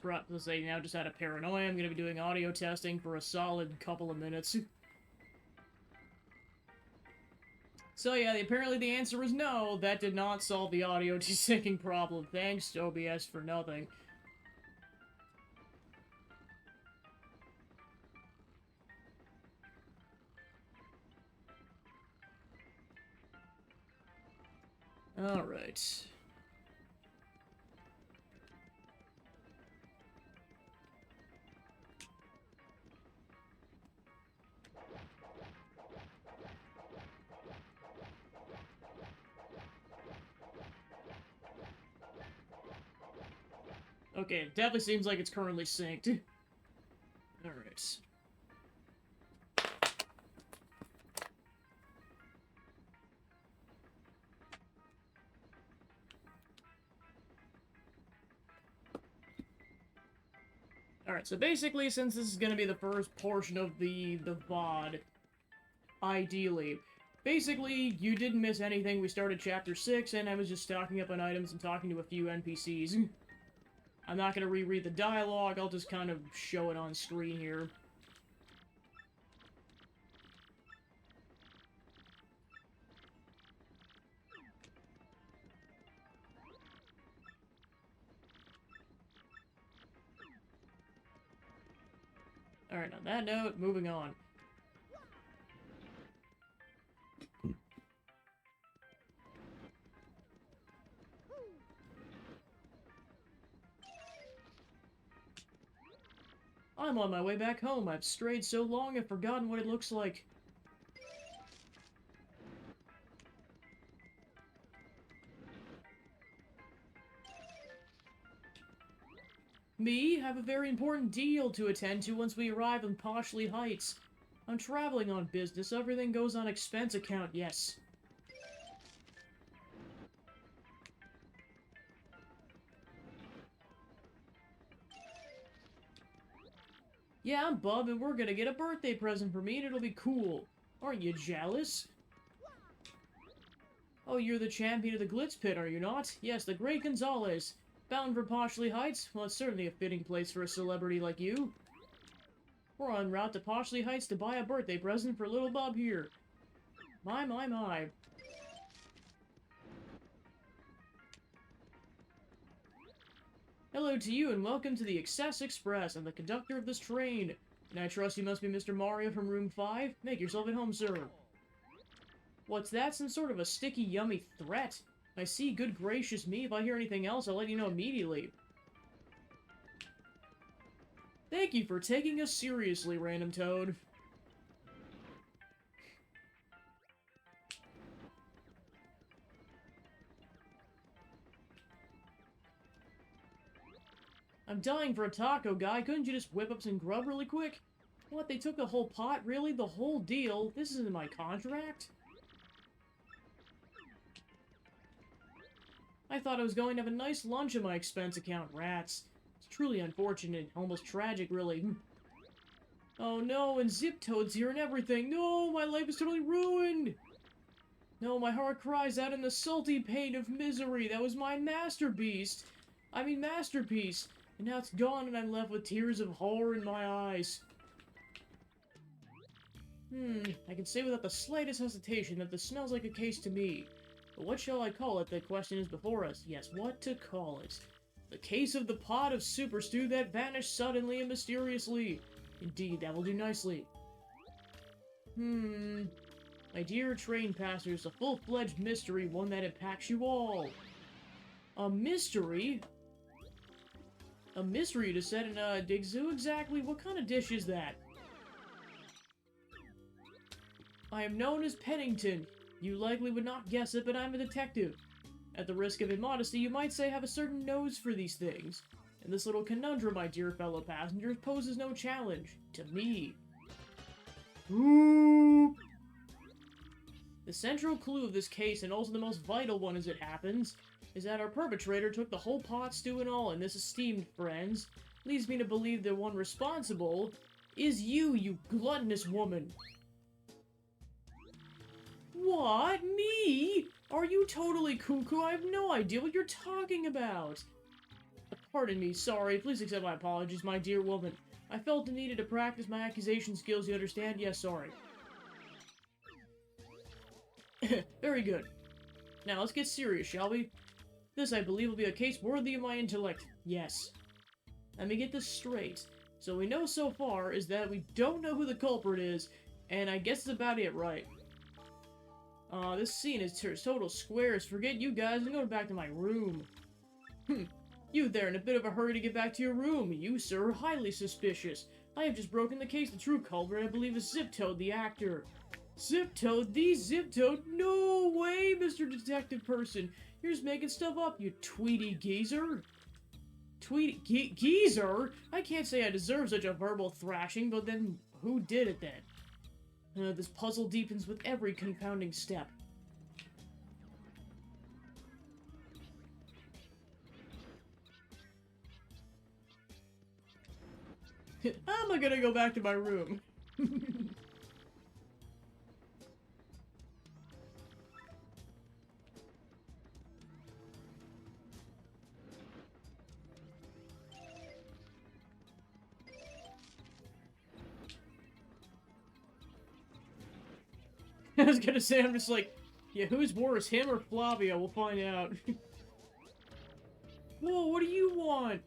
let's say now just out of paranoia, I'm gonna be doing audio testing for a solid couple of minutes. So yeah, apparently the answer is no, that did not solve the audio desyncing problem. Thanks, OBS, for nothing. Alright. Okay, it definitely seems like it's currently synced. Alright. Alright, so basically, since this is gonna be the first portion of the VOD, ideally, basically, you didn't miss anything. We started Chapter 6, and I was just stocking up on items and talking to a few NPCs. I'm not gonna reread the dialogue, I'll just kind of show it on screen here. Alright, on that note, moving on. I'm on my way back home. I've strayed so long I've forgotten what it looks like. Me? Have a very important deal to attend to once we arrive in Poshley Heights. I'm traveling on business. Everything goes on expense account, yes. Yeah, I'm Bub, and we're gonna get a birthday present for me, and it'll be cool. Aren't you jealous? Oh, you're the champion of the Glitz Pit, are you not? Yes, the great Gonzalez. Bound for Poshley Heights? Well, it's certainly a fitting place for a celebrity like you. We're en route to Poshley Heights to buy a birthday present for little Bub here. My, my, my. Hello to you, and welcome to the Excess Express. I'm the conductor of this train. And I trust you must be Mr. Mario from Room 5? Make yourself at home, sir. What's that? Some sort of a sticky, yummy threat? I see, good gracious me. If I hear anything else, I'll let you know immediately. Thank you for taking us seriously, Random Toad. I'm dying for a taco, guy. Couldn't you just whip up some grub really quick? What, they took the whole pot? Really? The whole deal? This isn't in my contract? I thought I was going to have a nice lunch in my expense account, rats. It's truly unfortunate, almost tragic, really. Oh no, and Zip Toad's here and everything. No, my life is totally ruined. No, my heart cries out in the salty pain of misery. That was my masterpiece. And now it's gone and I'm left with tears of horror in my eyes. I can say without the slightest hesitation that this smells like a case to me. But what shall I call it? The question is before us. Yes, what to call it? The case of the pot of super stew that vanished suddenly and mysteriously. Indeed, that will do nicely. My dear train passers, a full-fledged mystery, one that impacts you all. A mystery? A mystery, you just said in Dig Zoo? Exactly, what kind of dish is that? I am known as Pennington. You likely would not guess it, but I'm a detective. At the risk of immodesty, you might say I have a certain nose for these things. And this little conundrum, my dear fellow passengers, poses no challenge. To me. Ooh. The central clue of this case, and also the most vital one as it happens, is that our perpetrator took the whole pot, stew, and all, and this, esteemed friends, leads me to believe the one responsible is you, you gluttonous woman. What? Me? Are you totally cuckoo? I have no idea what you're talking about. Pardon me, sorry. Please accept my apologies, my dear woman. I felt the need to practice my accusation skills, you understand? Yes, sorry. Very good. Now, let's get serious, shall we? This, I believe, will be a case worthy of my intellect. Yes. Let me get this straight. So we know so far is that we don't know who the culprit is, and I guess that's about it, right? This scene is total squares. Forget you guys, I'm going back to my room. You there in a bit of a hurry to get back to your room. You, sir, are highly suspicious. I have just broken the case. The true culprit, I believe, is Zip-Toad, the actor. Zip-Toad? The Zip-Toad? No way, Mr. Detective Person. You're just making stuff up, you Tweety geezer. Geezer? I can't say I deserve such a verbal thrashing, but then who did it then? This puzzle deepens with every confounding step. How am I gonna go back to my room? I was gonna say, I'm just like, yeah, who's worse, him or Flavio? We'll find out. Whoa, what do you want?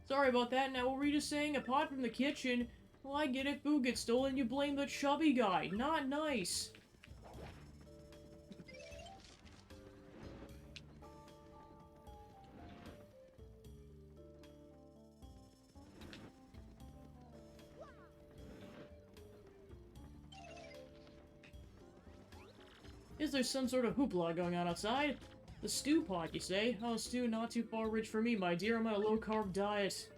Sorry about that. Now, what were you just saying? Apart from the kitchen, well, I get it. Food gets stolen, you blame the chubby guy. Not nice. Is there some sort of hoopla going on outside? The stew pot, you say? Oh, stew not too far rich for me, my dear. I'm on a low-carb diet.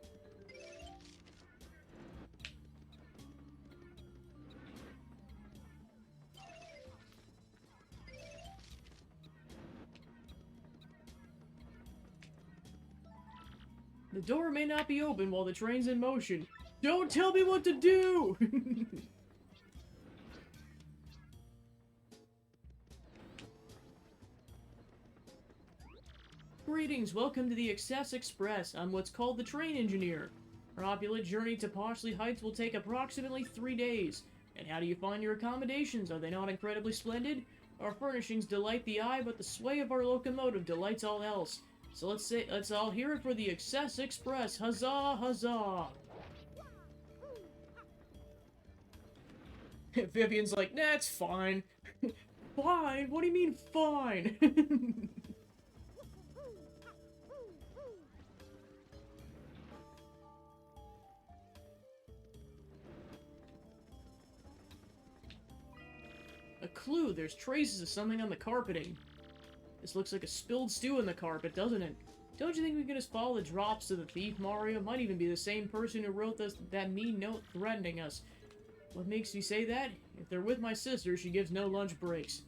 The door may not be open while the train's in motion. Don't tell me what to do! Greetings, welcome to the Excess Express. I'm what's called the train engineer. Our opulent journey to Poshley Heights will take approximately 3 days. And how do you find your accommodations? Are they not incredibly splendid? Our furnishings delight the eye, but the sway of our locomotive delights all else. So let's all hear it for the Excess Express. Huzzah, huzzah! Vivian's like, nah, it's fine. Fine? What do you mean, fine? A clue, there's traces of something on the carpeting. This looks like a spilled stew in the carpet, doesn't it? Don't you think we can just follow the drops to the thief, Mario? Might even be the same person who wrote that mean note threatening us. What makes me say that? If they're with my sister, she gives no lunch breaks.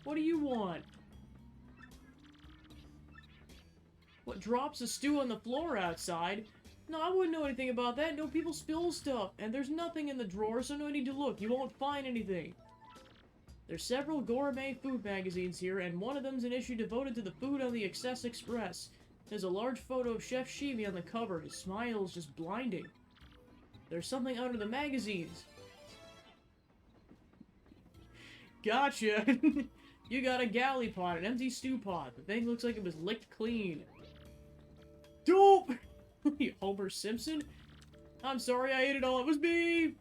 What do you want? What, drops of stew on the floor outside? No, I wouldn't know anything about that. No, people spill stuff. And there's nothing in the drawer, so no need to look. You won't find anything. There's several gourmet food magazines here, and one of them's an issue devoted to the food on the Excess Express. There's a large photo of Chef Chibi on the cover. His smile is just blinding. There's something under the magazines. Gotcha! You got a galley pot, an empty stew pot. The thing looks like it was licked clean. Dope! Homer Simpson? I'm sorry, I ate it all. It was me!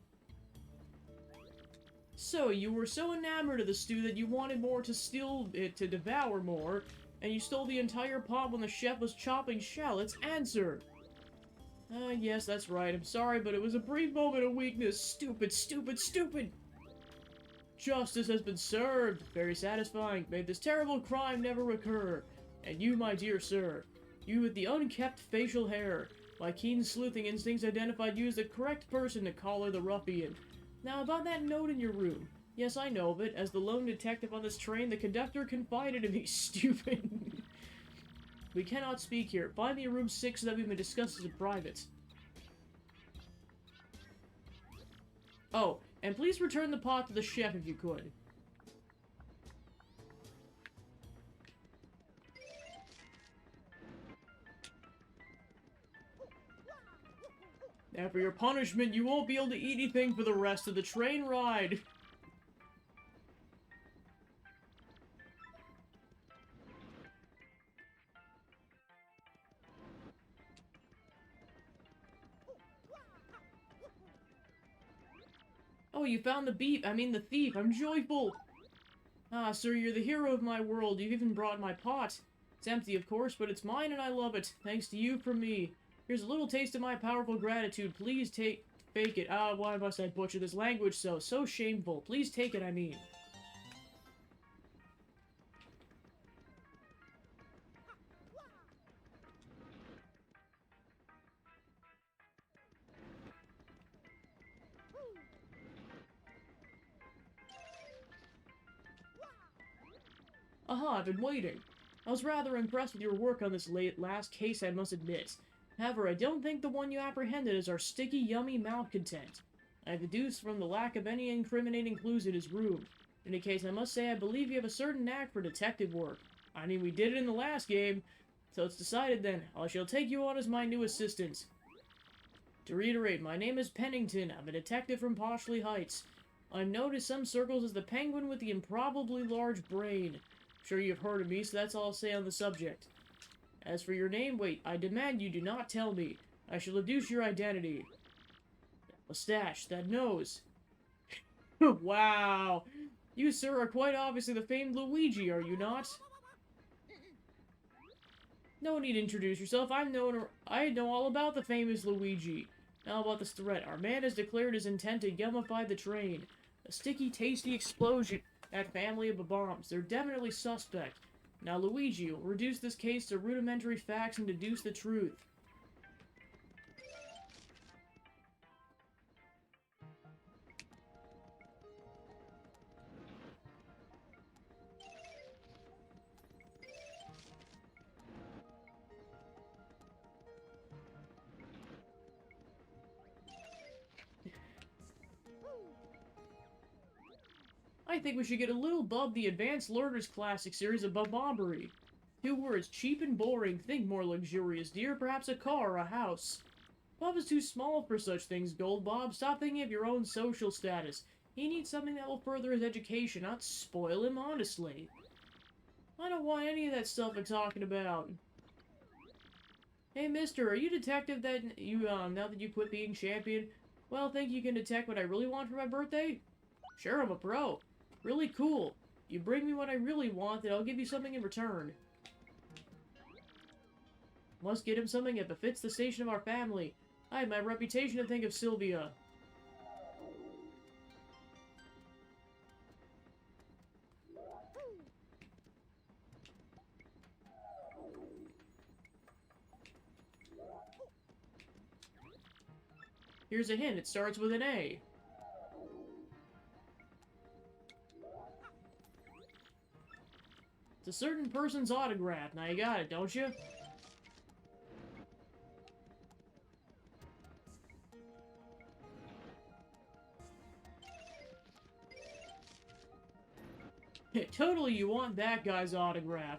So, you were so enamored of the stew that you wanted more to steal it to devour more, and you stole the entire pot when the chef was chopping shallots. Answer! Yes, that's right. I'm sorry, but it was a brief moment of weakness. Stupid, stupid, stupid! Justice has been served. Very satisfying. May this terrible crime never recur. And you, my dear sir, you with the unkept facial hair, my keen sleuthing instincts identified you as the correct person to collar the ruffian. Now, about that note in your room. Yes, I know of it. As the lone detective on this train, the conductor confided in me. Stupid. We cannot speak here. Find me a room 6 that we may discuss as in private. Oh, And please return the pot to the chef if you could. And for your punishment, you won't be able to eat anything for the rest of the train ride. Oh, you found the the thief. I'm joyful. Ah, sir, you're the hero of my world. You've even brought my pot. It's empty, of course, but it's mine and I love it. Thanks to you from me. Here's a little taste of my powerful gratitude. Please fake it. Ah, why must I butcher this language so shameful. Please take it, I mean. Aha, I've been waiting. I was rather impressed with your work on this last case, I must admit. However, I don't think the one you apprehended is our sticky, yummy malcontent. I deduced from the lack of any incriminating clues in his room. In any case, I must say I believe you have a certain knack for detective work. I mean, we did it in the last game, so it's decided then. I shall take you on as my new assistant. To reiterate, my name is Pennington. I'm a detective from Poshley Heights. I'm known in some circles as the penguin with the improbably large brain. I'm sure you've heard of me, so that's all I'll say on the subject. As for your name, wait, I demand you do not tell me. I shall deduce your identity. That mustache, that nose. Wow. You, sir, are quite obviously the famed Luigi, are you not? No need to introduce yourself. I know all about the famous Luigi. Now about this threat. Our man has declared his intent to yummify the train. A sticky, tasty explosion. That family of bombs. They're definitely suspect. Now, Luigi will reduce this case to rudimentary facts and deduce the truth. I think we should get a little above the Advanced Learners Classic series of Bobombery. 2 words, cheap and boring. Think more luxurious, dear. Perhaps a car or a house. Bob is too small for such things, Gold Bob. Stop thinking of your own social status. He needs something that will further his education, not spoil him, honestly. I don't want any of that stuff I'm talking about. Hey, mister, are you detective that now that you quit being champion? Well, think you can detect what I really want for my birthday? Sure, I'm a pro. Really cool. You bring me what I really want, then I'll give you something in return. Must get him something that befits the station of our family. I have my reputation to think of Sylvia. Here's a hint, it starts with an A. It's a certain person's autograph. Now you got it, don't you? Totally, you want that guy's autograph.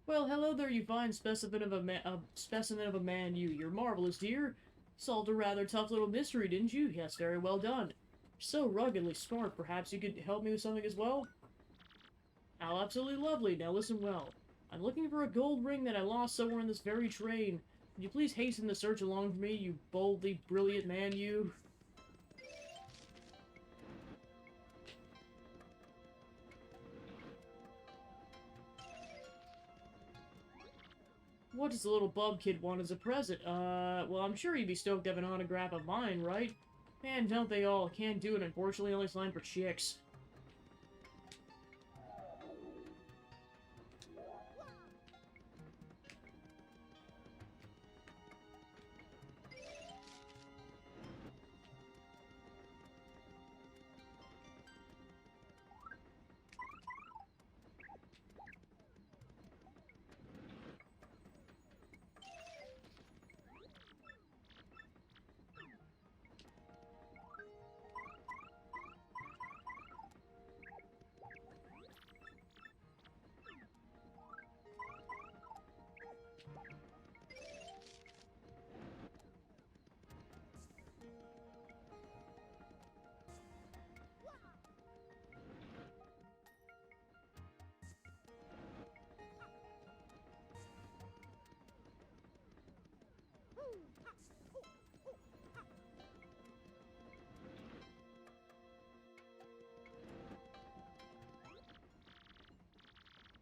Well, hello there, you fine specimen of a man, you. You're marvelous, dear. Solved a rather tough little mystery, didn't you? Yes, very well done. So ruggedly smart, perhaps you could help me with something as well? How absolutely lovely. Now listen well. I'm looking for a gold ring that I lost somewhere in this very train. Could you please hasten the search along for me, you boldly brilliant man, you? What does the little bub kid want as a present? Well, I'm sure he'd be stoked to have an autograph of mine, right? Man, don't they all? Can't do it, unfortunately, only signed for chicks.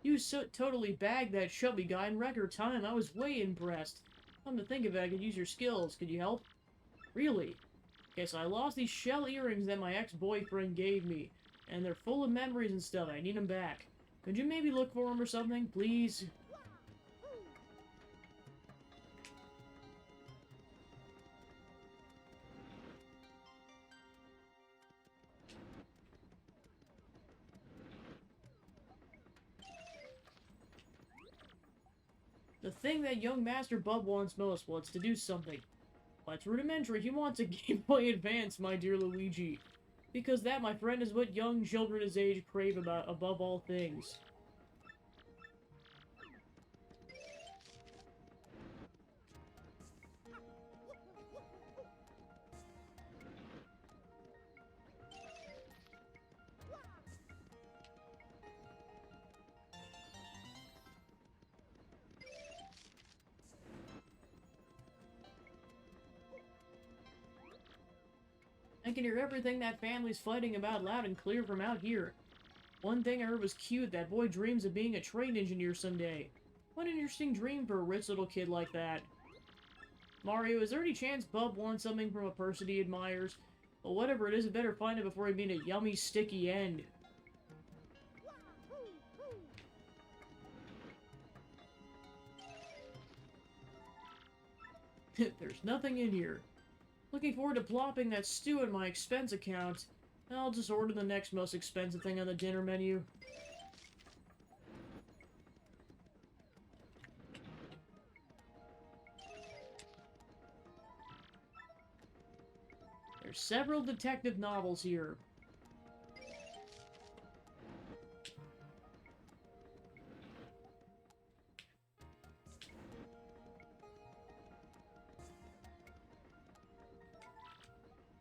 You totally bagged that chubby guy in record time. I was way impressed. Come to think of it, I could use your skills. Could you help? Really? Okay, so I lost these shell earrings that my ex-boyfriend gave me. And they're full of memories and stuff. I need them back. Could you maybe look for them or something, please? The thing that young Master Bub wants most was to do something. Well, it's rudimentary. He wants a Game Boy Advance, my dear Luigi. Because that, my friend, is what young children his age crave about above all things. I can hear everything that family's fighting about loud and clear from out here. One thing I heard was cute. That boy dreams of being a train engineer someday. What an interesting dream for a rich little kid like that. Mario, is there any chance Bub wants something from a person he admires? Well, whatever it is, it better find it before he meet a yummy, sticky end. There's nothing in here. Looking forward to plopping that stew in my expense account. I'll just order the next most expensive thing on the dinner menu. There's several detective novels here.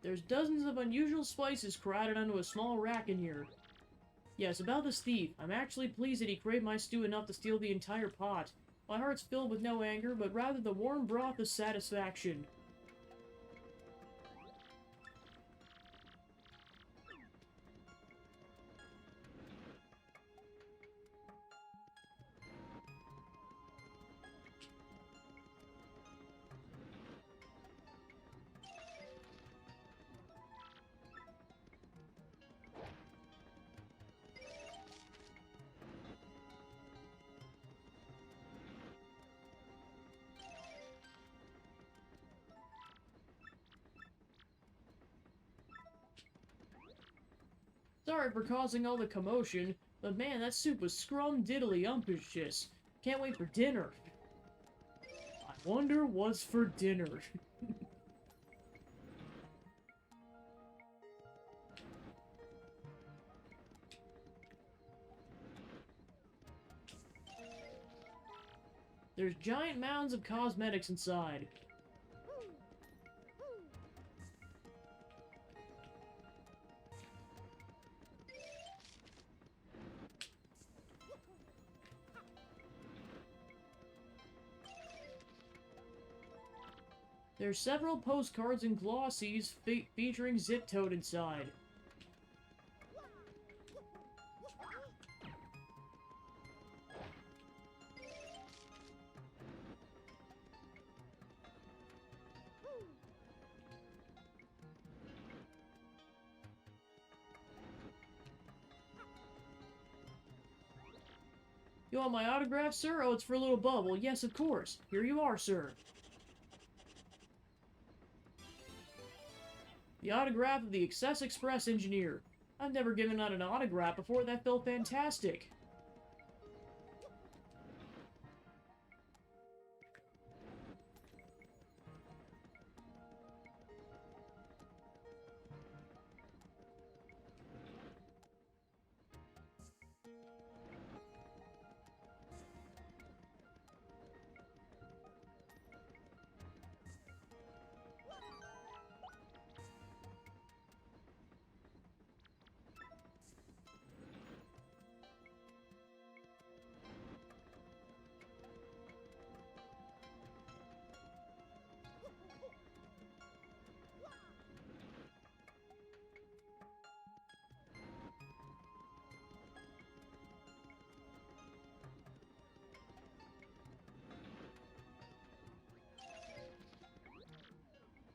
There's dozens of unusual spices crowded onto a small rack in here. Yes, about this thief. I'm actually pleased that he craved my stew enough to steal the entire pot. My heart's filled with no anger, but rather the warm broth of satisfaction. Sorry for causing all the commotion, but man, that soup was scrum-diddly-umptious. Can't wait for dinner. I wonder what's for dinner. There's giant mounds of cosmetics inside. There's several postcards and glossies featuring Zip Toad inside. You want my autograph, sir? Oh, it's for a little bubble. Yes, of course. Here you are, sir. The autograph of the Excess Express engineer. I've never given out an autograph before. That felt fantastic.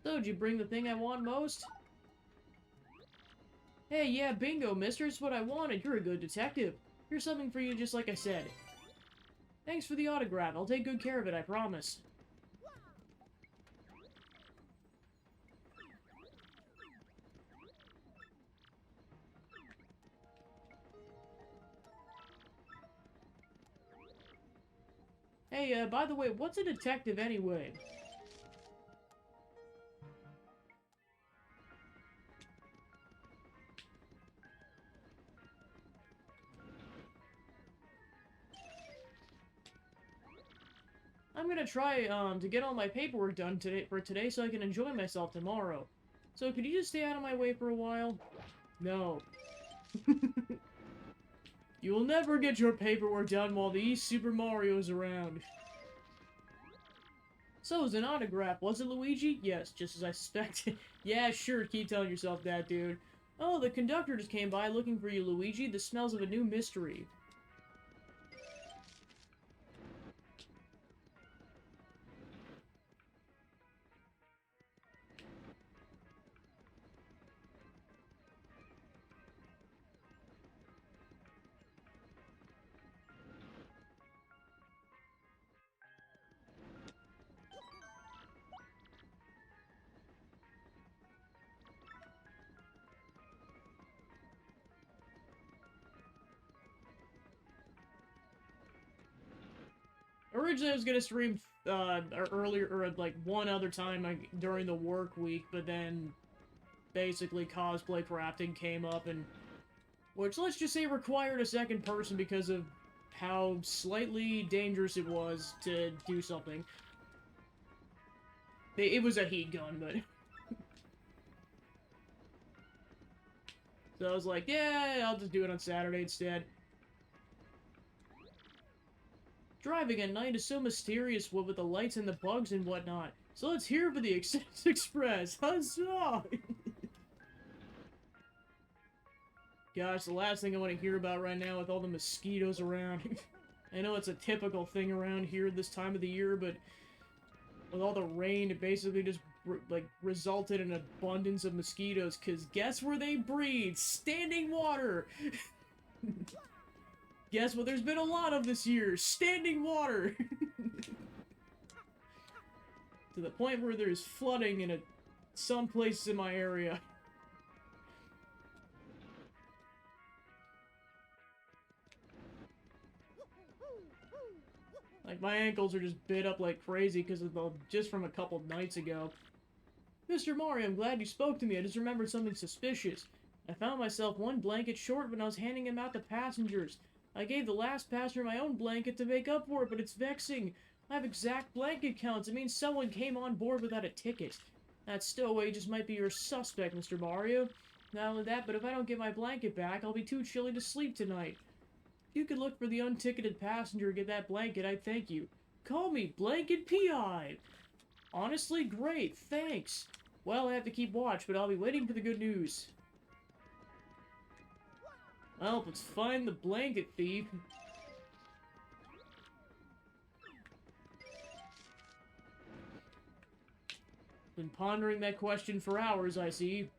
So, did you bring the thing I want most? Hey, yeah, bingo, mister. It's what I wanted. You're a good detective. Here's something for you just like I said. Thanks for the autograph. I'll take good care of it, I promise. Hey, by the way, what's a detective anyway? I'm gonna try, to get all my paperwork done today so I can enjoy myself tomorrow. So, could you just stay out of my way for a while? No. You will never get your paperwork done while the Super Mario's around. So, it was an autograph, was it, Luigi? Yes, just as I suspected. Yeah, sure, keep telling yourself that, dude. Oh, the conductor just came by looking for you, Luigi. The smells of a new mystery. Originally, I was gonna stream, earlier, or like one other time during the work week, but then basically cosplay crafting came up, and which, let's just say, required a second person because of how slightly dangerous it was to do something. It was a heat gun, but... So I was like, yeah, I'll just do it on Saturday instead. Driving at night is so mysterious, what with the lights and the bugs and whatnot. So let's hear for the Excess Express. Huzzah! Gosh, the last thing I want to hear about right now with all the mosquitoes around. I know it's a typical thing around here this time of the year, but with all the rain, it basically just, resulted in an abundance of mosquitoes, because guess where they breed? Standing water! Guess what there's been a lot of this year? Standing water! To the point where there's flooding in some places in my area. Like, my ankles are just bit up like crazy because of just from a couple nights ago. Mr. Mario, I'm glad you spoke to me. I just remembered something suspicious. I found myself one blanket short when I was handing them out to passengers. I gave the last passenger my own blanket to make up for it, but it's vexing. I have exact blanket counts. It means someone came on board without a ticket. That stowaway just might be your suspect, Mr. Mario. Not only that, but if I don't get my blanket back, I'll be too chilly to sleep tonight. If you could look for the unticketed passenger and get that blanket, I'd thank you. Call me Blanket P.I. Honestly, great, thanks. Well, I have to keep watch, but I'll be waiting for the good news. Well, let's find the blanket thief. Been pondering that question for hours, I see.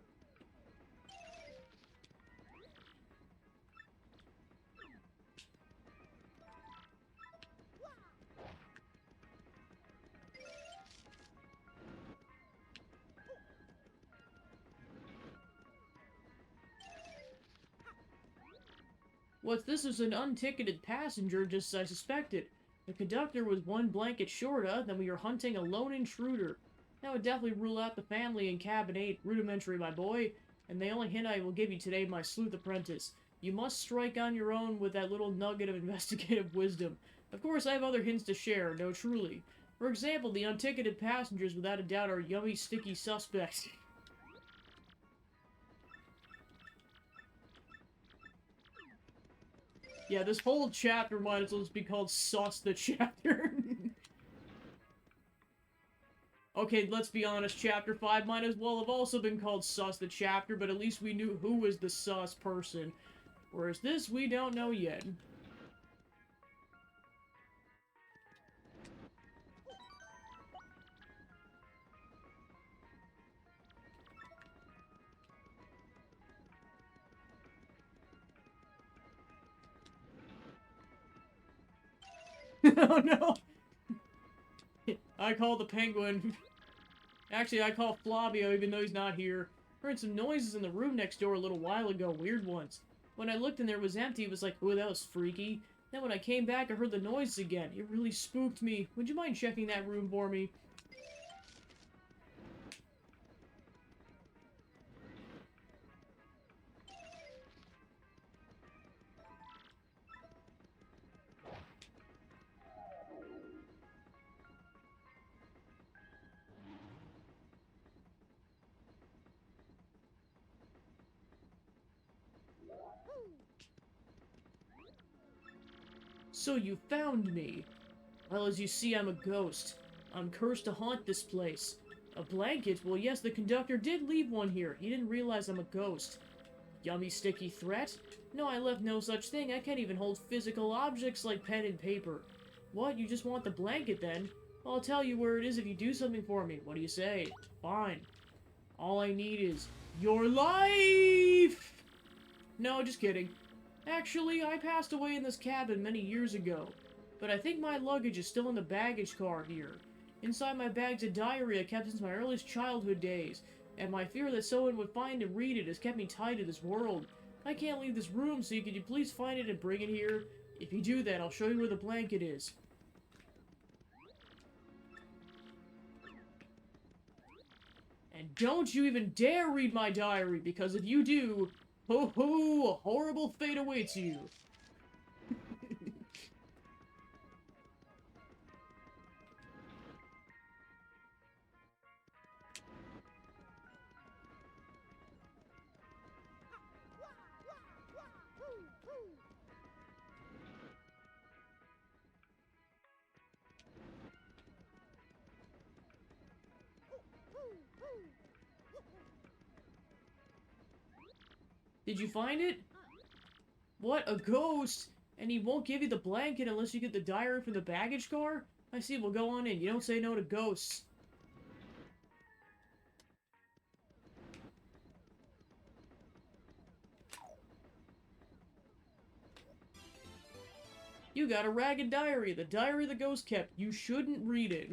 What's this is an unticketed passenger, just as I suspected. The conductor was one blanket shorter, then we are hunting a lone intruder. That would definitely rule out the family in cabin 8, rudimentary, my boy. And the only hint I will give you today, my sleuth apprentice. You must strike on your own with that little nugget of investigative wisdom. Of course, I have other hints to share, no truly. For example, the unticketed passengers without a doubt are yummy, sticky suspects. Yeah, this whole chapter might as well just be called Sus the Chapter. Okay, let's be honest, Chapter 5 might as well have also been called Sus the Chapter, but at least we knew who was the sus person. Whereas this, we don't know yet. Oh no! I call the penguin. Actually, I call Flavio even though he's not here. Heard some noises in the room next door a little while ago, weird ones. When I looked in there, it was empty. It was like, ooh, that was freaky. Then when I came back, I heard the noise again. It really spooked me. Would you mind checking that room for me? So you found me. Well, as you see, I'm a ghost. I'm cursed to haunt this place. A blanket? Well, yes, the conductor did leave one here. He didn't realize I'm a ghost. Yummy sticky threat? No, I left no such thing. I can't even hold physical objects like pen and paper. What? You just want the blanket, then? I'll tell you where it is if you do something for me. What do you say? Fine. All I need is your life! No, just kidding. Actually, I passed away in this cabin many years ago, but I think my luggage is still in the baggage car here. Inside my bag's a diary I kept since my earliest childhood days, and my fear that someone would find and read it has kept me tied to this world. I can't leave this room, so could you please find it and bring it here? If you do that, I'll show you where the blanket is. And don't you even dare read my diary, because if you do, ho ho, a horrible fate awaits you. Did you find it? What, a ghost? And he won't give you the blanket unless you get the diary from the baggage car? I see, we'll go on in. You don't say no to ghosts. You got a ragged diary, the diary the ghost kept. You shouldn't read it.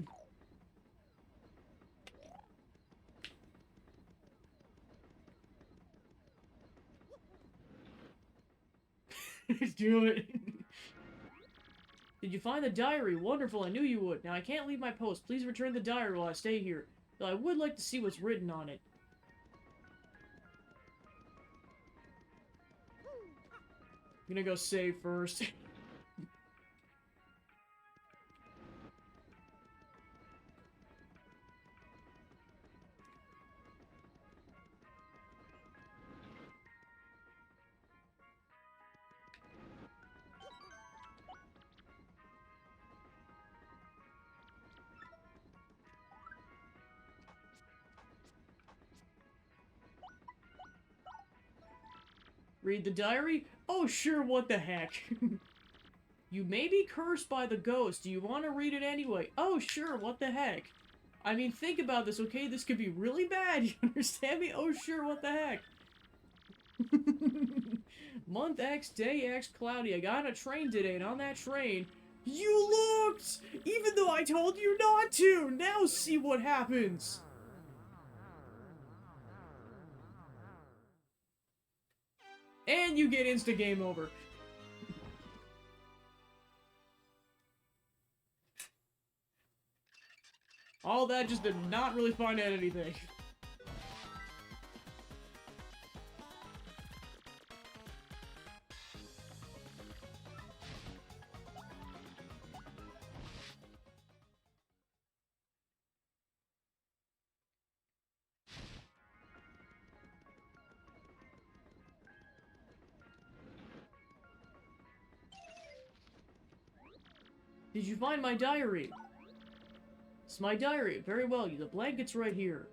Do it. Did you find the diary? Wonderful, I knew you would. Now I can't leave my post. Please return the diary while I stay here. Though I would like to see what's written on it. I'm gonna go save first. Read the diary? Oh, sure, what the heck. You may be cursed by the ghost. Do you want to read it anyway? Oh, sure, what the heck. I mean, think about this, okay? This could be really bad. You understand me? Oh, sure, what the heck. Month X, day X, cloudy. I got on a train today, and on that train, you looked! Even though I told you not to! Now see what happens! And you get insta game over. All that just did not really find out anything. Did you find my diary? It's my diary. Very well. The blanket's right here.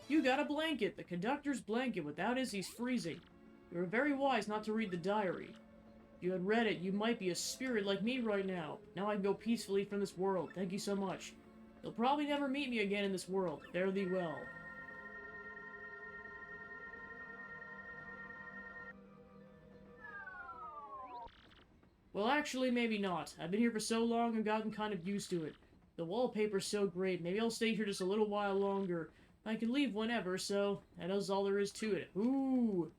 You got a blanket. The conductor's blanket. Without it, he's freezing. You were very wise not to read the diary. If you had read it, you might be a spirit like me right now. Now I can go peacefully from this world. Thank you so much. You'll probably never meet me again in this world. Fare thee well. Well, actually, maybe not. I've been here for so long, I've gotten kind of used to it. The wallpaper's so great, maybe I'll stay here just a little while longer. I can leave whenever, so that is all there is to it. Ooh!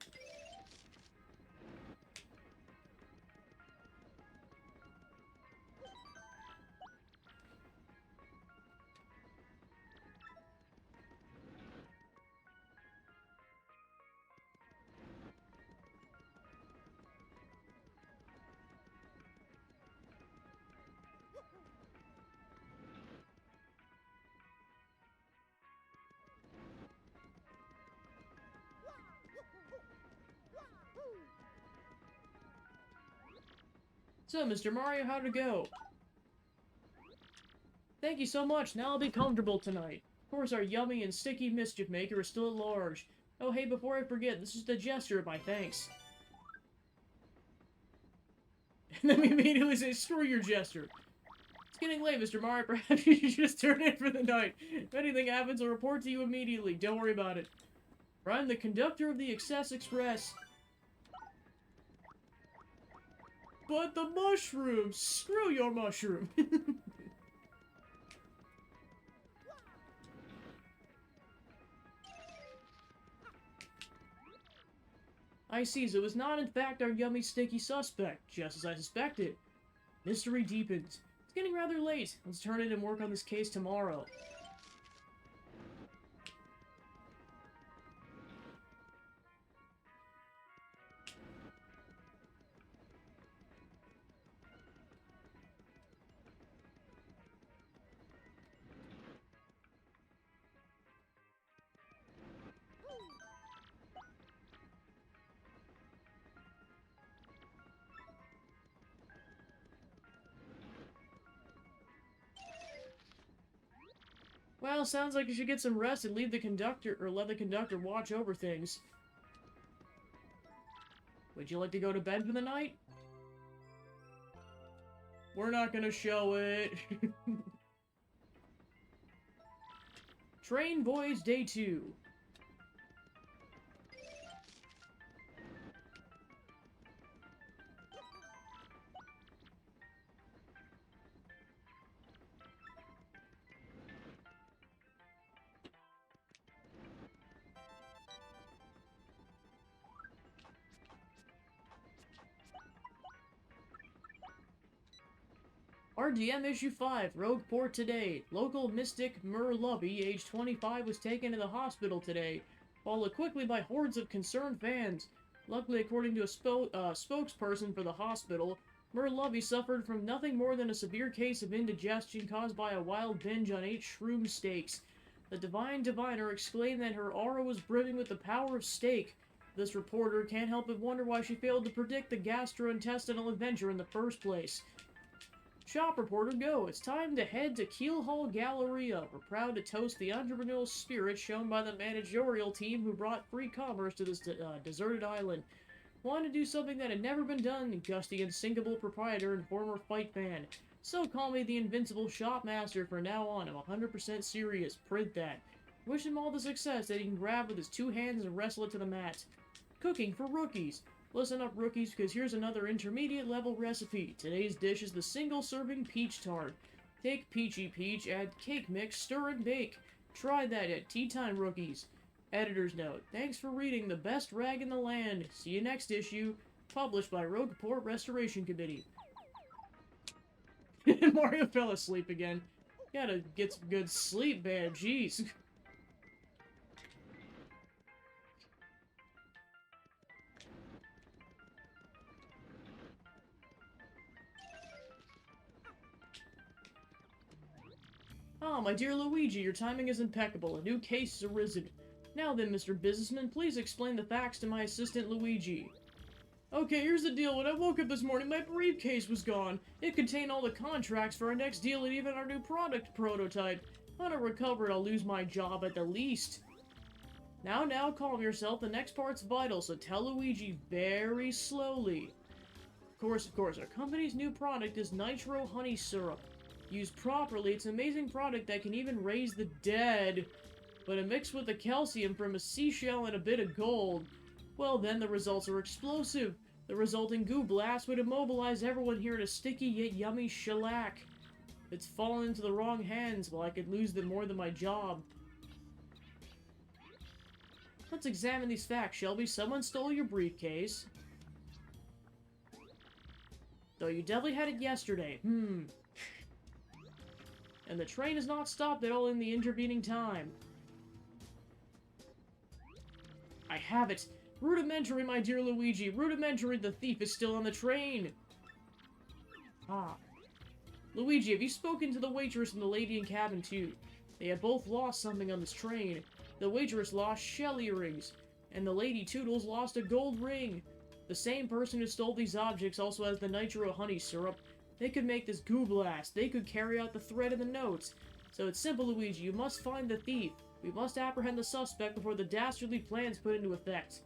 So, Mr. Mario, how'd it go? Thank you so much, now I'll be comfortable tonight. Of course, our yummy and sticky mischief maker is still at large. Oh, hey, before I forget, this is the gesture of my thanks. And then we immediately say, screw your gesture. It's getting late, Mr. Mario. Perhaps you should just turn in for the night. If anything happens, I'll report to you immediately. Don't worry about it. I'm the conductor of the Excess Express. But the mushroom! Screw your mushroom! I see, so it was not in fact our yummy sticky suspect, just as I suspected. Mystery deepens. It's getting rather late. Let's turn in and work on this case tomorrow. Well, sounds like you should get some rest and leave the conductor, or let the conductor watch over things. Would you like to go to bed for the night? We're not gonna show it. Train Boys Day 2. RDM Issue 5, Rogueport today. Local mystic Mur Lubby, age 25, was taken to the hospital today, followed quickly by hordes of concerned fans. Luckily, according to a spokesperson for the hospital, Mur Lubby suffered from nothing more than a severe case of indigestion caused by a wild binge on 8 shroom steaks. The Divine Diviner exclaimed that her aura was brimming with the power of steak. This reporter can't help but wonder why she failed to predict the gastrointestinal adventure in the first place. Shop reporter, go. It's time to head to Keel Hall Galleria. We're proud to toast the entrepreneurial spirit shown by the managerial team who brought free commerce to this deserted island. Want to do something that had never been done, just the unsinkable proprietor and former fight fan. So call me the invincible shopmaster from now on. I'm 100% serious. Print that. Wish him all the success that he can grab with his two hands and wrestle it to the mat. Cooking for rookies. Listen up, rookies, because here's another intermediate level recipe. Today's dish is the single serving peach tart. Take peachy peach, add cake mix, stir and bake. Try that at tea time, rookies. Editor's note. Thanks for reading The Best Rag in the Land. See you next issue. Published by Rogueport Restoration Committee. Mario fell asleep again. Gotta get some good sleep, man. Jeez. Ah, my dear Luigi, your timing is impeccable. A new case has arisen. Now then, Mr. Businessman, please explain the facts to my assistant Luigi. Okay, here's the deal. When I woke up this morning, my briefcase was gone. It contained all the contracts for our next deal and even our new product prototype. When I recover it, I'll lose my job at the least. Now, calm yourself. The next part's vital, so tell Luigi very slowly. Of course, our company's new product is Nitro Honey Syrup. Used properly, it's an amazing product that can even raise the dead. But it mixed with the calcium from a seashell and a bit of gold, well then the results are explosive. The resulting goo blast would immobilize everyone here in a sticky yet yummy shellac. It's fallen into the wrong hands, well I could lose them more than my job. Let's examine these facts, Shelby. Someone stole your briefcase. Though you definitely had it yesterday. And the train has not stopped at all in the intervening time. I have it. Rudimentary, my dear Luigi. Rudimentary, the thief is still on the train. Ah. Luigi, have you spoken to the waitress and the lady in cabin 2? They have both lost something on this train. The waitress lost shell earrings, and the lady Toodles lost a gold ring. The same person who stole these objects also has the Nitro Honey Syrup. They could make this goo blast. They could carry out the threat of the notes. So it's simple, Luigi. You must find the thief. We must apprehend the suspect before the dastardly plans put into effect.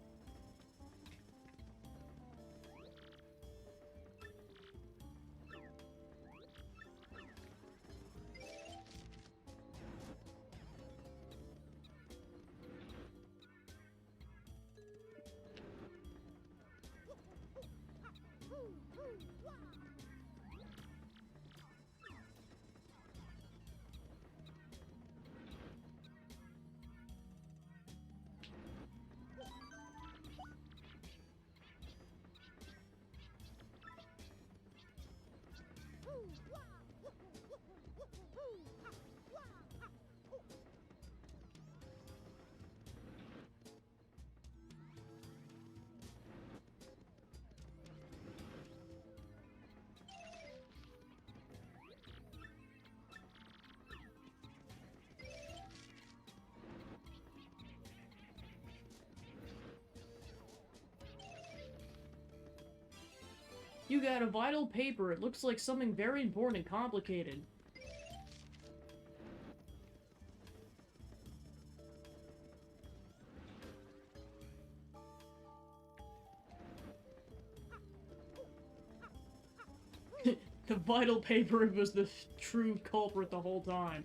You got a vital paper. It looks like something very important and complicated. The vital paper was the true culprit the whole time.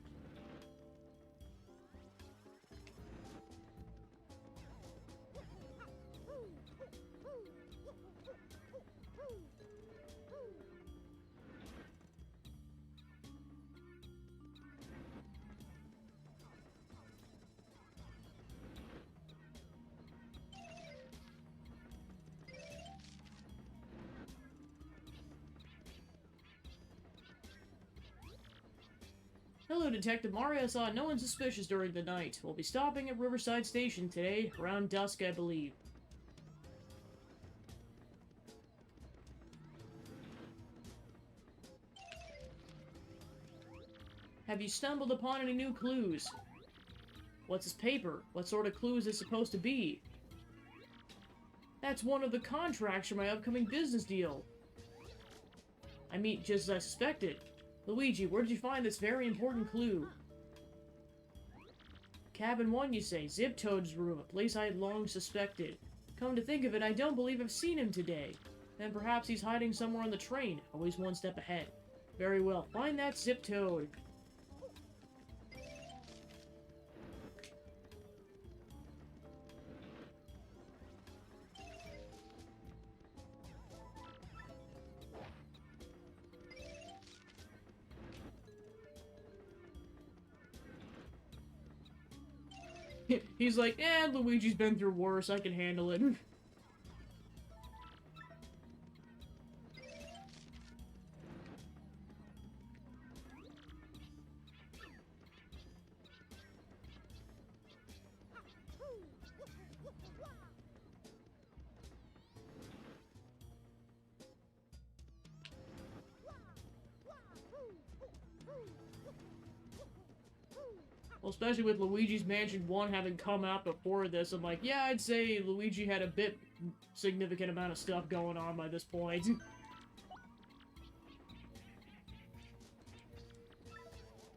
Hello, Detective Mario. I saw no one suspicious during the night. We'll be stopping at Riverside Station today, around dusk, I believe. Have you stumbled upon any new clues? What's this paper? What sort of clue is it supposed to be? That's one of the contracts for my upcoming business deal. I mean, just as I suspected. Luigi, where did you find this very important clue? Cabin 1, you say. Zip Toad's room, a place I had long suspected. Come to think of it, I don't believe I've seen him today. Then perhaps he's hiding somewhere on the train, always one step ahead. Very well, find that Zip Toad. He's like, Luigi's been through worse, I can handle it. Well, especially with Luigi's Mansion 1 having come out before this, I'm like, yeah, I'd say Luigi had a bit significant amount of stuff going on by this point.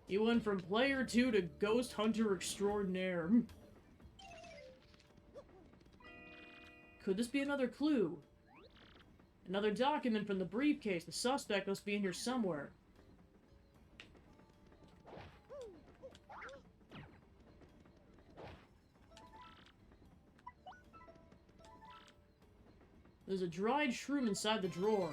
He went from player 2 to ghost hunter extraordinaire. Could this be another clue? Another document from the briefcase. The suspect must be in here somewhere. There's a dried shroom inside the drawer.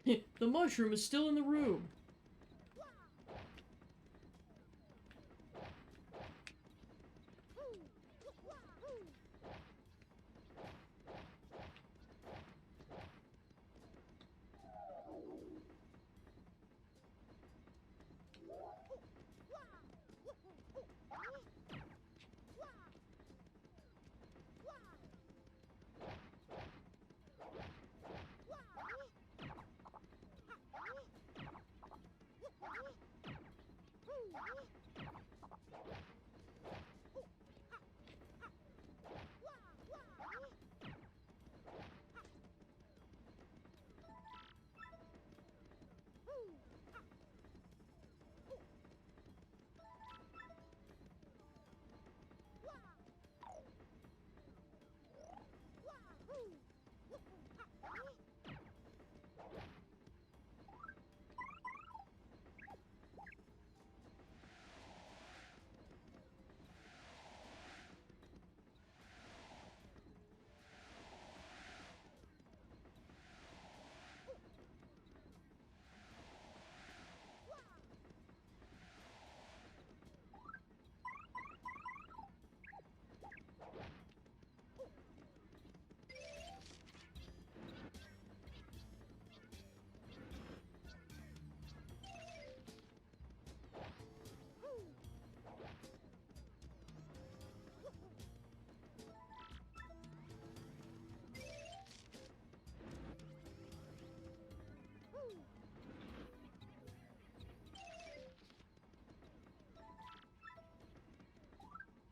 The mushroom is still in the room.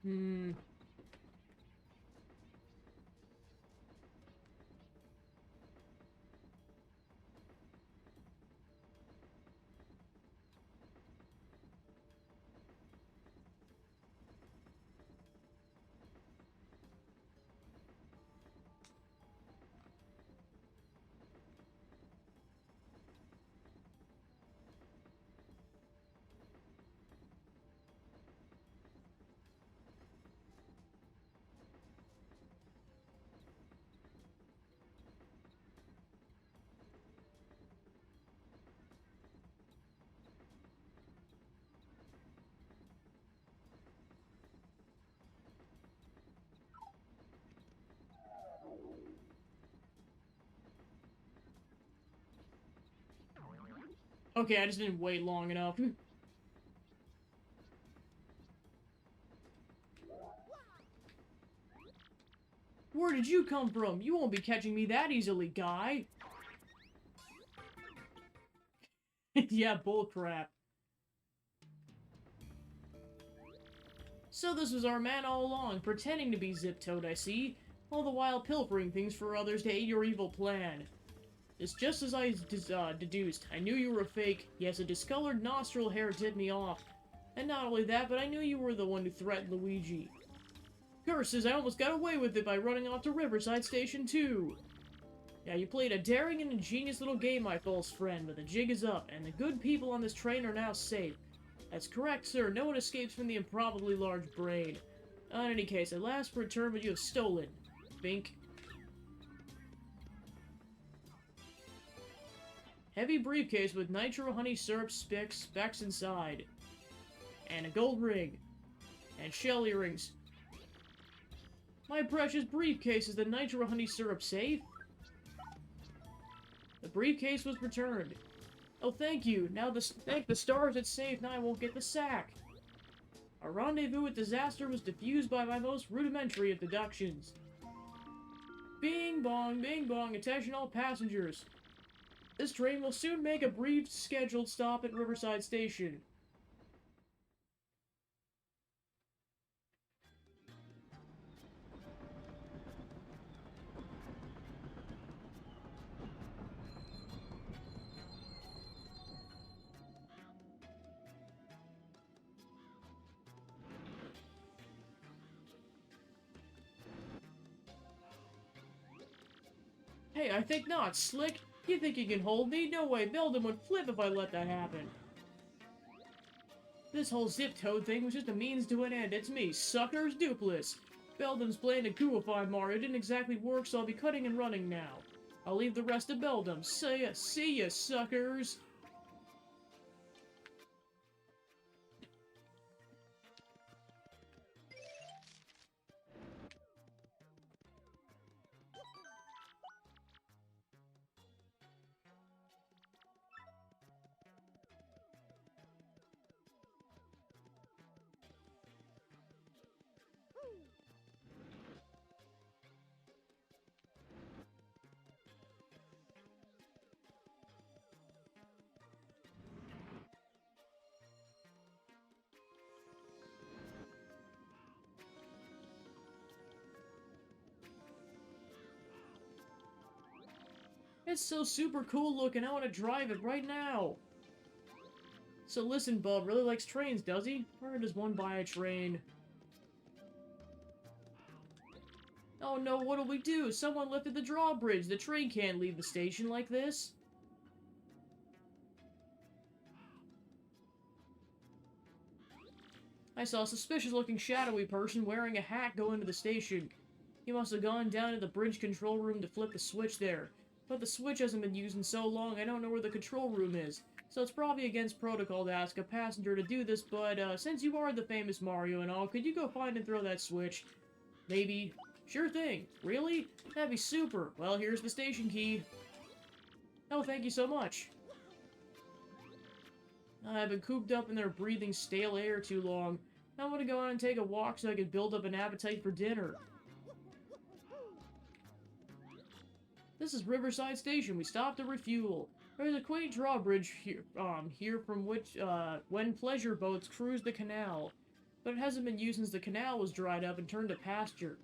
Hmm. Okay, I just didn't wait long enough. Where did you come from? You won't be catching me that easily, guy. Yeah, bullcrap. So this was our man all along, pretending to be Zip-Toad, I see, all the while pilfering things for others to aid your evil plan. It's just as I deduced. I knew you were a fake. Yes, a discolored nostril hair tipped me off. And not only that, but I knew you were the one who threatened Luigi. Curses, I almost got away with it by running off to Riverside Station too. Yeah, you played a daring and ingenious little game, my false friend, but the jig is up, and the good people on this train are now safe. That's correct, sir. No one escapes from the improbably large brain. In any case, at last return what you have stolen. Bink. Heavy briefcase with nitro honey syrup specs inside. And a gold ring. And shell earrings. My precious briefcase, is the nitro honey syrup safe? The briefcase was returned. Oh, thank you. Now thank the stars it's safe, now I won't get the sack. Our rendezvous with disaster was diffused by my most rudimentary of deductions. Bing bong, attention all passengers. This train will soon make a brief scheduled stop at Riverside Station. Hey, I think not, Slick. You think you can hold me? No way, Beldum would flip if I let that happen. This whole Zip-Toad thing was just a means to an end. It's me, Suckers Dupless. Beldum's plan to gooify Mario didn't exactly work, so I'll be cutting and running now. I'll leave the rest to Beldum. See ya, suckers! It's so super cool looking, I want to drive it right now! So listen, Bub really likes trains, does he? Or does one buy a train? Oh no, what'll we do? Someone lifted the drawbridge! The train can't leave the station like this! I saw a suspicious-looking shadowy person wearing a hat go into the station. He must have gone down to the bridge control room to flip the switch there. But the switch hasn't been used in so long, I don't know where the control room is. So it's probably against protocol to ask a passenger to do this, but since you are the famous Mario and all, could you go find and throw that switch? Maybe. Sure thing. Really? That'd be super. Well, here's the station key. Oh, thank you so much. I've been cooped up in there breathing stale air too long. I want to go out and take a walk so I can build up an appetite for dinner. This is Riverside Station. We stopped to refuel. There's a quaint drawbridge here from which, when pleasure boats cruise the canal. But it hasn't been used since the canal was dried up and turned to pasture.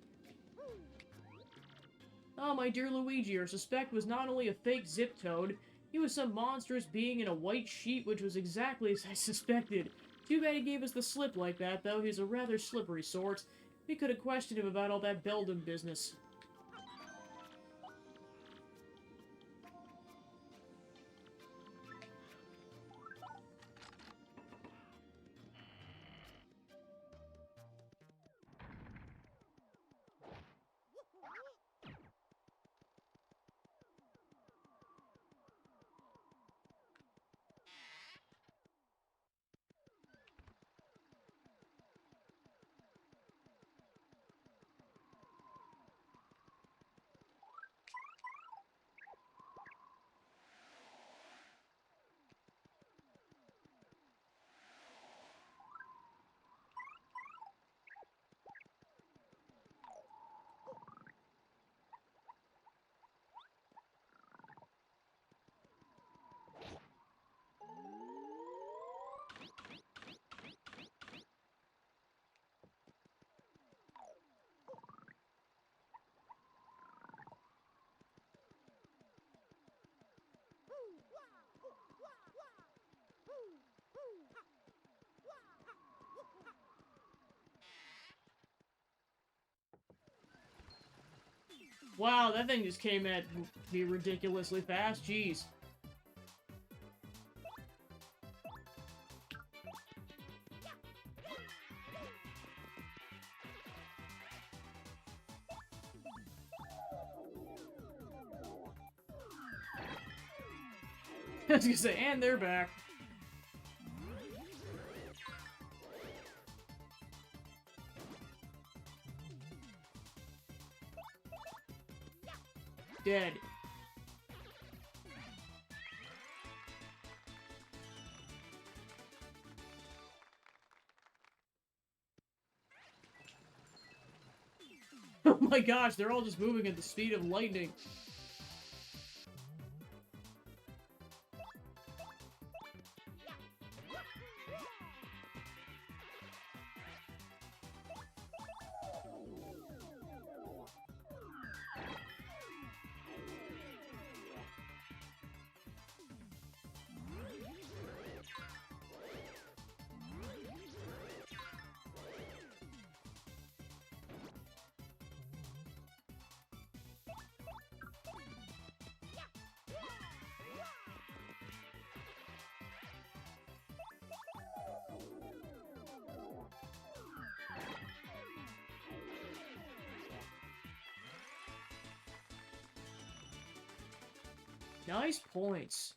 Oh, my dear Luigi, our suspect was not only a fake Zip-Toad, he was some monstrous being in a white sheet, which was exactly as I suspected. Too bad he gave us the slip like that, though. He's a rather slippery sort. We could have questioned him about all that Beldum business. Wow, that thing just came at me ridiculously fast. Jeez. I was gonna say, and they're back. Dead. Oh my gosh, they're all just moving at the speed of lightning. Nice points.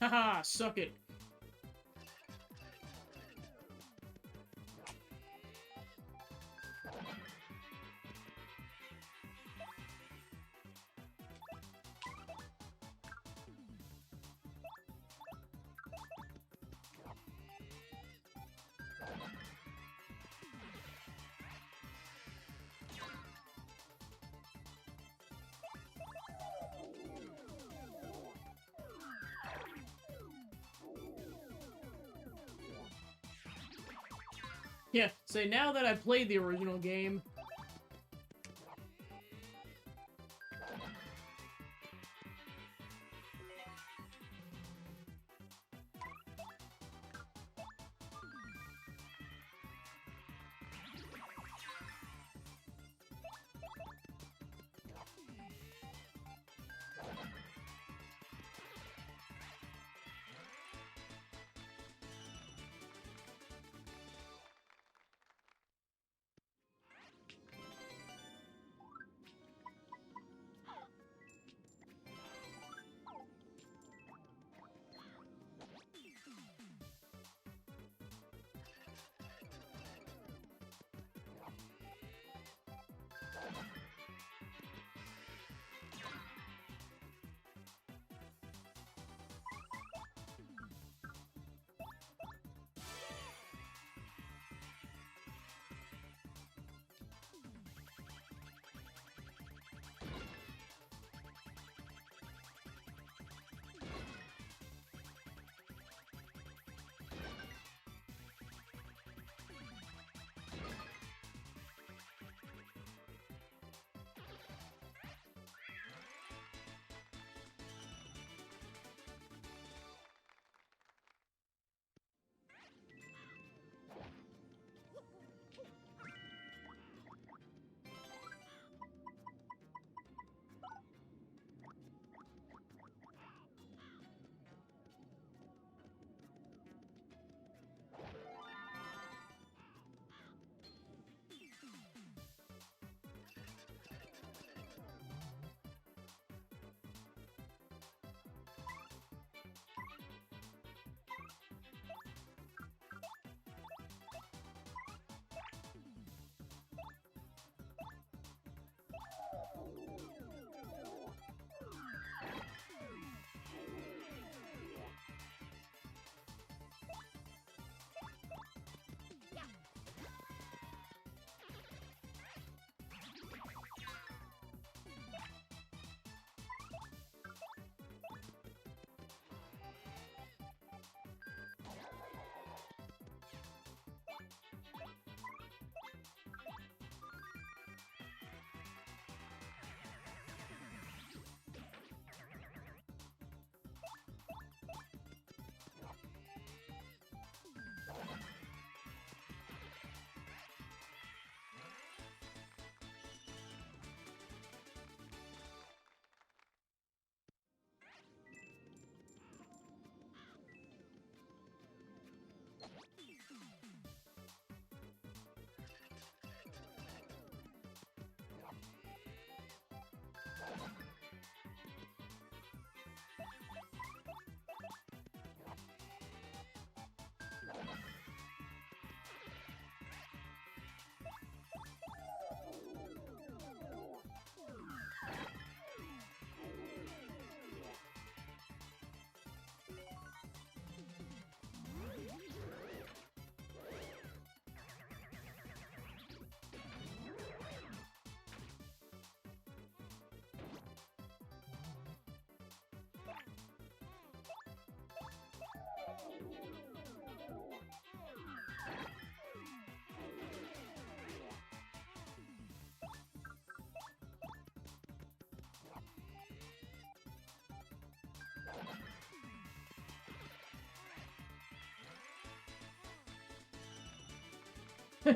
Haha, suck it. Yeah, so now that I've played the original game...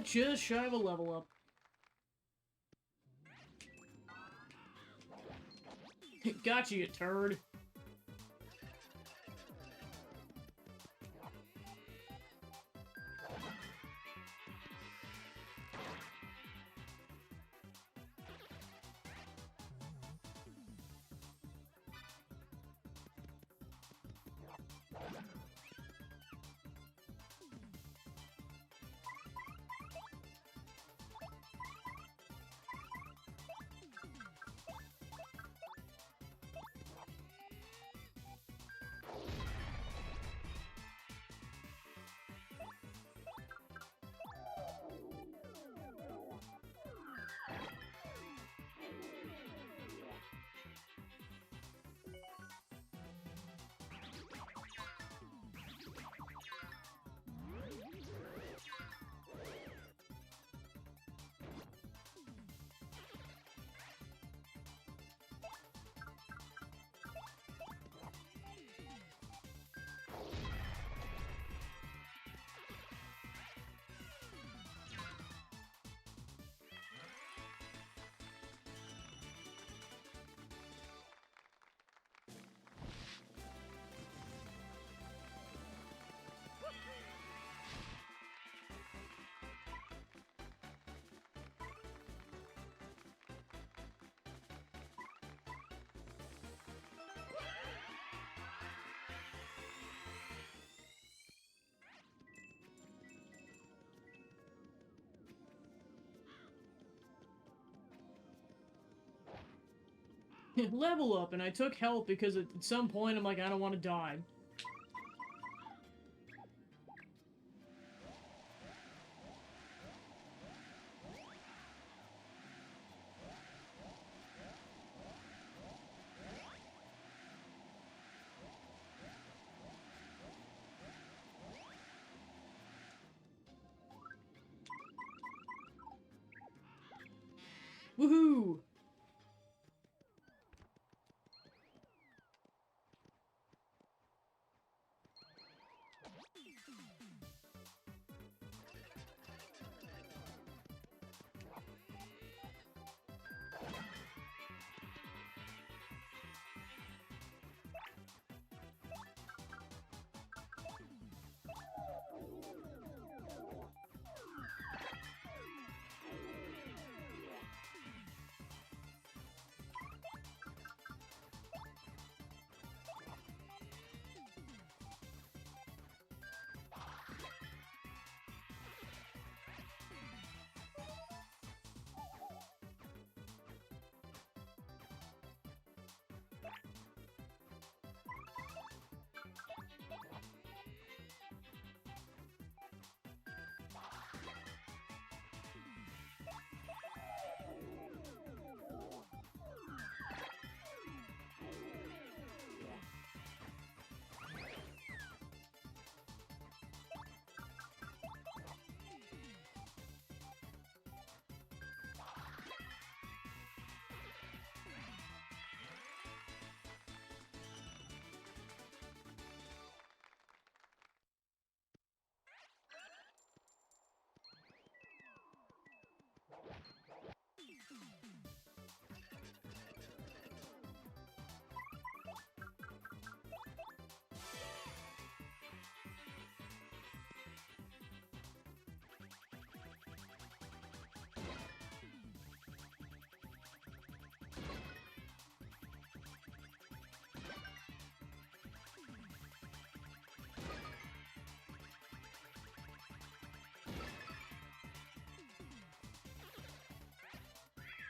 Just shy of a level up. Gotcha, you turd. Level up, and I took help because at some point I'm like, I don't want to die. Woohoo!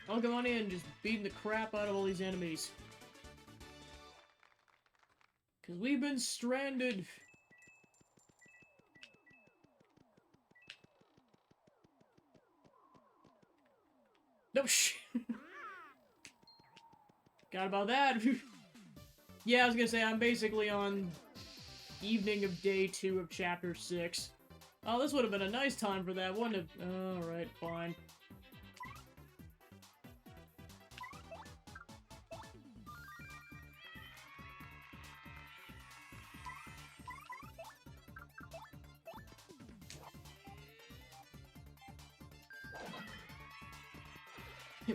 I'll come on in, just beating the crap out of all these enemies. Because we've been stranded. No, shit. Forgot about that. Yeah, I was gonna say, I'm basically on evening of day 2 of chapter 6. Oh, this would have been a nice time for that, wouldn't it? Alright, fine.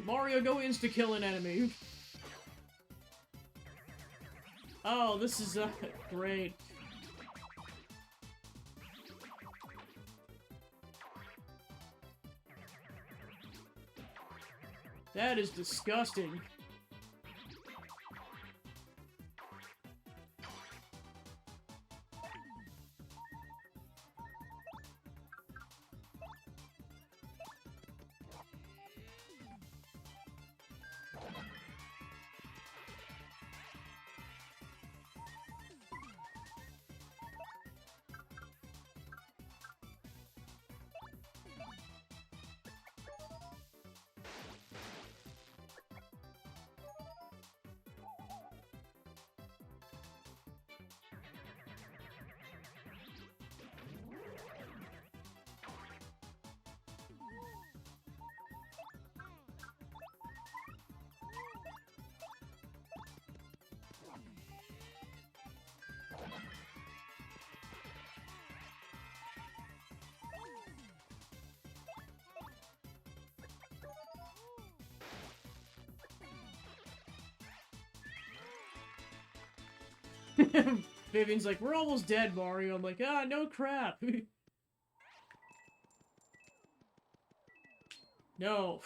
Mario, go insta-kill an enemy. Oh, this is, great. That is disgusting. Vivian's like, we're almost dead, Mario. I'm like, ah, no crap. No.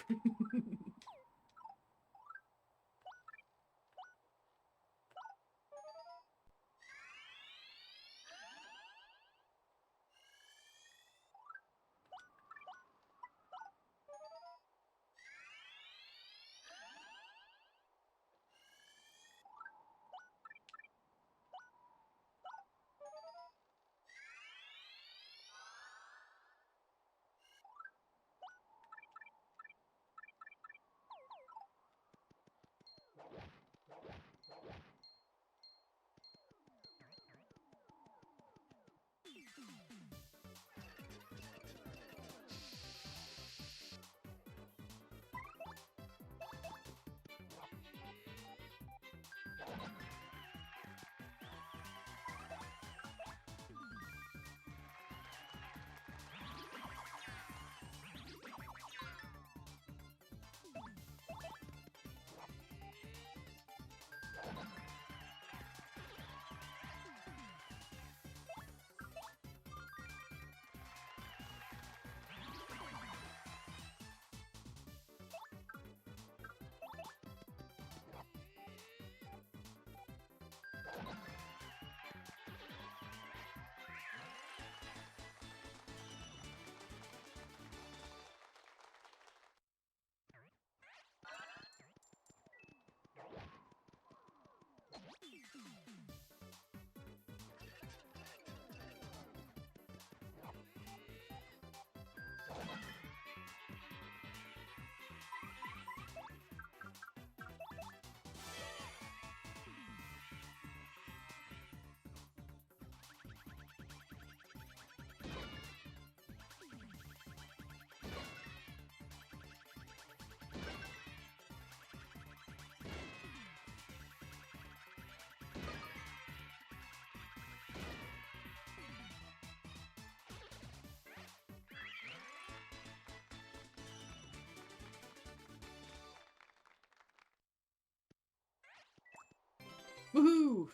Woohoo!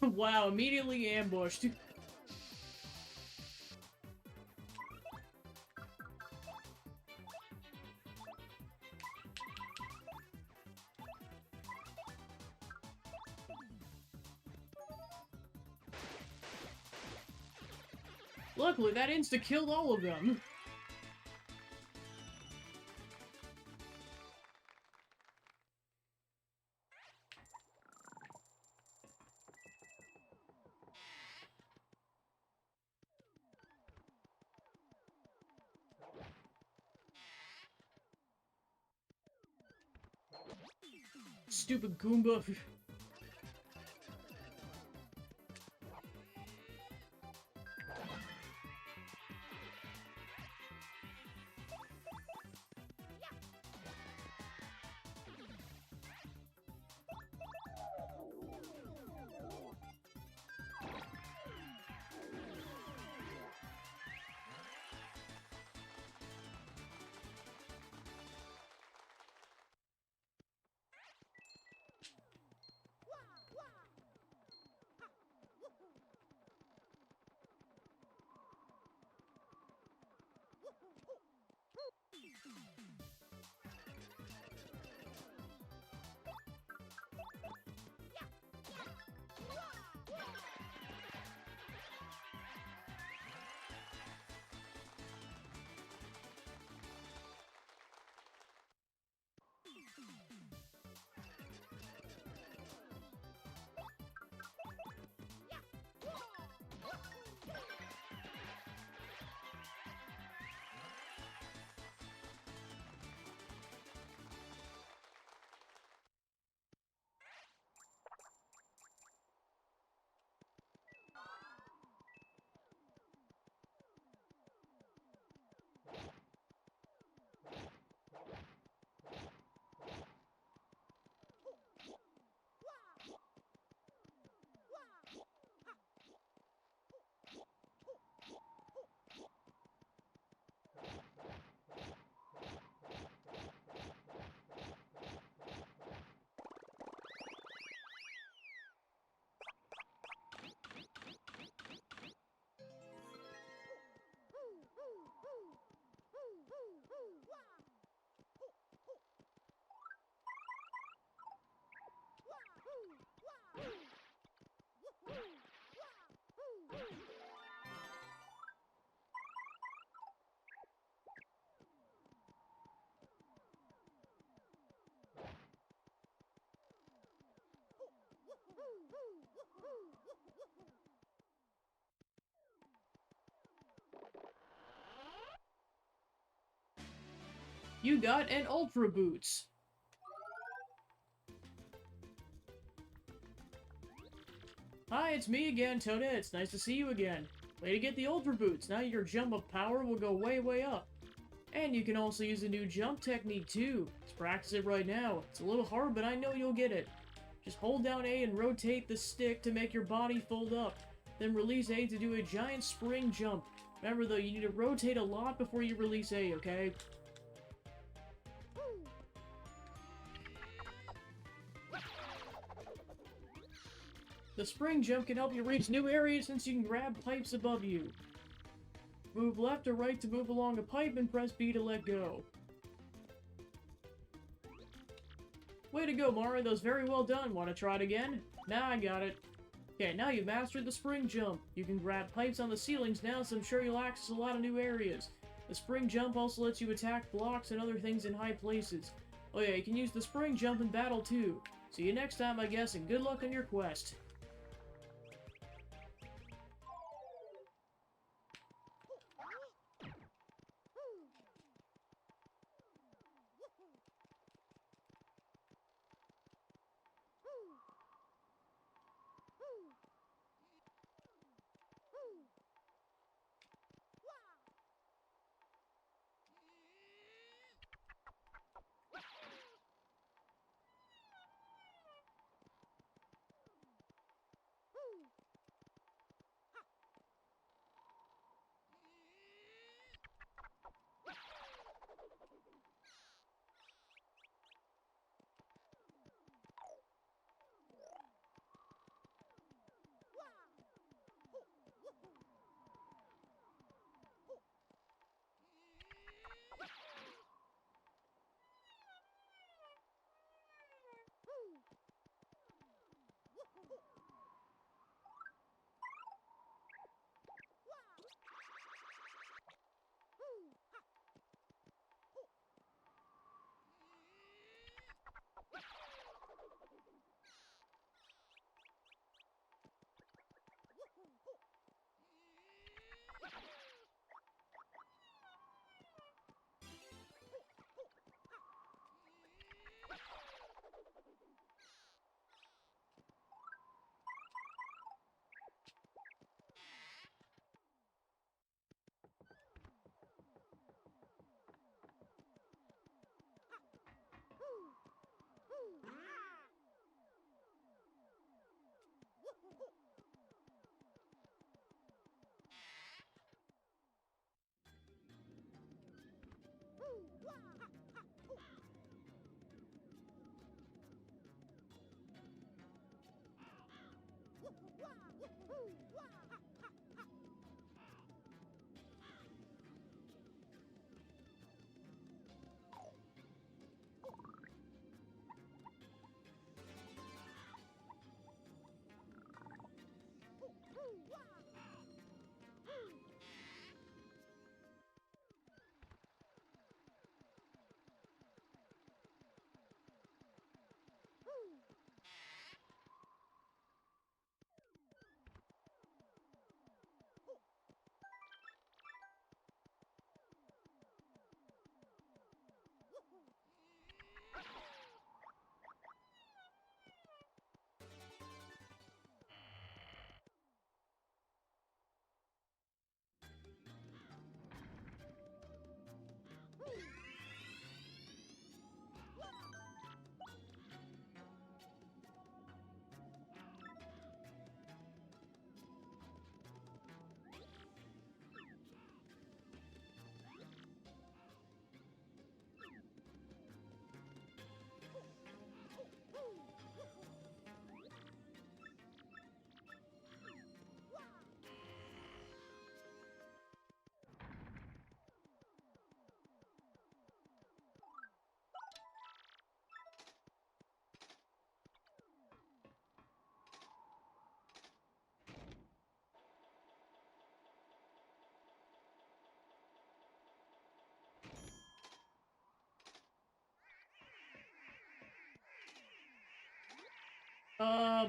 Wow, immediately ambushed. Luckily, that insta-killed all of them. Stupid Goomba. You got an Ultra Boots. Hi, it's me again, Toadette. It's nice to see you again. Way to get the Ultra Boots. Now your jump of power will go way, way up. And you can also use a new jump technique, too. Let's practice it right now. It's a little hard, but I know you'll get it. Just hold down A and rotate the stick to make your body fold up. Then release A to do a giant spring jump. Remember, though, you need to rotate a lot before you release A, okay? The spring jump can help you reach new areas since you can grab pipes above you. Move left or right to move along a pipe and press B to let go. Way to go, Mario. That was very well done. Want to try it again? Nah, I got it. Okay, now you've mastered the spring jump. You can grab pipes on the ceilings now, so I'm sure you'll access a lot of new areas. The spring jump also lets you attack blocks and other things in high places. Oh yeah, you can use the spring jump in battle too. See you next time, I guess, and good luck on your quest.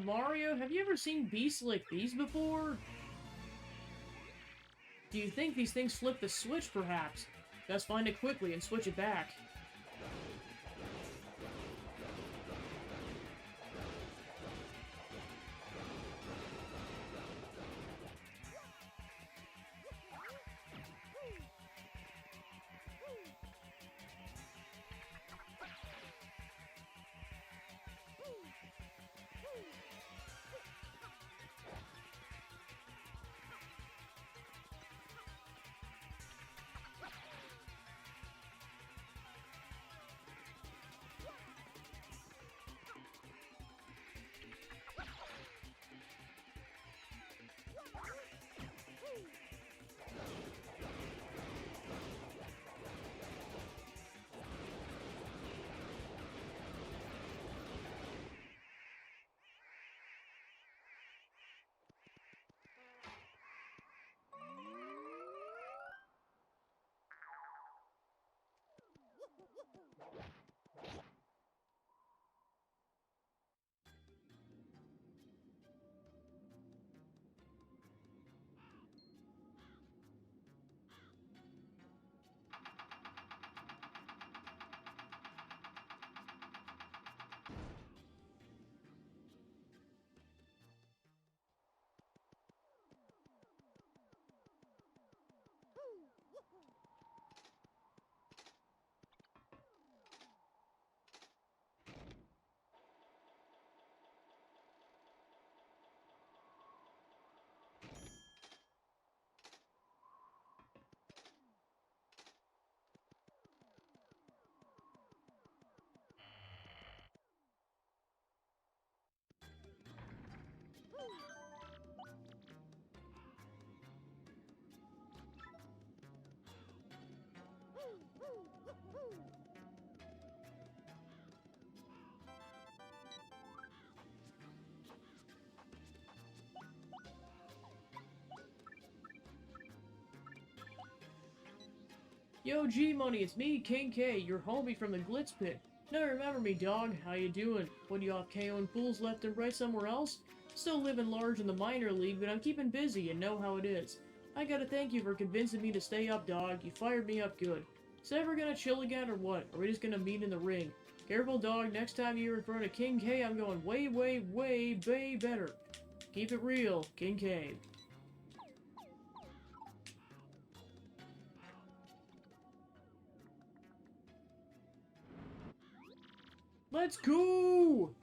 Mario, have you ever seen beasts like these before? Do you think these things flip the switch, perhaps? Best find it quickly and switch it back. Yo, G-Money, it's me, King K, your homie from the Glitz Pit. Now remember me, dog. How you doing? What, you off KOing fools left and right somewhere else? Still living large in the minor league, but I'm keeping busy and know how it is. I gotta thank you for convincing me to stay up, dog. You fired me up good. So ever gonna chill again or what? Or we just gonna meet in the ring? Careful, dog. Next time you're in front of King K, I'm going way, way, way, way better. Keep it real, King K. Let's go!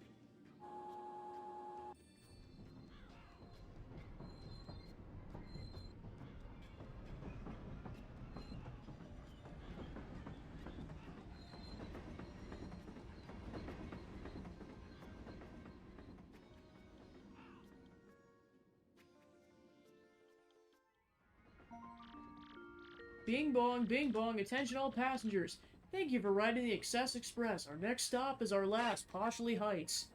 bing bong, attention all passengers. Thank you for riding the Excess Express. Our next stop is our last, Poshley Heights.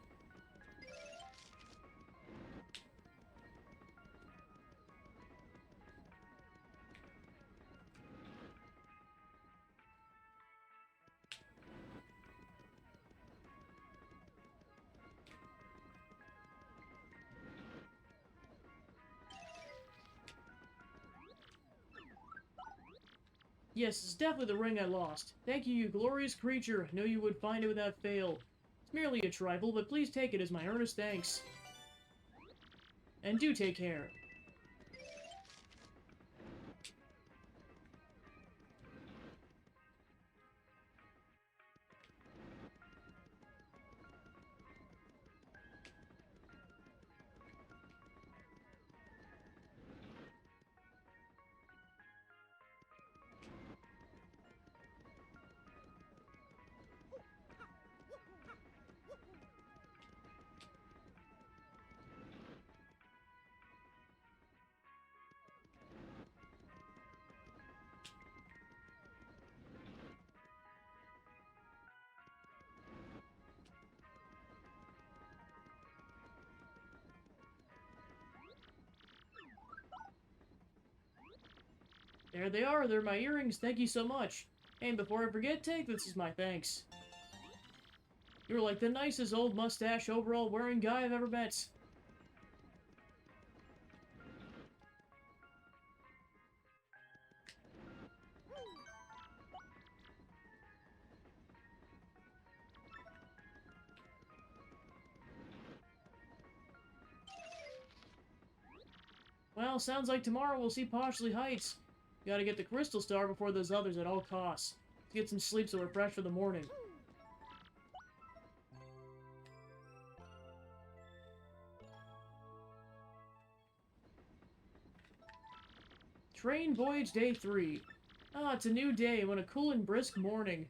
Yes, it's definitely the ring I lost. Thank you, you glorious creature. I know you would find it without fail. It's merely a trifle, but please take it as my earnest thanks. And do take care. There they are, they're my earrings, thank you so much. And before I forget, take this as my thanks. You're like the nicest old mustache overall wearing guy I've ever met. Well, sounds like tomorrow we'll see Poshley Heights. Gotta get the Crystal Star before those others at all costs. Let's get some sleep so we're fresh for the morning. Train voyage day 3. Ah, it's a new day, what a cool and brisk morning.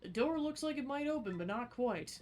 The door looks like it might open, but not quite.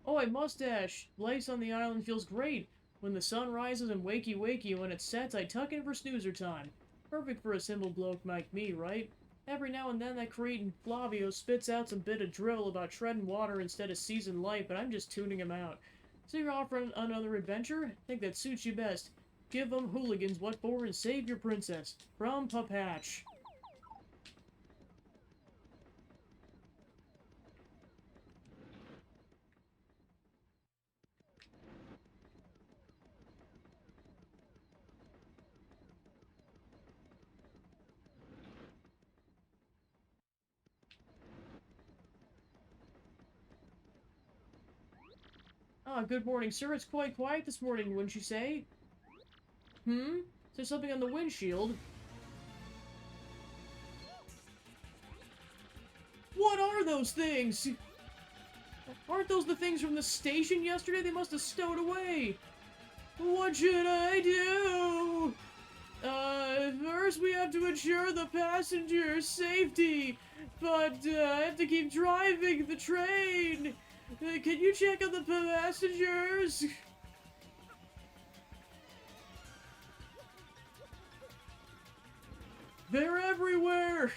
Oh, a mustache! Life on the island feels great. When the sun rises and wakey wakey, when it sets, I tuck in for snoozer time. Perfect for a simple bloke like me, right? Every now and then that cretin Flavio spits out some bit of drivel about treading water instead of seasoned life, but I'm just tuning him out. So you're offering another adventure? Think that suits you best. Give them hooligans what for and save your princess. From Papatch. Ah, good morning, sir. It's quite quiet this morning, wouldn't you say? Hmm? There's something on the windshield. What are those things? Aren't those the things from the station yesterday? They must have stowed away. What should I do? First we have to ensure the passenger's safety, but, I have to keep driving the train. Can you check on the passengers? They're everywhere!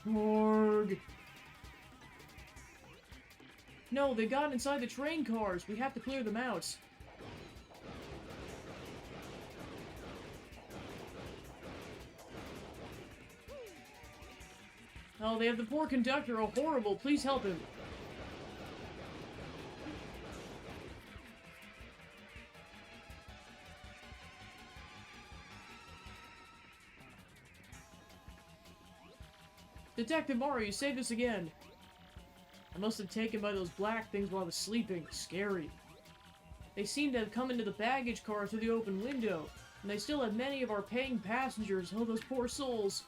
Morg. No, they got inside the train cars. We have to clear them out. Oh, they have the poor conductor. Oh, horrible. Please help him. Detective Mario, you saved us again. I must have taken by those black things while I was sleeping. Scary. They seem to have come into the baggage car through the open window, and they still have many of our paying passengers. Oh, those poor souls.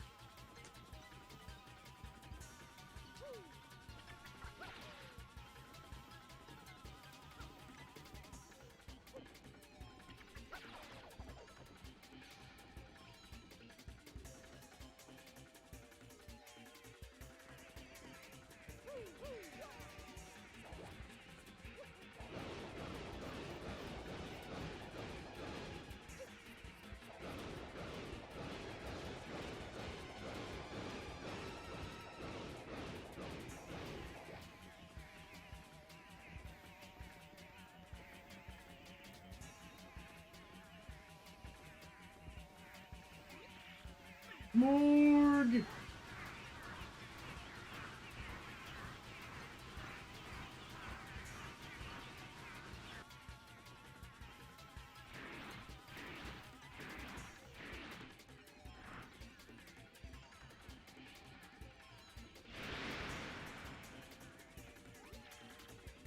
Morg!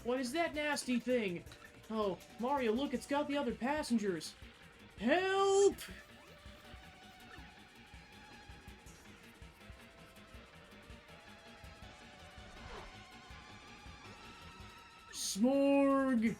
What is that nasty thing? Oh, Mario, look, it's got the other passengers. Help! Smorg!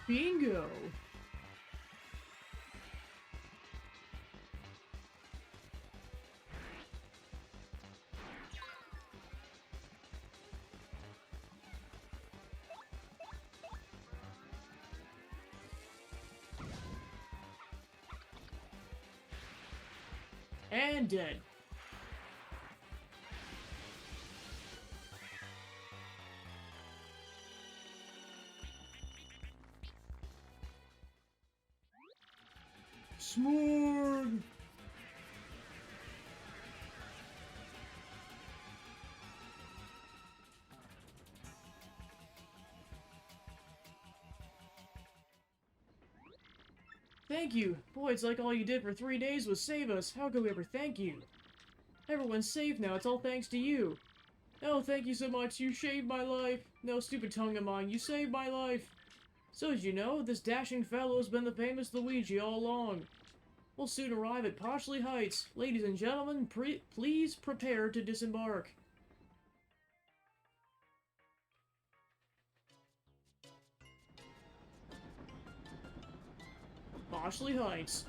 Bingo! And dead. Smorg! Thank you. Boy, it's like all you did for 3 days was save us. How could we ever thank you? Everyone's safe now. It's all thanks to you. Oh, thank you so much. You saved my life. No stupid tongue of mine. You saved my life. So as you know, this dashing fellow has been the famous Luigi all along. We'll soon arrive at Poshley Heights. Ladies and gentlemen, please prepare to disembark. Poshley Heights.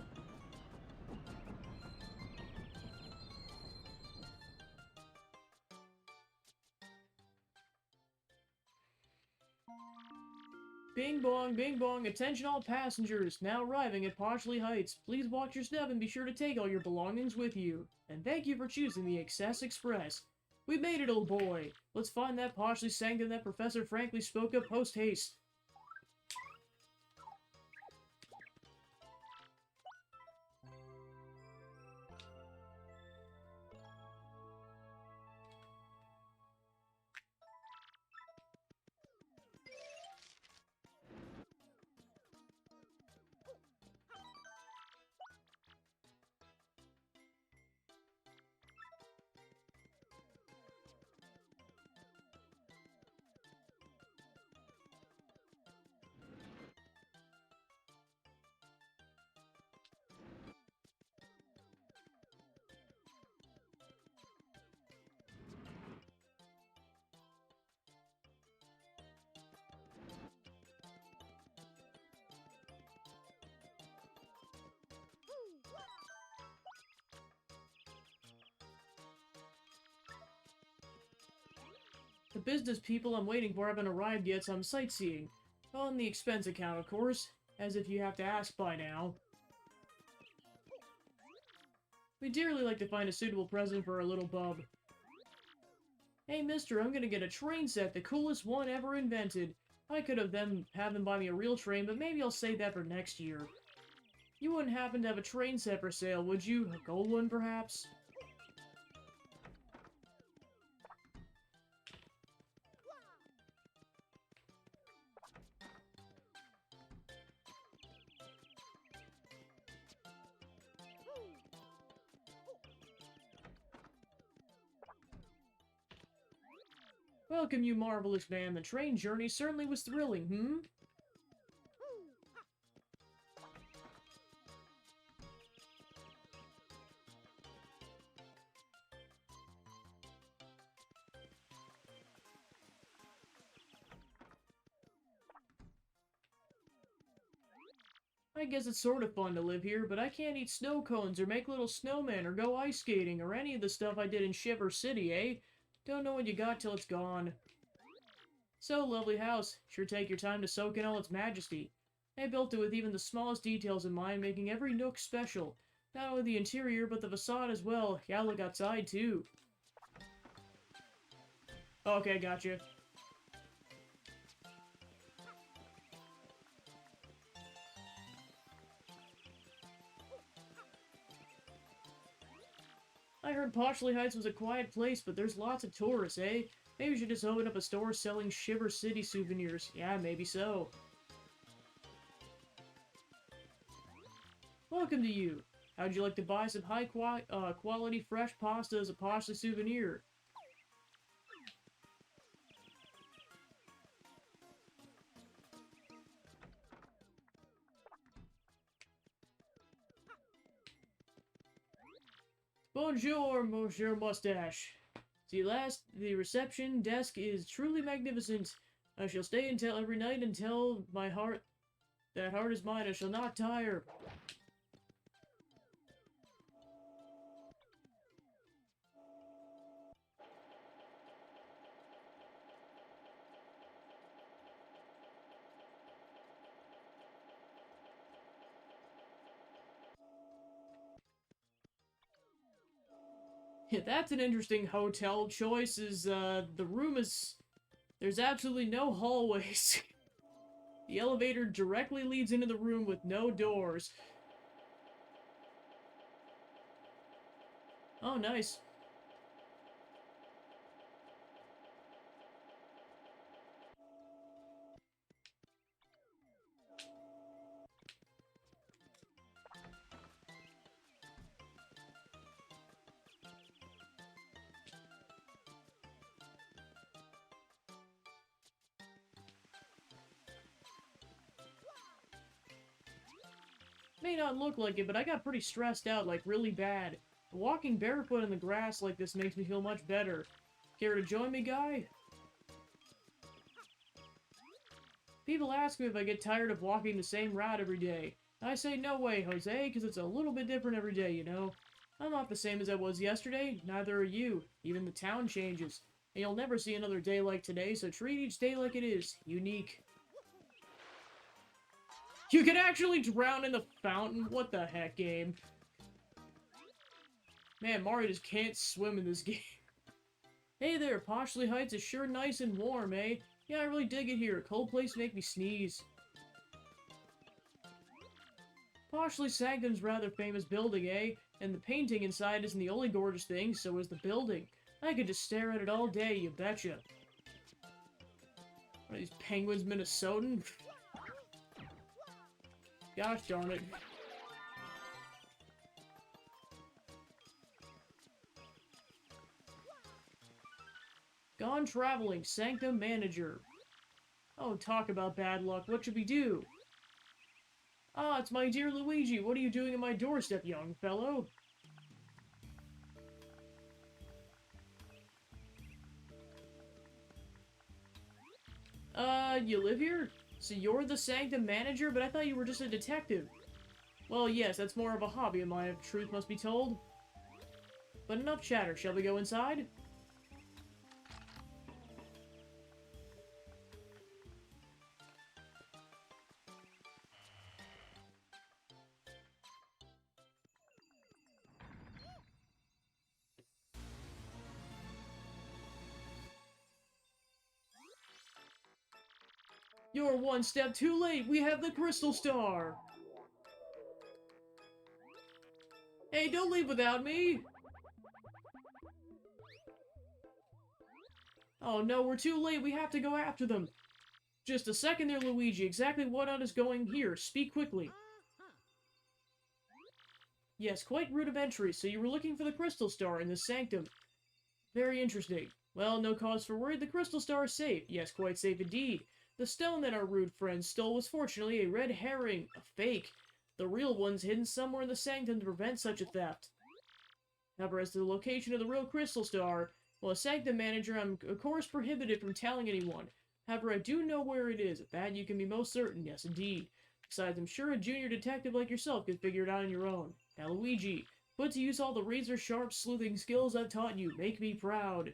Bing bong, attention all passengers, now arriving at Poshley Heights. Please watch your step and be sure to take all your belongings with you. And thank you for choosing the Excess Express. We made it, old boy. Let's find that Poshley sanctum that Professor frankly spoke of post-haste. The business people I'm waiting for haven't arrived yet, so I'm sightseeing. On the expense account, of course. As if you have to ask by now. We'd dearly like to find a suitable present for our little bub. Hey mister, I'm gonna get a train set, the coolest one ever invented. I could have them buy me a real train, but maybe I'll save that for next year. You wouldn't happen to have a train set for sale, would you? A gold one, perhaps? Welcome, you marvelous man. The train journey certainly was thrilling, hmm? I guess it's sort of fun to live here, but I can't eat snow cones or make little snowmen or go ice skating or any of the stuff I did in Shiver City, eh? Don't know what you got till it's gone. So, lovely house. Sure take your time to soak in all its majesty. I built it with even the smallest details in mind, making every nook special. Not only the interior, but the facade as well. Yeah, look outside, too. Okay, gotcha. I heard Poshley Heights was a quiet place, but there's lots of tourists, eh? Maybe we should just open up a store selling Shiver City souvenirs. Yeah, maybe so. Welcome to you. How'd you like to buy some quality fresh pasta as a Poshley souvenir? Bonjour, Monsieur Mustache. The reception desk is truly magnificent. I shall stay until every night until my heart That heart is mine, I shall not tire. Yeah, that's an interesting hotel choice, the room is... There's absolutely no hallways. The elevator directly leads into the room with no doors. Oh, nice. May not look like it, but I got pretty stressed out, like really bad. Walking barefoot in the grass like this makes me feel much better. Care to join me, guy? People ask me if I get tired of walking the same route every day. I say no way, Jose, because it's a little bit different every day, you know? I'm not the same as I was yesterday, neither are you. Even the town changes. And you'll never see another day like today, so treat each day like it is. Unique. You can actually drown in the fountain? What the heck, game? Man, Mario just can't swim in this game. Hey there, Poshley Heights is sure nice and warm, eh? Yeah, I really dig it here. Cold place make me sneeze. Poshley Sanctum's rather famous building, eh? And the painting inside isn't the only gorgeous thing, so is the building. I could just stare at it all day, you betcha. Are these penguins Minnesotan? Gosh darn it. Gone traveling, Sanctum Manager. Oh, talk about bad luck. What should we do? Ah, it's my dear Luigi. What are you doing at my doorstep, young fellow? You live here? So you're the Sanctum Manager? But I thought you were just a detective. Well, yes, that's more of a hobby of mine, if truth must be told. But enough chatter. Shall we go inside? You're one step too late! We have the Crystal Star! Hey, don't leave without me! Oh no, we're too late! We have to go after them! Just a second there, Luigi. Exactly what on is going here? Speak quickly. Yes, quite rudimentary. So you were looking for the Crystal Star in the Sanctum. Very interesting. Well, no cause for worry. The Crystal Star is safe. Yes, quite safe indeed. The stone that our rude friends stole was fortunately a red herring, a fake. The real one's hidden somewhere in the Sanctum to prevent such a theft. However, as to the location of the real Crystal Star, well, as Sanctum Manager, I'm of course prohibited from telling anyone. However, I do know where it is. Of that you can be most certain. Yes, indeed. Besides, I'm sure a junior detective like yourself could figure it out on your own. Now, Luigi, put to use all the razor-sharp sleuthing skills I've taught you. Make me proud.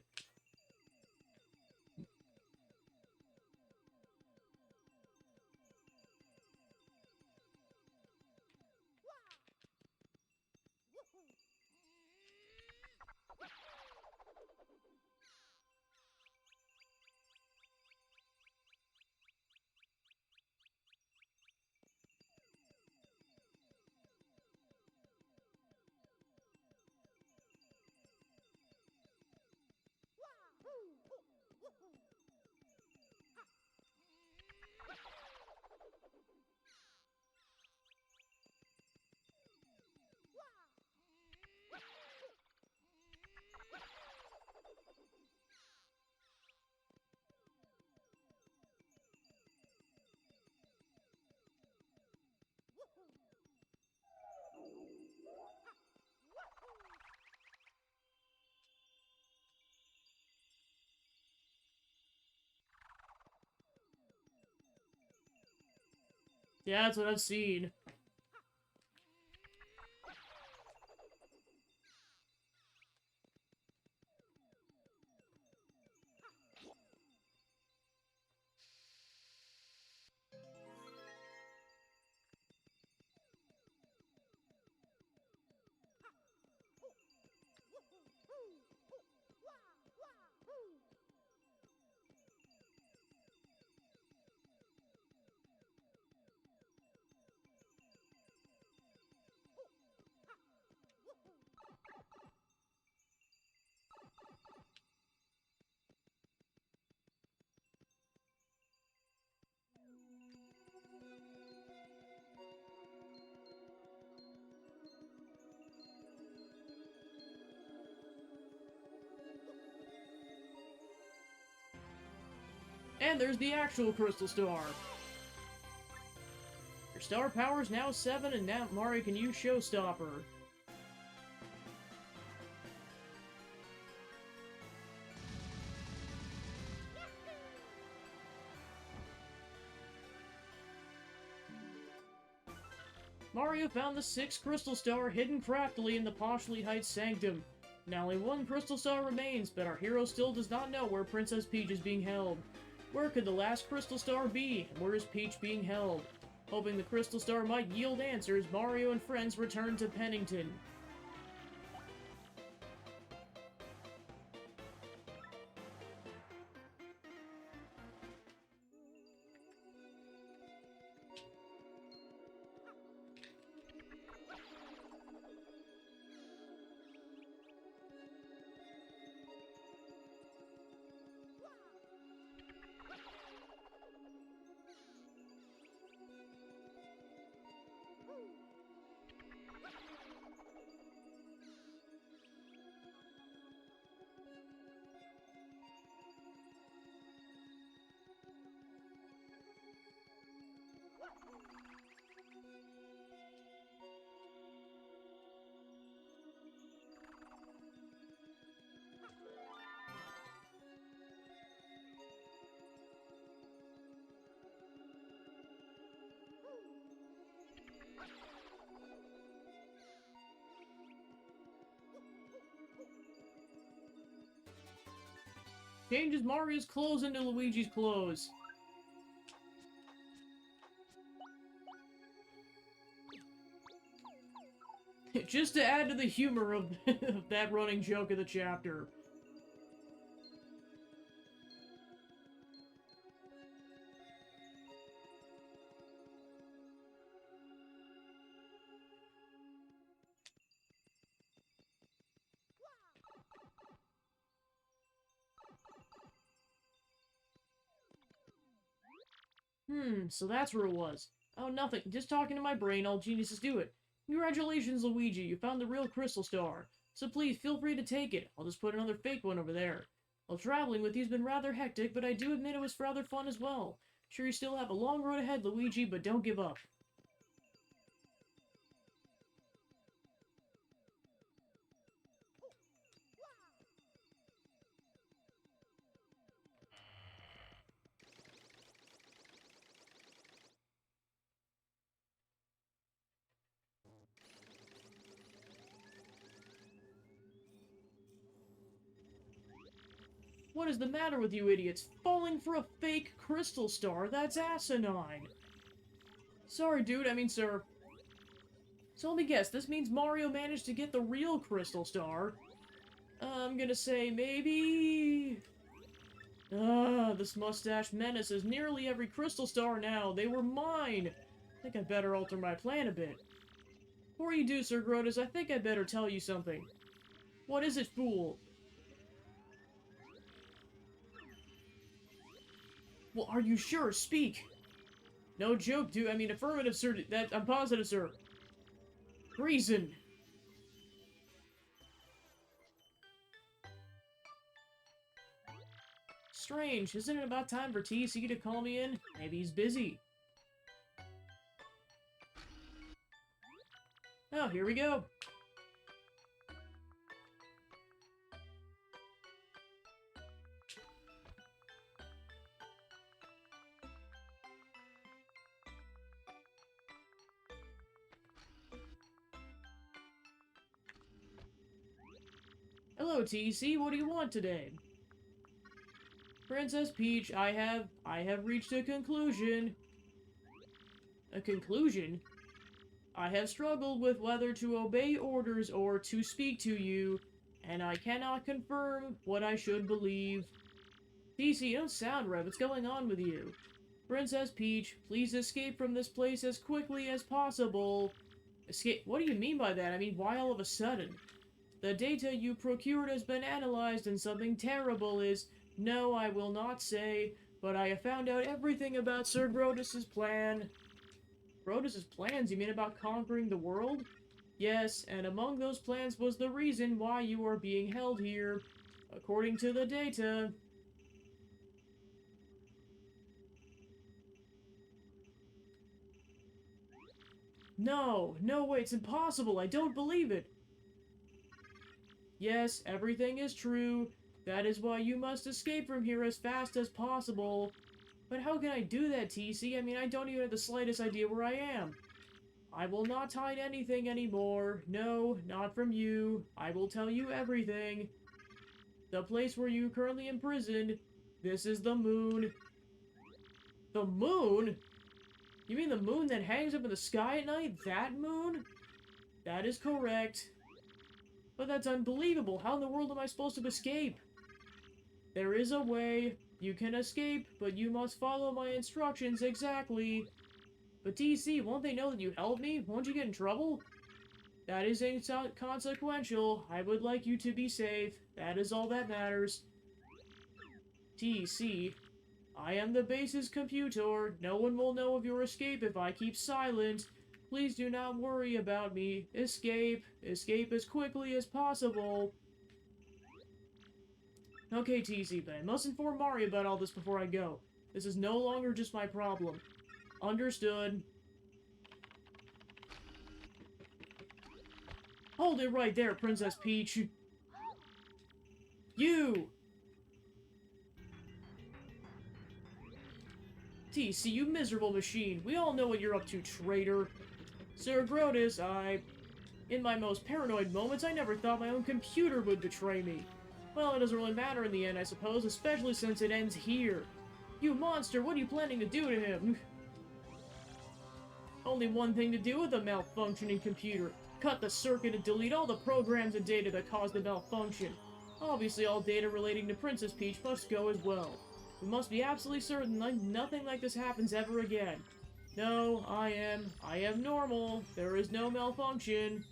Yeah, that's what I've seen. And there's the actual Crystal Star. Your star power is now 7, and now Mario can use Showstopper. Mario found the 6th Crystal Star hidden craftily in the Poshly Heights Sanctum. Now only 1 Crystal Star remains, but our hero still does not know where Princess Peach is being held. Where could the last Crystal Star be, and where is Peach being held? Hoping the Crystal Star might yield answers, Mario and friends return to Pennington. Changes Mario's clothes into Luigi's clothes. Just to add to the humor of, of that running joke of the chapter. So that's where it was. Oh, nothing. Just talking to my brain, all geniuses do it. Congratulations, Luigi, you found the real Crystal Star. So please, feel free to take it. I'll just put another fake one over there. Well, traveling with you's been rather hectic, but I do admit it was rather fun as well. Sure you still have a long road ahead, Luigi, but don't give up. What is the matter with you idiots? Falling for a fake Crystal Star? That's asinine. Sorry, dude, I mean, sir. So let me guess, this means Mario managed to get the real Crystal Star? I'm gonna say maybe... this mustache menaces nearly every Crystal Star now. They were mine! I think I better alter my plan a bit. Before you do, Sir Grotus, I think I better tell you something. What is it, fool? Well, are you sure? Speak! No joke, dude. I mean, affirmative, sir. I'm positive, sir. Reason. Strange. Isn't it about time for TC to call me in? Maybe he's busy. Oh, here we go. Hello, TC, what do you want today? Princess Peach, I have reached a conclusion. A conclusion? I have struggled with whether to obey orders or to speak to you, and I cannot confirm what I should believe. TC, you don't sound right. What's going on with you? Princess Peach, please escape from this place as quickly as possible. Escape? What do you mean by that? I mean, why all of a sudden? The data you procured has been analyzed and something terrible is... No, I will not say, but I have found out everything about Sir Grodus' plan. Grodus' plans? You mean about conquering the world? Yes, and among those plans was the reason why you are being held here. According to the data... No, no way, it's impossible, I don't believe it. Yes, everything is true. That is why you must escape from here as fast as possible. But how can I do that, TC? I mean, I don't even have the slightest idea where I am. I will not hide anything anymore. No, not from you. I will tell you everything. The place where you are currently imprisoned, this is the moon. The moon? You mean the moon that hangs up in the sky at night? That moon? That is correct. But that's unbelievable. How in the world am I supposed to escape? There is a way. You can escape, but you must follow my instructions exactly. But TC, won't they know that you helped me? Won't you get in trouble? That is inconsequential. I would like you to be safe. That is all that matters. TC, I am the base's computer. No one will know of your escape if I keep silent. Please do not worry about me. Escape. Escape as quickly as possible. Okay, TC, but I must inform Mari about all this before I go. This is no longer just my problem. Understood. Hold it right there, Princess Peach. You! TC, you miserable machine. We all know what you're up to, traitor. Sir Grodus, in my most paranoid moments, I never thought my own computer would betray me. Well, it doesn't really matter in the end, I suppose, especially since it ends here. You monster, what are you planning to do to him? Only one thing to do with a malfunctioning computer. Cut the circuit and delete all the programs and data that caused the malfunction. Obviously, all data relating to Princess Peach must go as well. We must be absolutely certain nothing like this happens ever again. No, I am normal. There is no malfunction.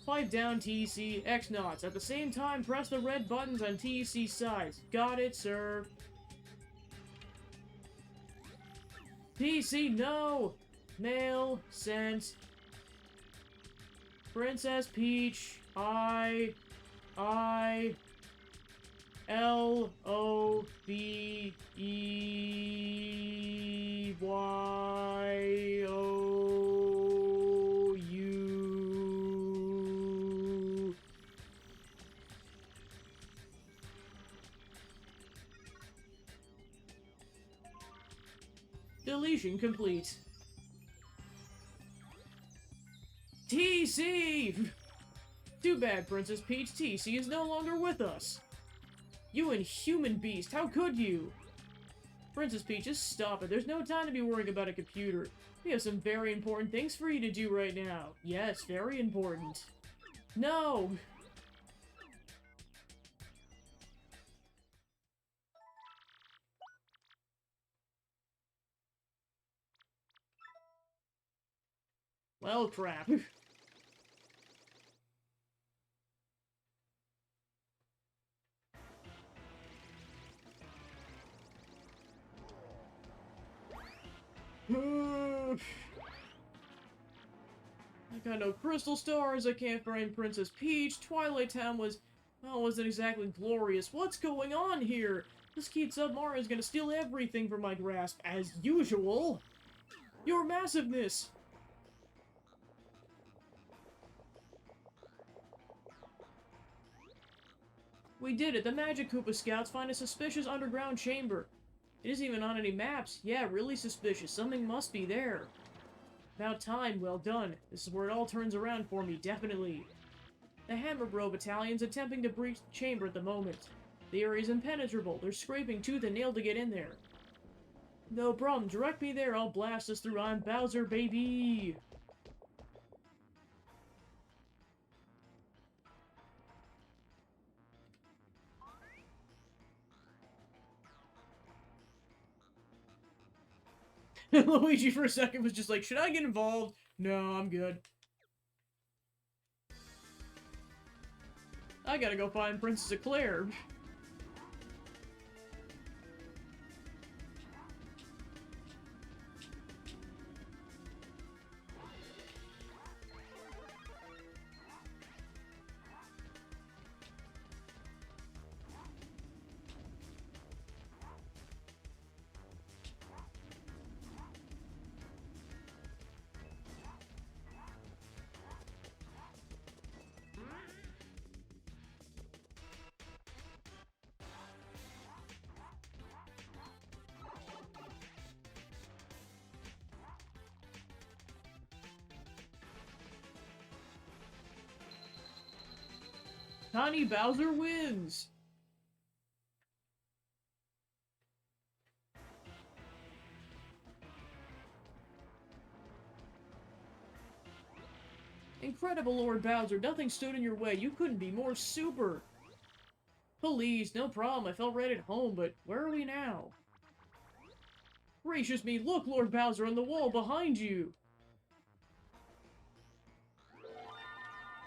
Pipe down, TC. X-Nauts. At the same time, press the red buttons on TC's sides. Got it, sir. TC, no! Mail sent. Princess Peach, LOVEYOU. Deletion complete. TC! Too bad, Princess Peach. TC is no longer with us. You inhuman beast, how could you? Princess Peach, just stop it. There's no time to be worrying about a computer. We have some very important things for you to do right now. Yes, very important. No! Well, crap. I got no crystal stars, I can't find Princess Peach, Twilight Town wasn't exactly glorious. What's going on here? This keeps up, Mari's gonna steal everything from my grasp, as usual. Your massiveness! We did it! The Magic Koopa Scouts find a suspicious underground chamber. It isn't even on any maps. Yeah, really suspicious. Something must be there. About time. Well done. This is where it all turns around for me, definitely. The Hammer Bro battalion's attempting to breach the chamber at the moment. The area's impenetrable. They're scraping tooth and nail to get in there. No problem. Direct me there. I'll blast us through. I'm Bowser, baby! Luigi for a second was just like, should I get involved? No, I'm good. I gotta go find Princess Eclair. Tiny Bowser wins! Incredible, Lord Bowser. Nothing stood in your way. You couldn't be more super. Please, no problem. I felt right at home, but where are we now? Gracious me, look, Lord Bowser, on the wall behind you!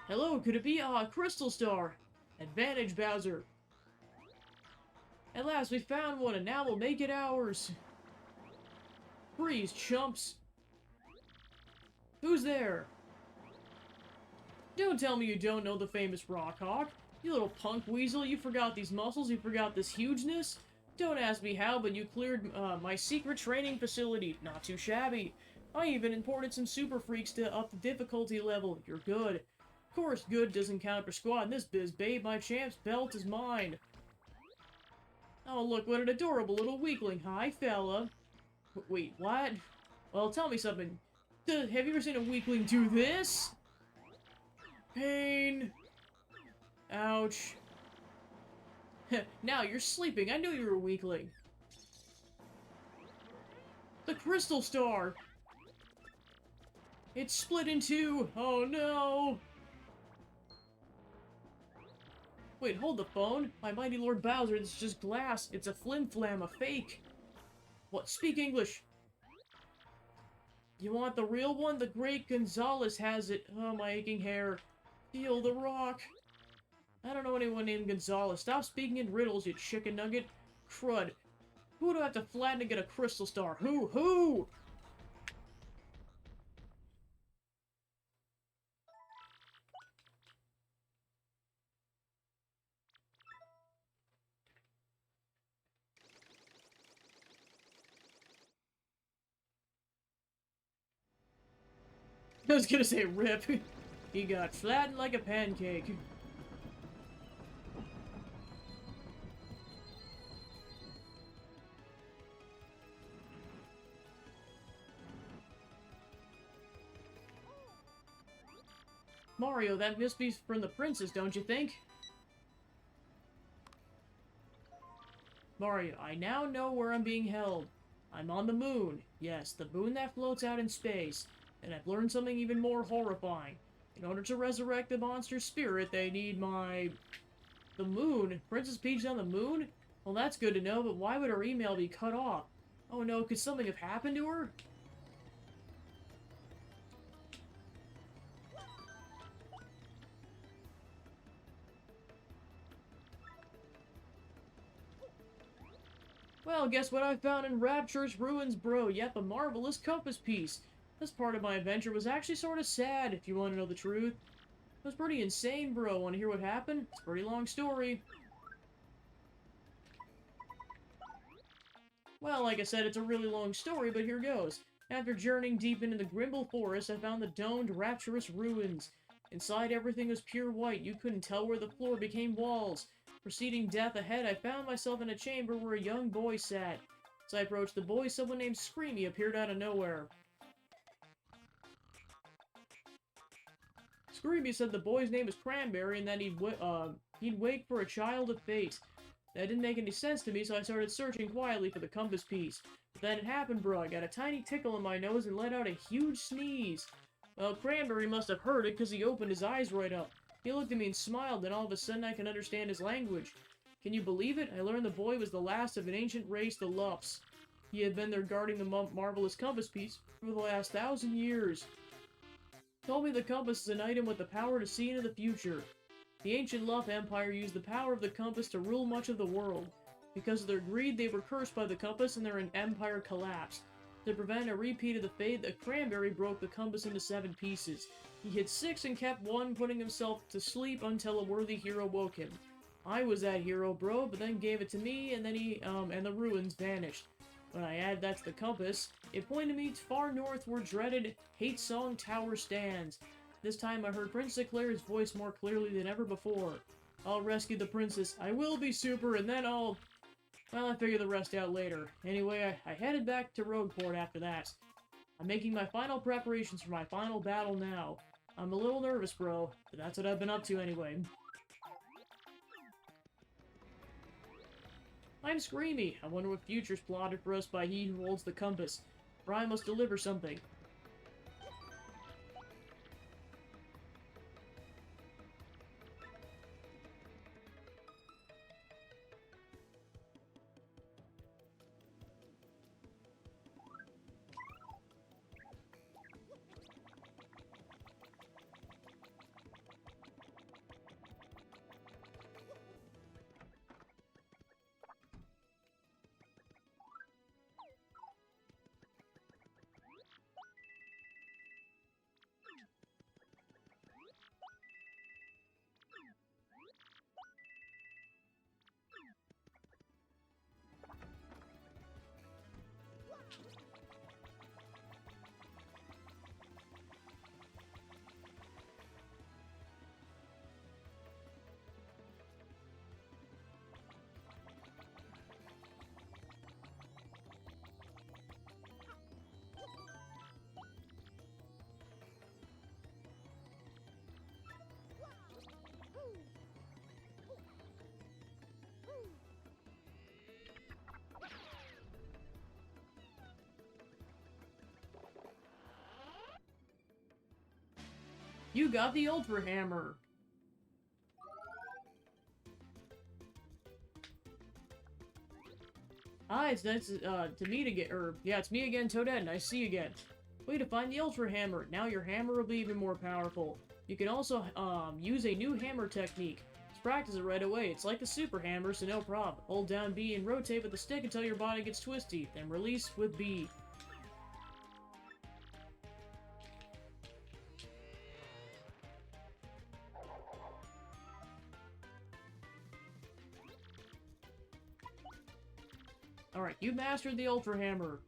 Hello, could it be? Crystal Star! Advantage, Bowser! At last, we found one, and now we'll make it ours! Freeze, chumps! Who's there? Don't tell me you don't know the famous Rockhawk! You little punk weasel, you forgot these muscles, you forgot this hugeness? Don't ask me how, but you cleared, my secret training facility. Not too shabby. I even imported some super freaks to up the difficulty level. You're good. Of course, good doesn't count for squat in this biz, babe. My champ's belt is mine. Oh, look, what an adorable little weakling. Hi, fella. Wait, what? Well, tell me something. Have you ever seen a weakling do this? Pain. Ouch. Now you're sleeping. I knew you were a weakling. The Crystal Star! It's split in two! Oh no! Wait, hold the phone. My mighty Lord Bowser, this is just glass. It's a flim-flam, a fake. What? Speak English. You want the real one? The great Gonzalez has it. Oh, my aching hair. Feel the rock. I don't know anyone named Gonzalez. Stop speaking in riddles, you chicken nugget. Crud. Who do I have to flatten to get a Crystal Star? Who? I was gonna say rip. He got flattened like a pancake. Mario, that must be from the princess, don't you think? Mario, I now know where I'm being held. I'm on the moon. Yes, the moon that floats out in space. And I've learned something even more horrifying. In order to resurrect the monster's spirit, they need my... The moon? Princess Peach on the moon? Well, that's good to know, but why would her email be cut off? Oh no, could something have happened to her? Well, guess what I found in Rapture's ruins, bro? Yep, a marvelous compass piece. This part of my adventure was actually sort of sad, if you want to know the truth. It was pretty insane, bro. Want to hear what happened? It's a pretty long story. Well, like I said, it's a really long story, but here goes. After journeying deep into the Grimble Forest, I found the domed, rapturous ruins. Inside, everything was pure white. You couldn't tell where the floor became walls. Proceeding death ahead, I found myself in a chamber where a young boy sat. As I approached the boy, someone named Screamy appeared out of nowhere. Screamy said the boy's name is Cranberry and that he'd wake for a child of fate. That didn't make any sense to me, so I started searching quietly for the compass piece. But then it happened, bro. I got a tiny tickle in my nose and let out a huge sneeze. Well, Cranberry must have heard it because he opened his eyes right up. He looked at me and smiled, and all of a sudden I can understand his language. Can you believe it? I learned the boy was the last of an ancient race, the Luffs. He had been there guarding the marvelous compass piece for the last 1,000 years. Told me the compass is an item with the power to see into the future. The ancient Luff Empire used the power of the compass to rule much of the world. Because of their greed, they were cursed by the compass and their empire collapsed. To prevent a repeat of the fate, the Cranberry broke the compass into 7 pieces. He hid 6 and kept 1, putting himself to sleep until a worthy hero woke him. I was that hero, bro, but then gave it to me, and then and the ruins vanished. When I added that to the compass, it pointed me far north where dreaded Hate Song Tower stands. This time I heard Prince Eclair's voice more clearly than ever before. I'll rescue the princess. I will be super, and then I'll... Well, I figure the rest out later. Anyway, I headed back to Rogueport after that. I'm making my final preparations for my final battle now. I'm a little nervous, bro, but that's what I've been up to anyway. I'm Screamy. I wonder what future's plotted for us by he who holds the compass. Brian must deliver something. You got the Ultra Hammer! Hi, it's nice to meet again, yeah, it's me again, Toadette, nice to see you again. Way to find the Ultra Hammer. Now your hammer will be even more powerful. You can also, use a new hammer technique. Just practice it right away. It's like the Super Hammer, so no problem. Hold down B and rotate with the stick until your body gets twisty, then release with B. Alright, you mastered the Ultra Hammer.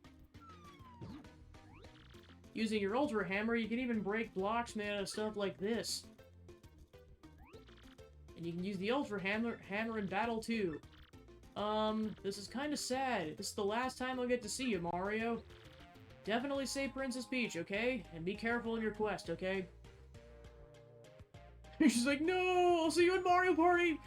Using your Ultra Hammer, you can even break blocks made out of stuff like this. And you can use the Ultra Hammer in battle too. This is kinda sad. This is the last time I'll get to see you, Mario. Definitely save Princess Peach, okay? And be careful in your quest, okay? She's like, no! I'll see you in Mario Party!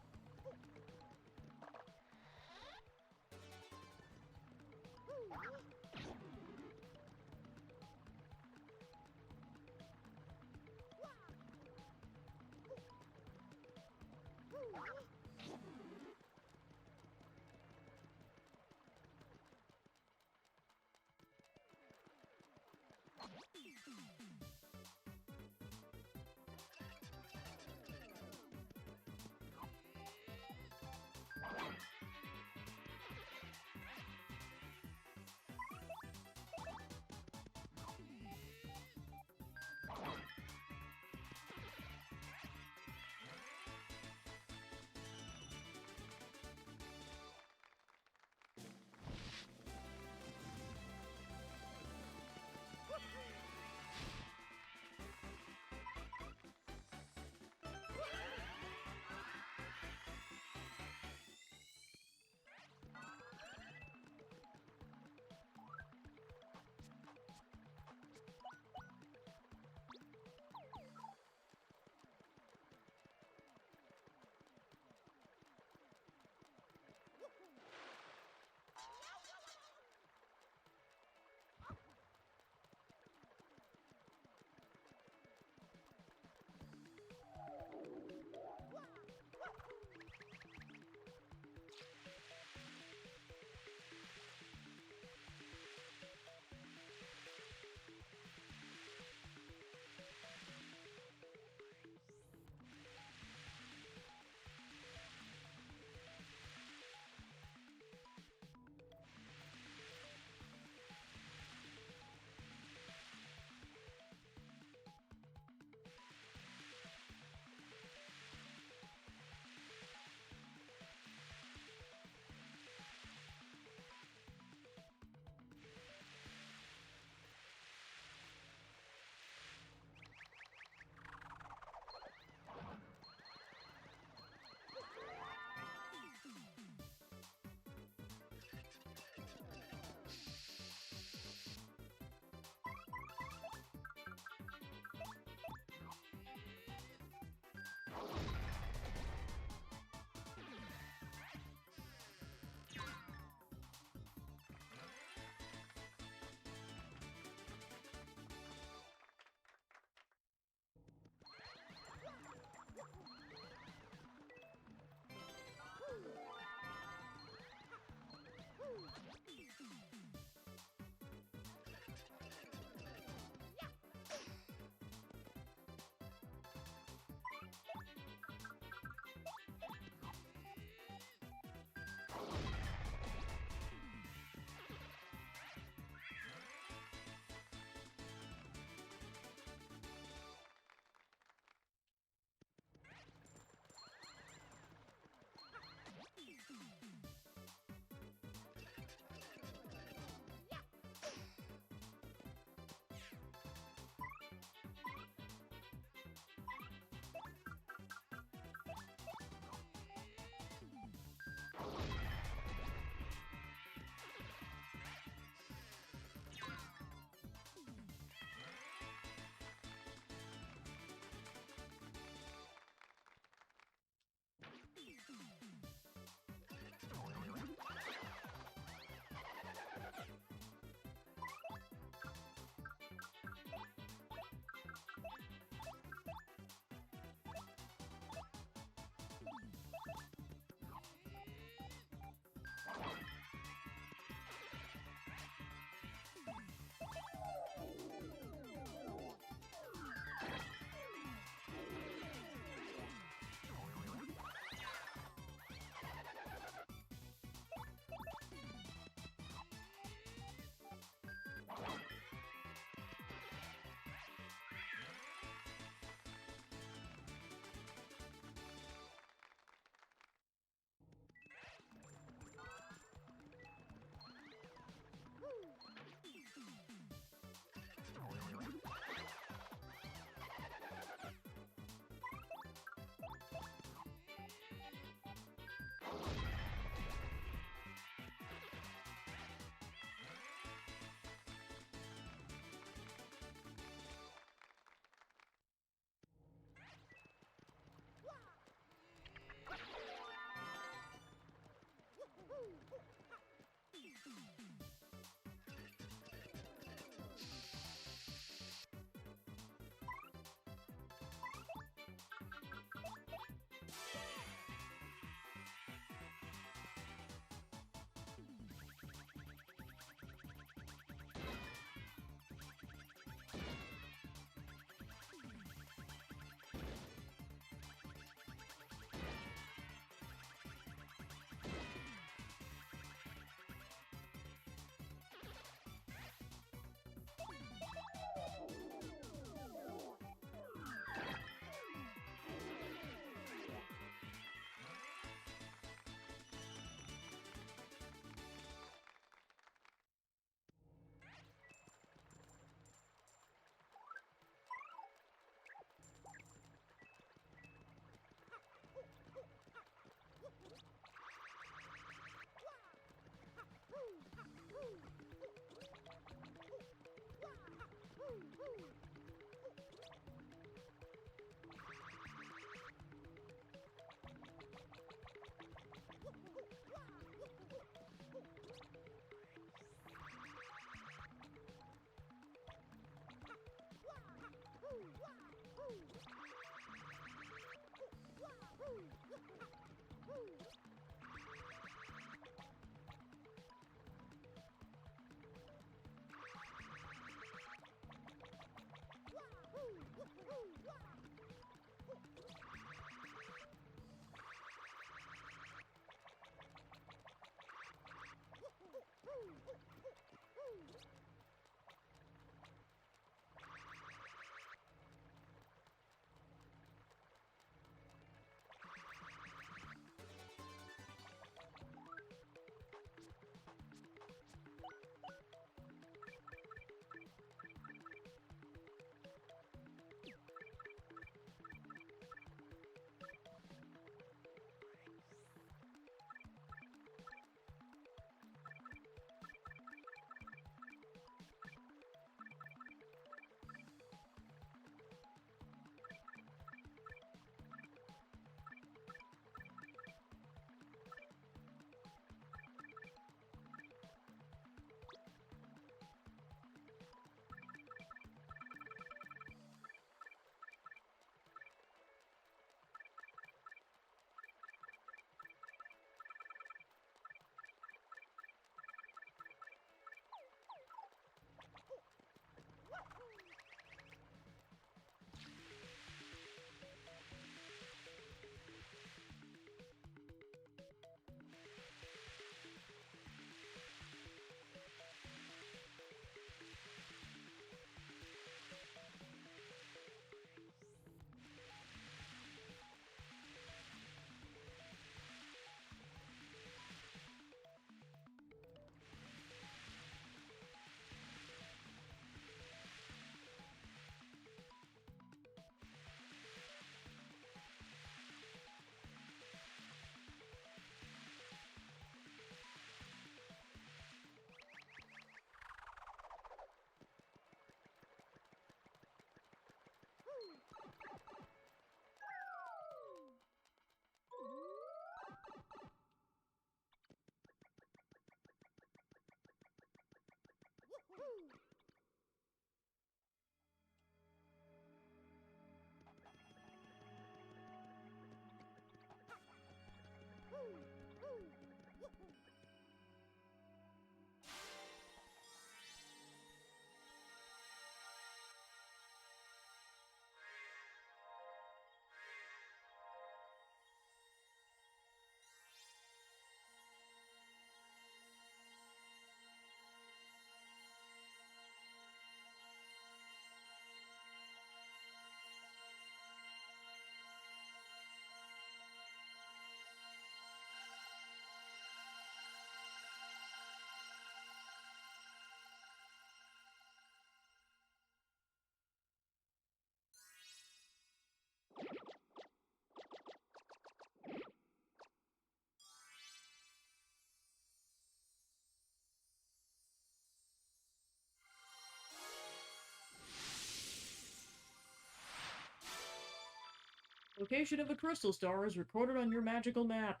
Location of the crystal star is recorded on your magical map.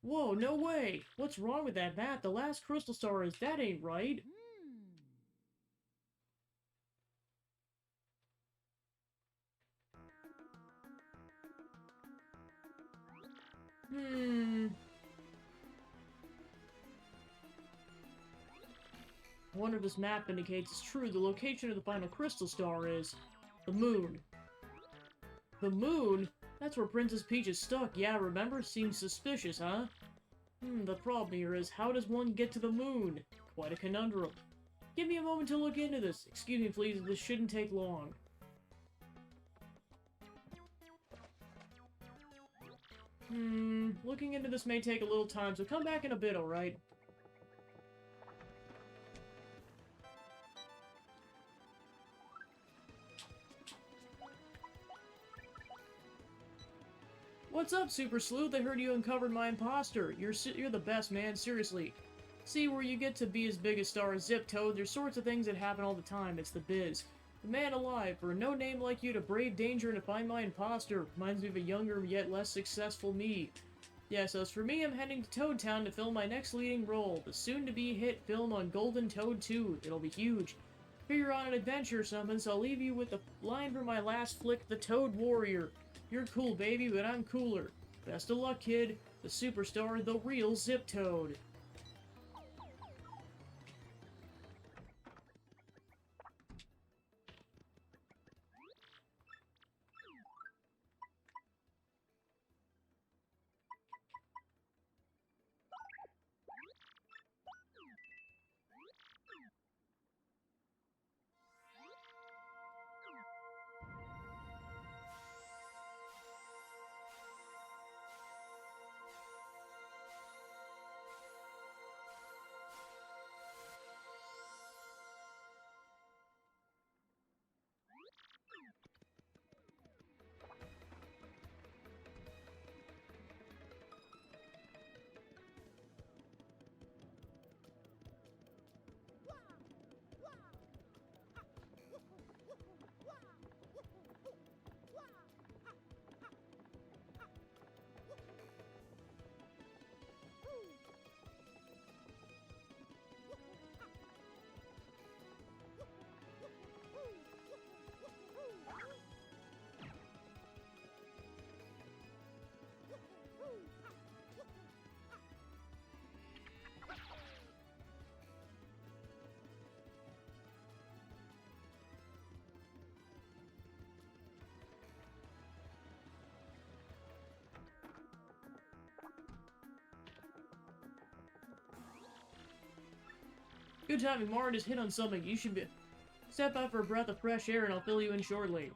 Whoa, no way! What's wrong with that map? The last crystal star is... That ain't right. I wonder if this map indicates it's true. The location of the final crystal star is... the moon. The moon? That's where Princess Peach is stuck. Yeah, remember? Seems suspicious, huh? The problem here is, how does one get to the moon? Quite a conundrum. Give me a moment to look into this. Excuse me, please, this shouldn't take long. Looking into this may take a little time, so come back in a bit, alright? What's up, Super Sleuth? I heard you uncovered my imposter. You're the best, man. Seriously. See, where you get to be as big a star as Zip Toad, there's sorts of things that happen all the time. It's the biz. The man alive, for a no-name like you to brave danger and to find my imposter reminds me of a younger yet less successful me. Yes, as for me, I'm heading to Toad Town to film my next leading role, the soon-to-be hit film on Golden Toad 2. It'll be huge. Figure on an adventure or something, so I'll leave you with the line from my last flick, The Toad Warrior. You're cool, baby, but I'm cooler. Best of luck, kid. The superstar, the real Zip Toad. Good timing, Mara just hit on something. You should be... Step out for a breath of fresh air and I'll fill you in shortly.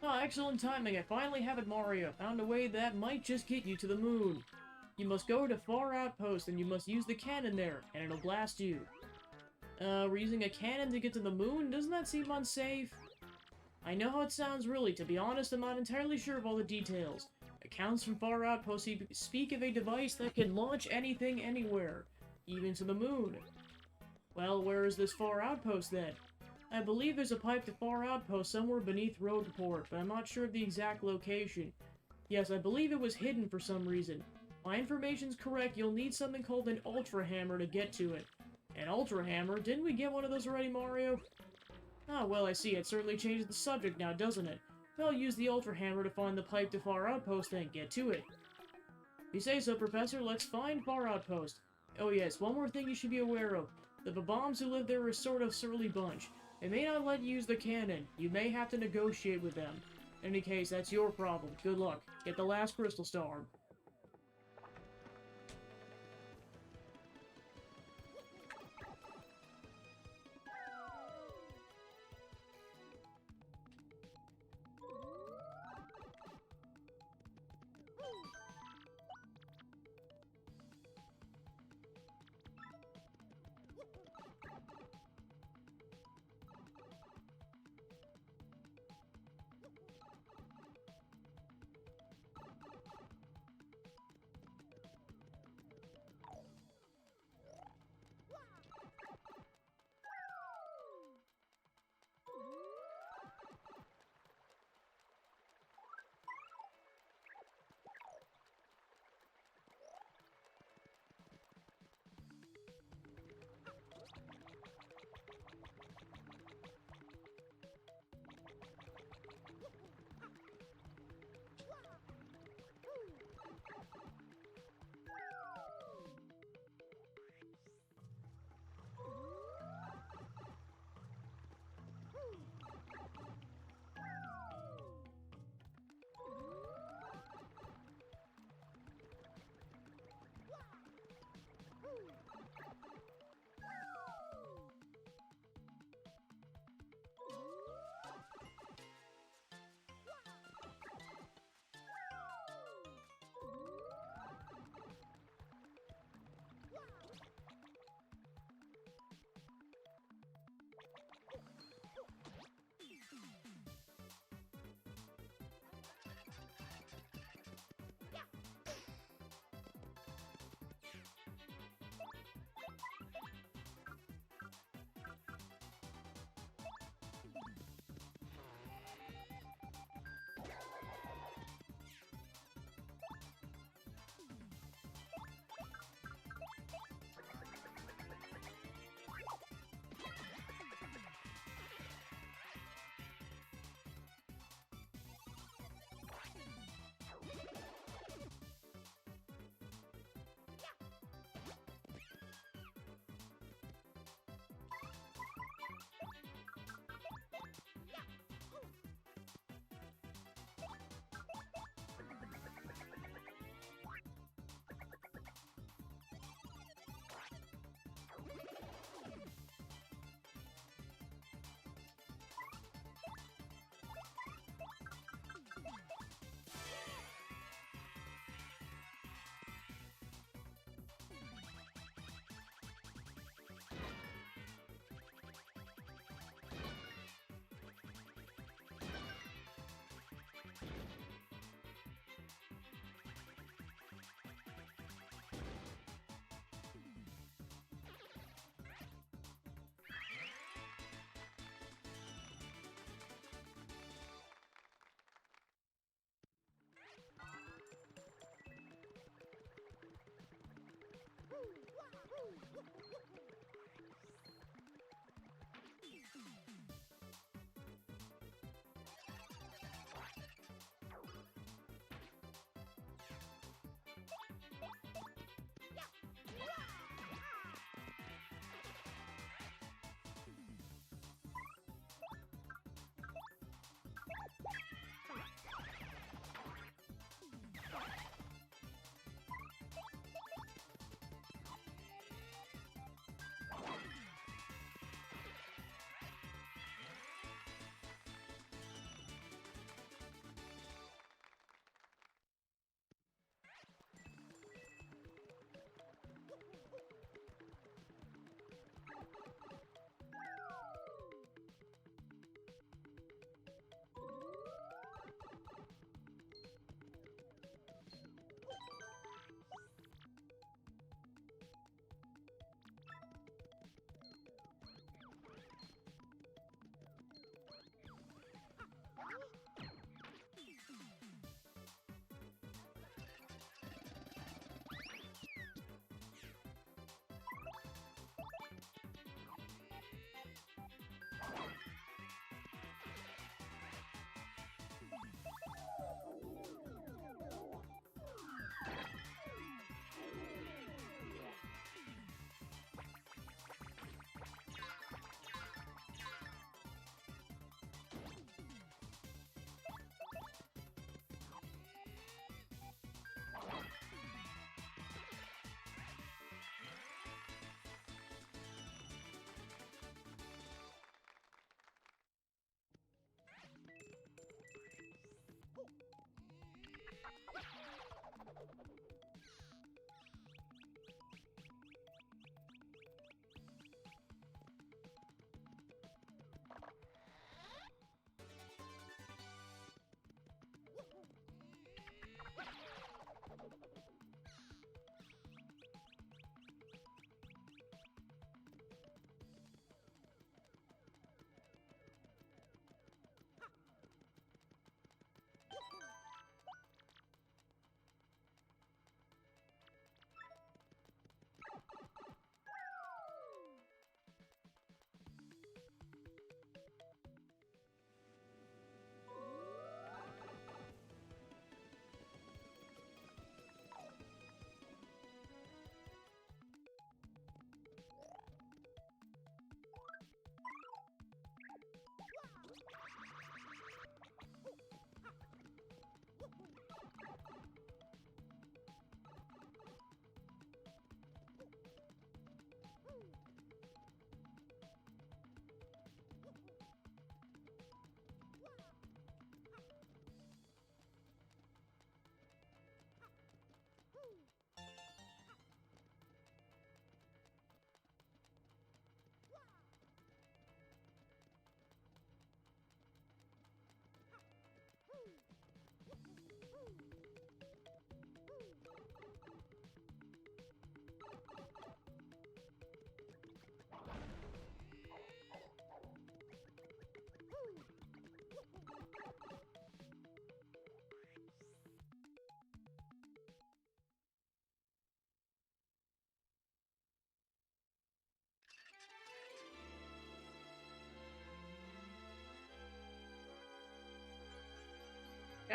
Oh, excellent timing. I finally have it, Mario. Found a way that might just get you to the moon. You must go to Far Outpost, and you must use the cannon there, and it'll blast you. We're using a cannon to get to the moon? Doesn't that seem unsafe? I know how it sounds, really. To be honest, I'm not entirely sure of all the details. Accounts from Far Outpost speak of a device that can launch anything anywhere, even to the moon. Well, where is this Far Outpost, then? I believe there's a pipe to Far Outpost somewhere beneath Roadport, but I'm not sure of the exact location. Yes, I believe it was hidden for some reason. If my information's correct, you'll need something called an Ultra Hammer to get to it. An Ultra Hammer? Didn't we get one of those already, Mario? Ah, well, I see. It certainly changes the subject now, doesn't it? Well, use the Ultra Hammer to find the pipe to Far Outpost, then get to it. If you say so, Professor, let's find Far Outpost. Oh yes, one more thing you should be aware of. The Bob-ombs who live there are a sort of surly bunch. They may not let you use the cannon. You may have to negotiate with them. In any case, that's your problem. Good luck. Get the last Crystal Star.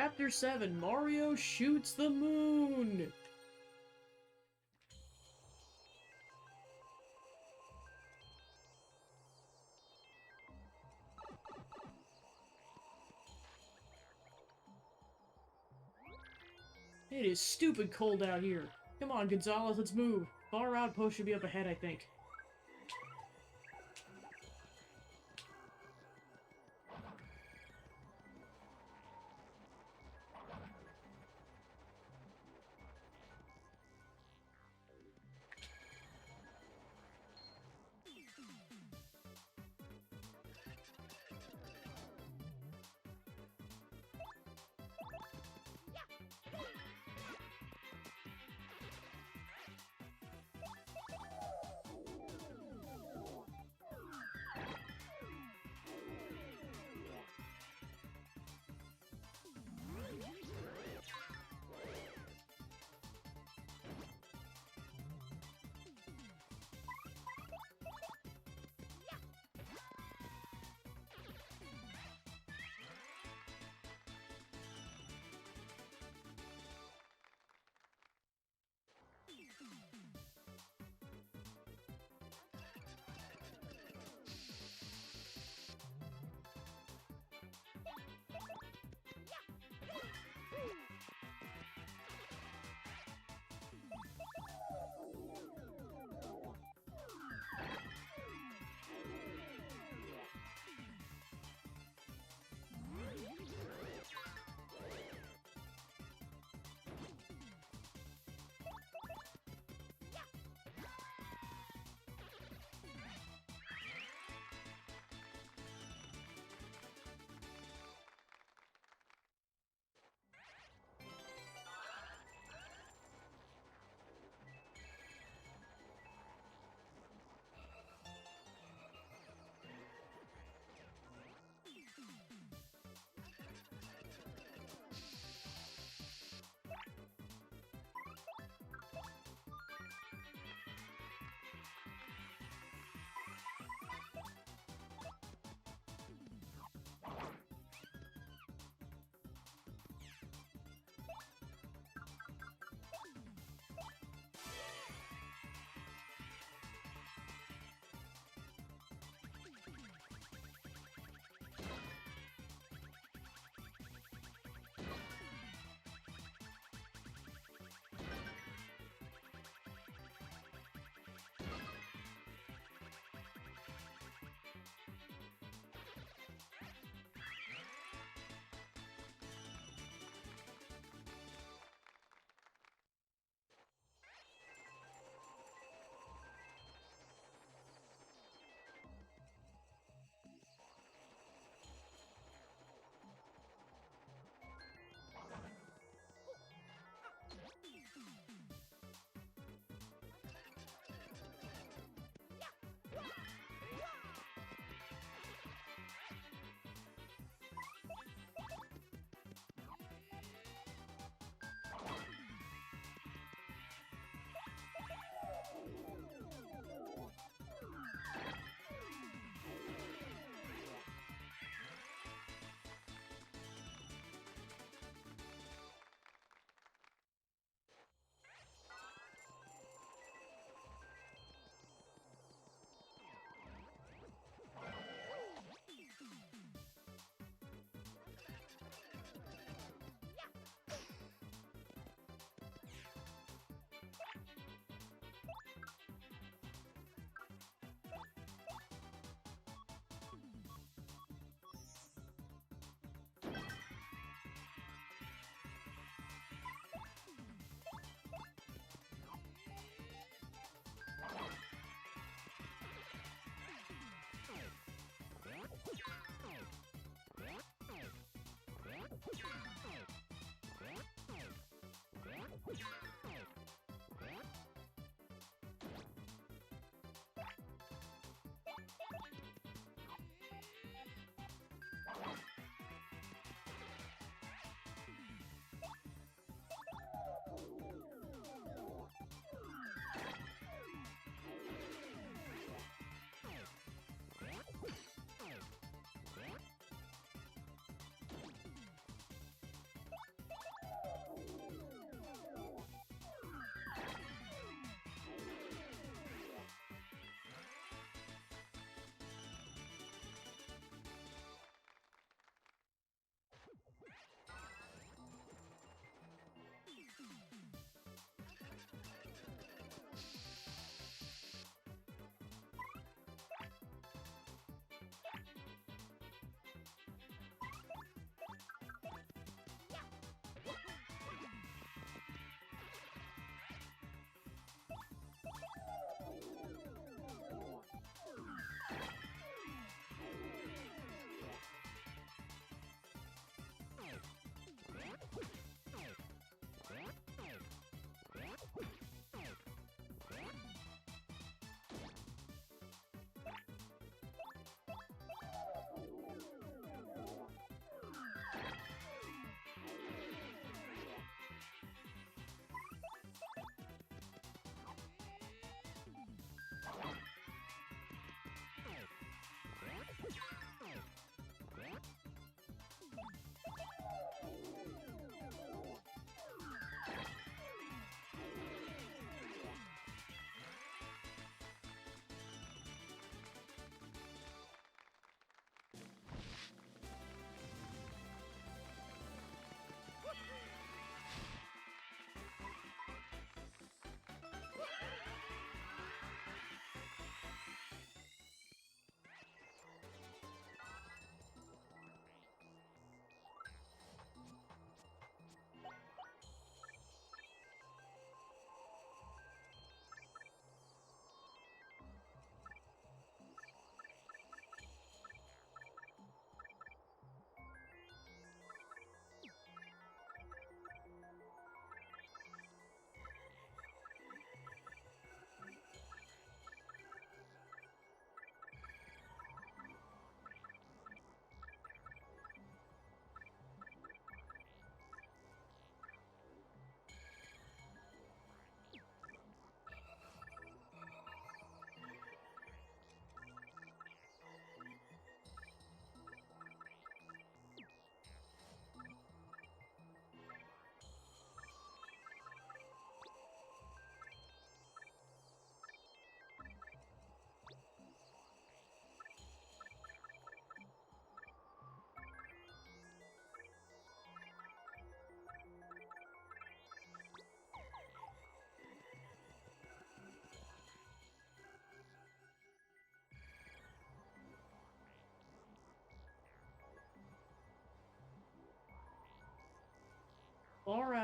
Chapter 7, Mario Shoots the Moon! It is stupid cold out here. Come on, Gonzalez, let's move. Bar outpost should be up ahead, I think.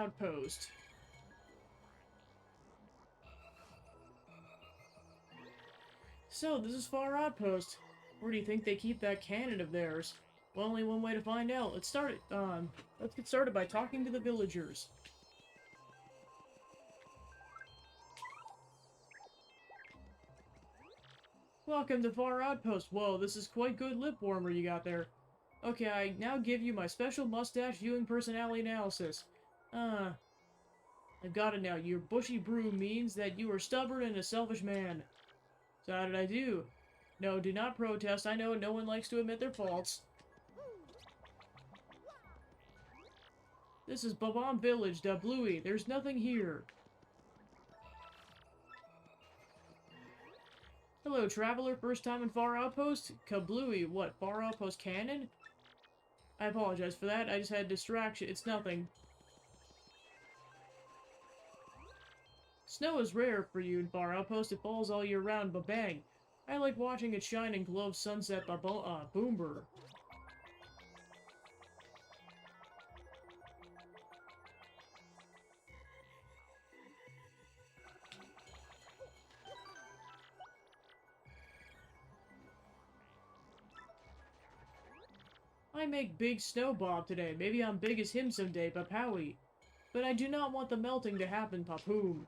Outpost. So, this is Far Outpost. Where do you think they keep that cannon of theirs? Well, only one way to find out. Let's get started by talking to the villagers. Welcome to Far Outpost. Whoa, this is quite good lip warmer you got there. Okay, I now give you my special mustache viewing personality analysis. I've got it now. Your bushy broom means that you are stubborn and a selfish man. So how did I do? No, do not protest. I know no one likes to admit their faults. This is Bob-omb Village, Bluey. There's nothing here. Hello, traveler. First time in Far Outpost? Kablooey. What, Far Outpost Cannon? I apologize for that. I just had a distraction. It's nothing. Snow is rare for you in Far Outpost. It falls all year round, but bang. I like watching it shine and glow of sunset by Boomber. I make big snow Bob today. Maybe I'm big as him someday, Papowie. But I do not want the melting to happen, Papoom.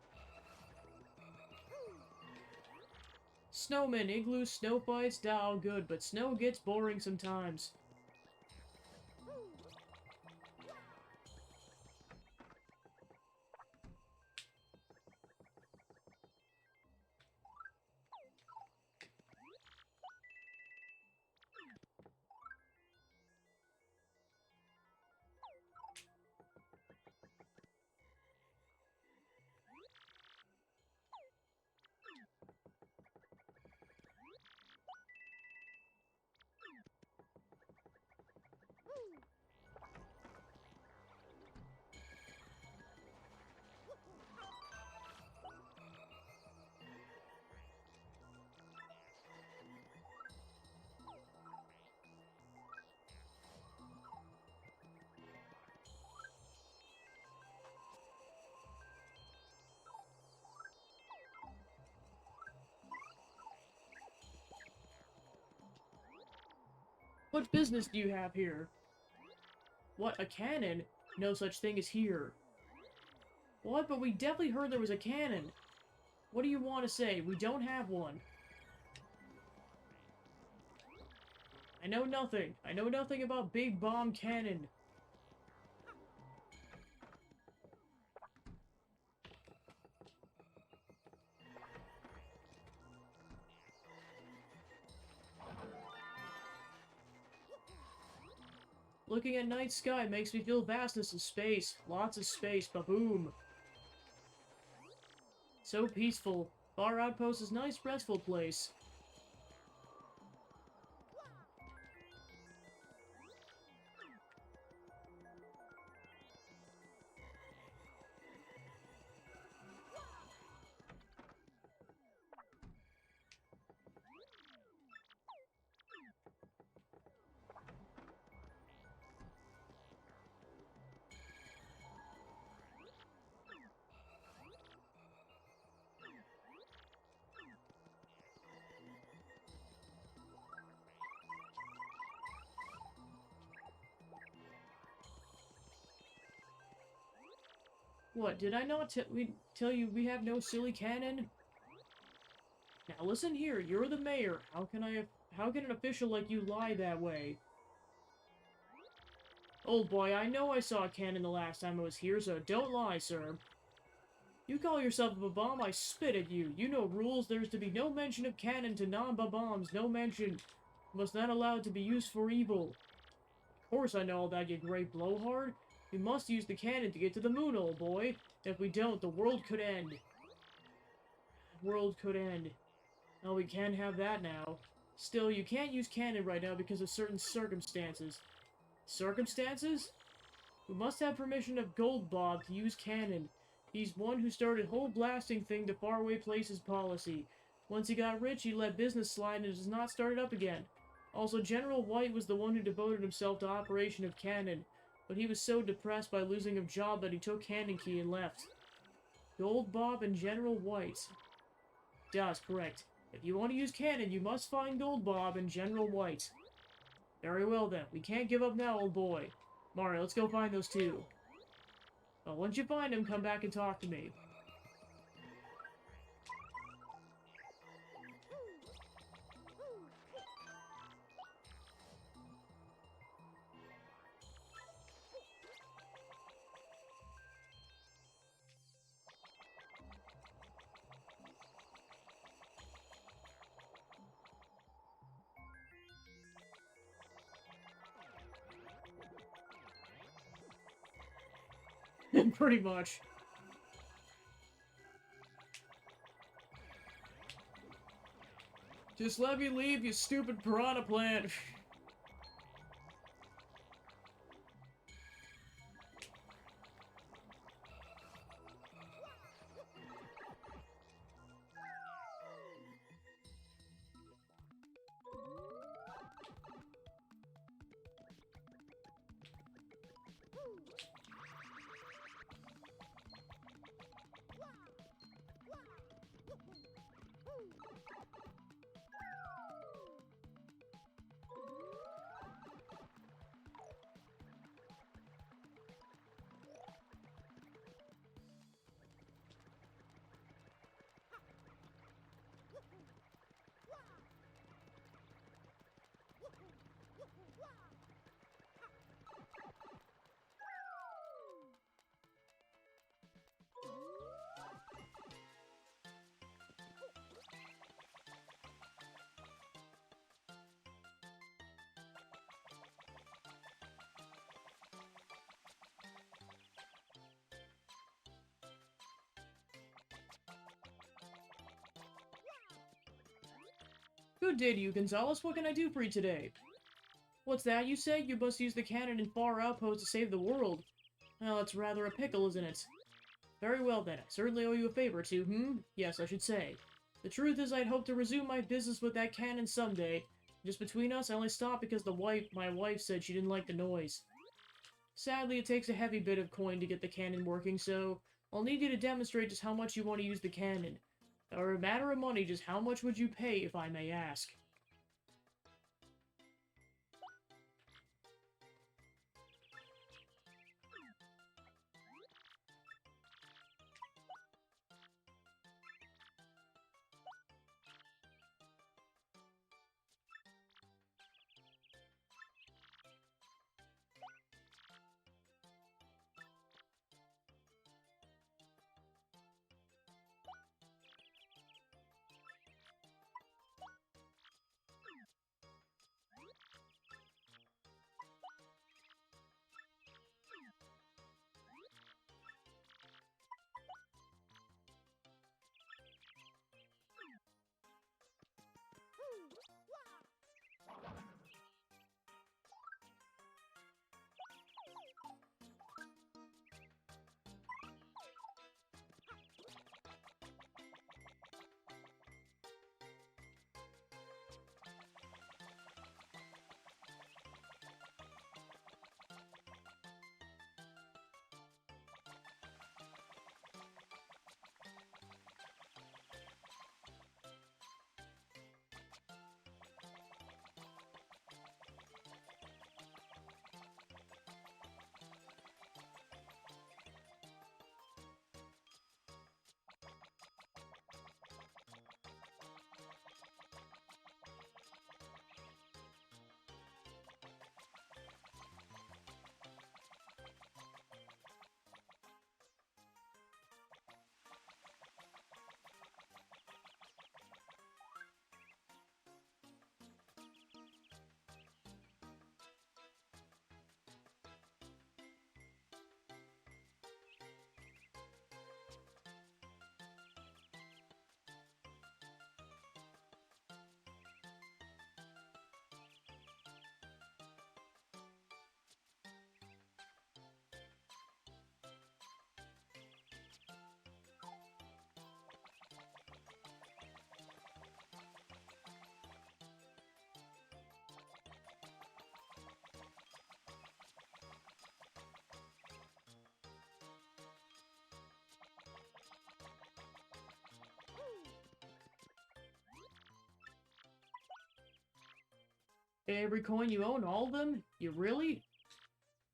Snowmen, igloos, snow fights, all good, but snow gets boring sometimes. What business do you have here? What, a cannon? No such thing as here. What? But we definitely heard there was a cannon. What do you want to say? We don't have one. I know nothing. I know nothing about Big Bomb Cannon. Looking at night sky makes me feel vastness of space. Lots of space, ba-boom. So peaceful. Far Outpost is a nice, restful place. What, did I not tell you we have no silly cannon? Now listen here, you're the mayor. How can an official like you lie that way? Old boy, I know I saw a cannon the last time I was here, so don't lie, sir. You call yourself a Bob-omb, I spit at you. You know rules, there's to be no mention of cannon to non-Bob-ombs, no mention. Must not allowed to be used for evil. Of course I know all that, you great blowhard. We must use the cannon to get to the moon, old boy. If we don't, the world could end. World could end. No, we can't have that now. Still, you can't use cannon right now because of certain circumstances. Circumstances? We must have permission of Gold Bob to use cannon. He's one who started whole blasting thing to faraway places policy. Once he got rich, he let business slide and has not started up again. Also, General White was the one who devoted himself to operation of cannon. but he was so depressed by losing a job that he took Cannon Key and left. Gold Bob and General White. That's correct. If you want to use Cannon, you must find Gold Bob and General White. Very well then. We can't give up now, old boy. Mario, let's go find those two. Well, once you find them, come back and talk to me. Pretty much. Just let me leave, you stupid piranha plant. Good day to you, Gonzalez. What can I do for you today? What's that you say? You must use the cannon in Far Outpost to save the world. Well, that's rather a pickle, isn't it? Very well then, I certainly owe you a favor too, Yes, I should say. The truth is I'd hoped to resume my business with that cannon someday. Just between us, I only stopped because my wife said she didn't like the noise. Sadly, it takes a heavy bit of coin to get the cannon working, so I'll need you to demonstrate just how much you want to use the cannon. Or a matter of money, just how much would you pay, if I may ask? Every coin you own, all of them? You really?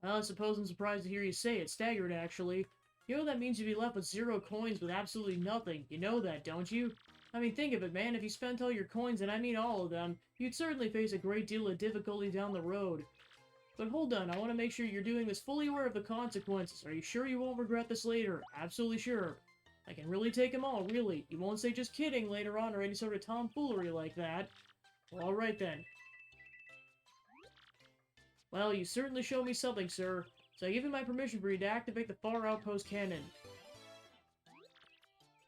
Well, I suppose I'm surprised to hear you say it. Staggered, actually. You know that means you'd be left with 0 coins with absolutely nothing. You know that, don't you? I mean, think of it, man. If you spent all your coins, and I mean all of them, you'd certainly face a great deal of difficulty down the road. But hold on, I want to make sure you're doing this fully aware of the consequences. Are you sure you won't regret this later? Absolutely sure. I can really take them all, really. You won't say just kidding later on or any sort of tomfoolery like that. Well, alright then. Well, you certainly showed me something, sir. So I give you my permission for you to activate the far outpost cannon.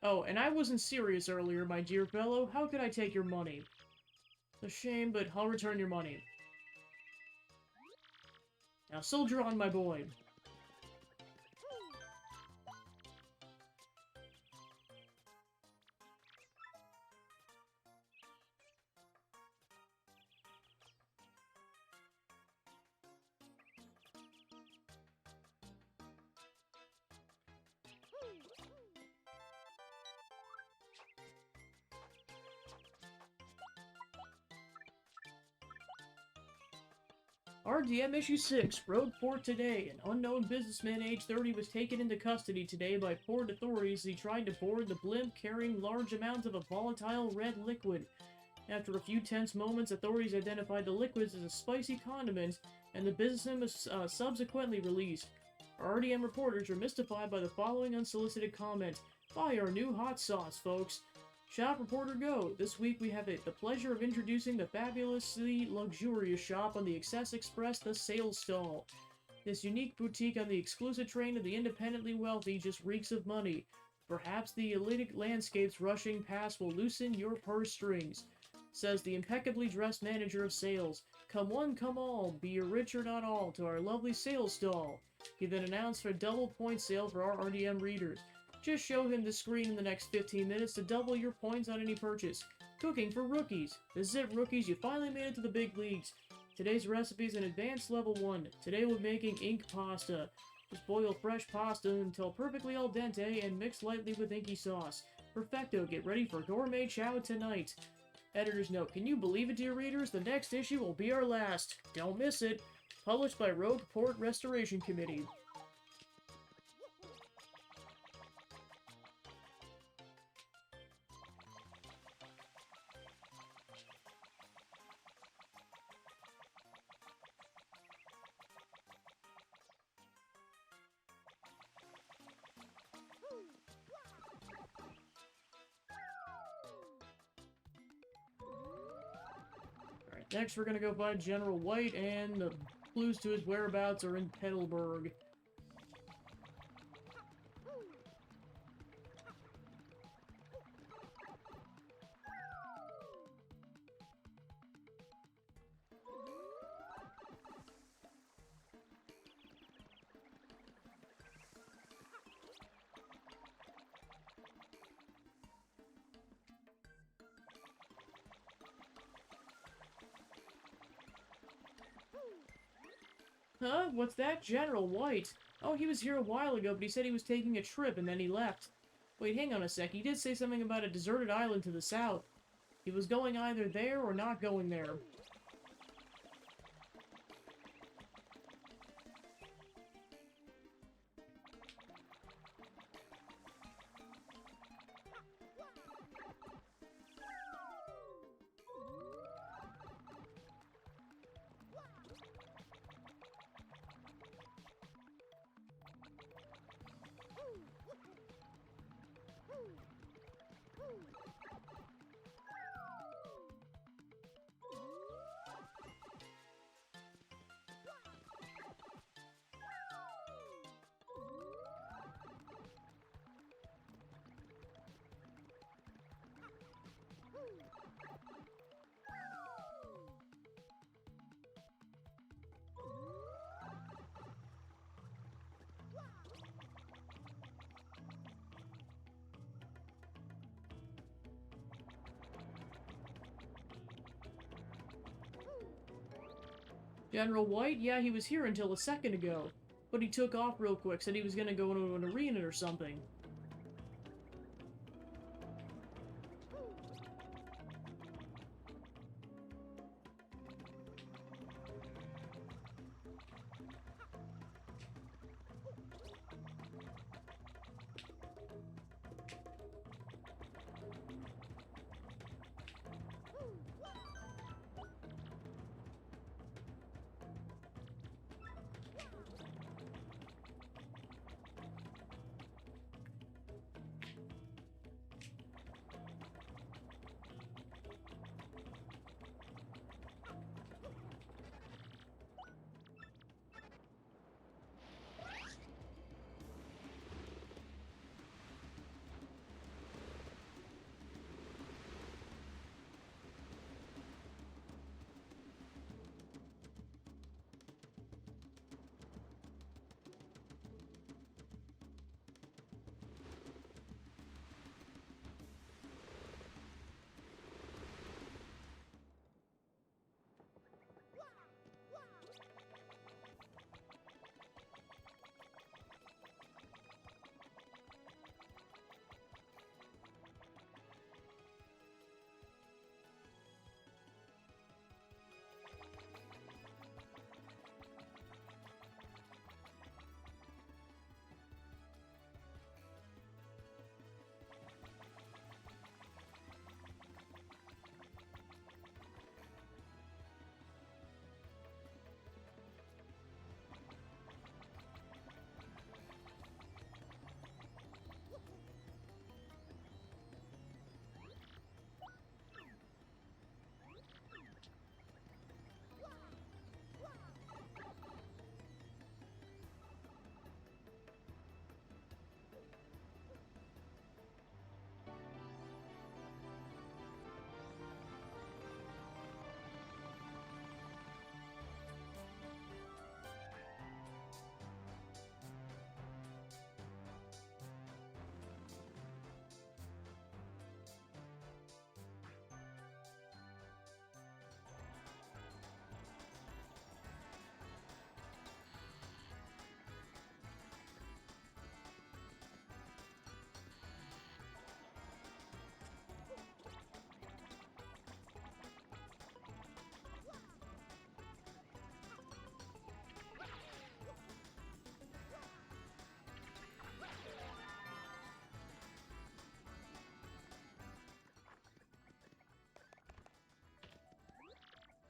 Oh, and I wasn't serious earlier, my dear fellow. How could I take your money? It's a shame, but I'll return your money. Now soldier on, my boy. RDM Issue 6, Rogue Port today. An unknown businessman aged 30 was taken into custody today by port authorities as he tried to board the blimp carrying large amounts of a volatile red liquid. After a few tense moments, authorities identified the liquids as a spicy condiment, and the businessman was subsequently released. Our RDM reporters were mystified by the following unsolicited comment. Buy our new hot sauce, folks. Shop Reporter Go! This week we have the pleasure of introducing the fabulously luxurious shop on the Excess Express, the Sales Stall. This unique boutique on the exclusive train of the independently wealthy just reeks of money. Perhaps the idyllic landscapes rushing past will loosen your purse strings, says the impeccably dressed manager of sales. Come one, come all, be you rich or not all, to our lovely sales stall. He then announced for a double point sale for our RDM readers. Just show him the screen in the next 15 minutes to double your points on any purchase. Cooking for rookies. This is it, rookies, you finally made it to the big leagues. Today's recipe is an advanced level 1. Today we're making ink pasta. Just boil fresh pasta until perfectly al dente and mix lightly with inky sauce. Perfecto, get ready for gourmet chow tonight. Editor's note, can you believe it, dear readers? The next issue will be our last. Don't miss it. Published by Rogue Port Restoration Committee. Next, we're gonna go find General White, and the clues to his whereabouts are in Petalburg. Huh? What's that? General White? Oh, he was here a while ago, but he said he was taking a trip and then he left. Wait, hang on a sec. He did say something about a deserted island to the south. He was going either there or not going there. General White? Yeah, he was here until a second ago. But he took off real quick, said he was gonna go into an arena or something.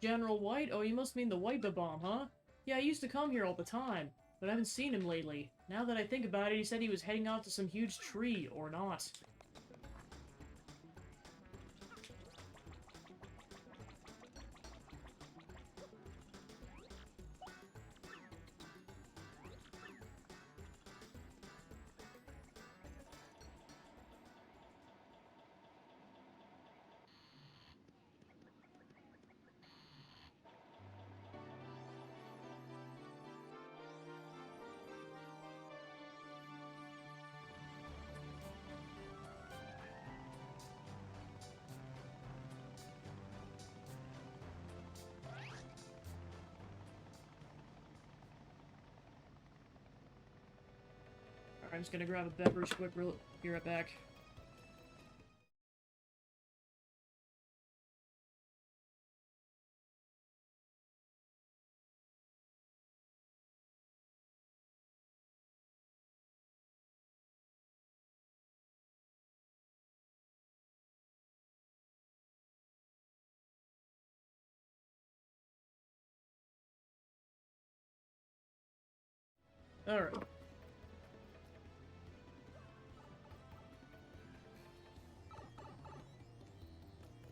General White? Oh, you must mean the White Bomb, huh? Yeah, he used to come here all the time, but I haven't seen him lately. Now that I think about it, he said he was heading off to some huge tree, or not. Alright, I'm just gonna grab a beverage quick, be right back. Alright.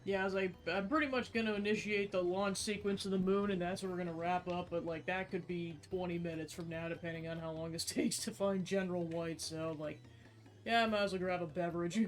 Yeah, I'm pretty much gonna initiate the launch sequence of the moon, and that's where we're gonna wrap up, but, like, that could be 20 minutes from now, depending on how long this takes to find General White, so, like, yeah, I might as well grab a beverage.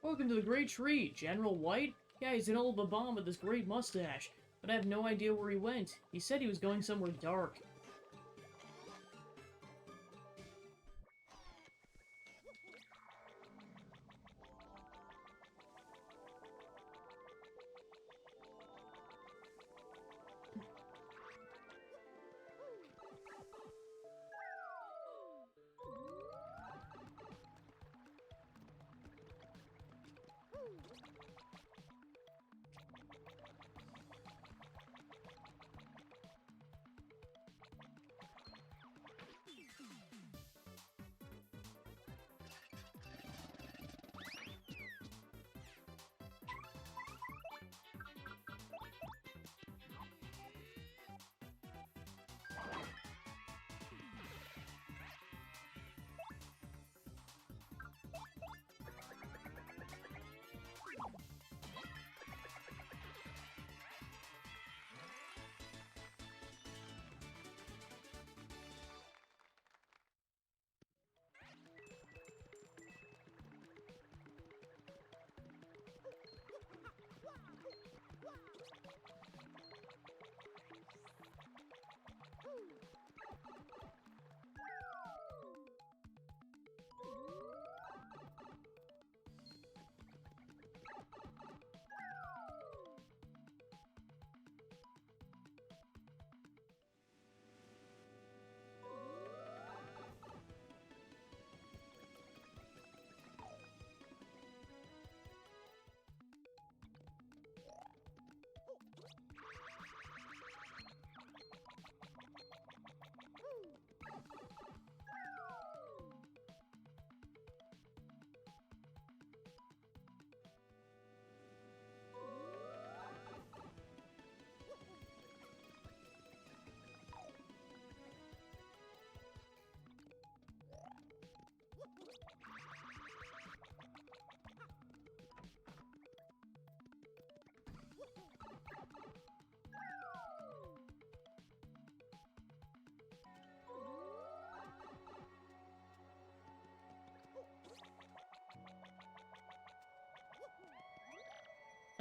Welcome to the Great Tree, General White? Yeah, he's an old bomb with this great mustache, but I have no idea where he went. He said he was going somewhere dark.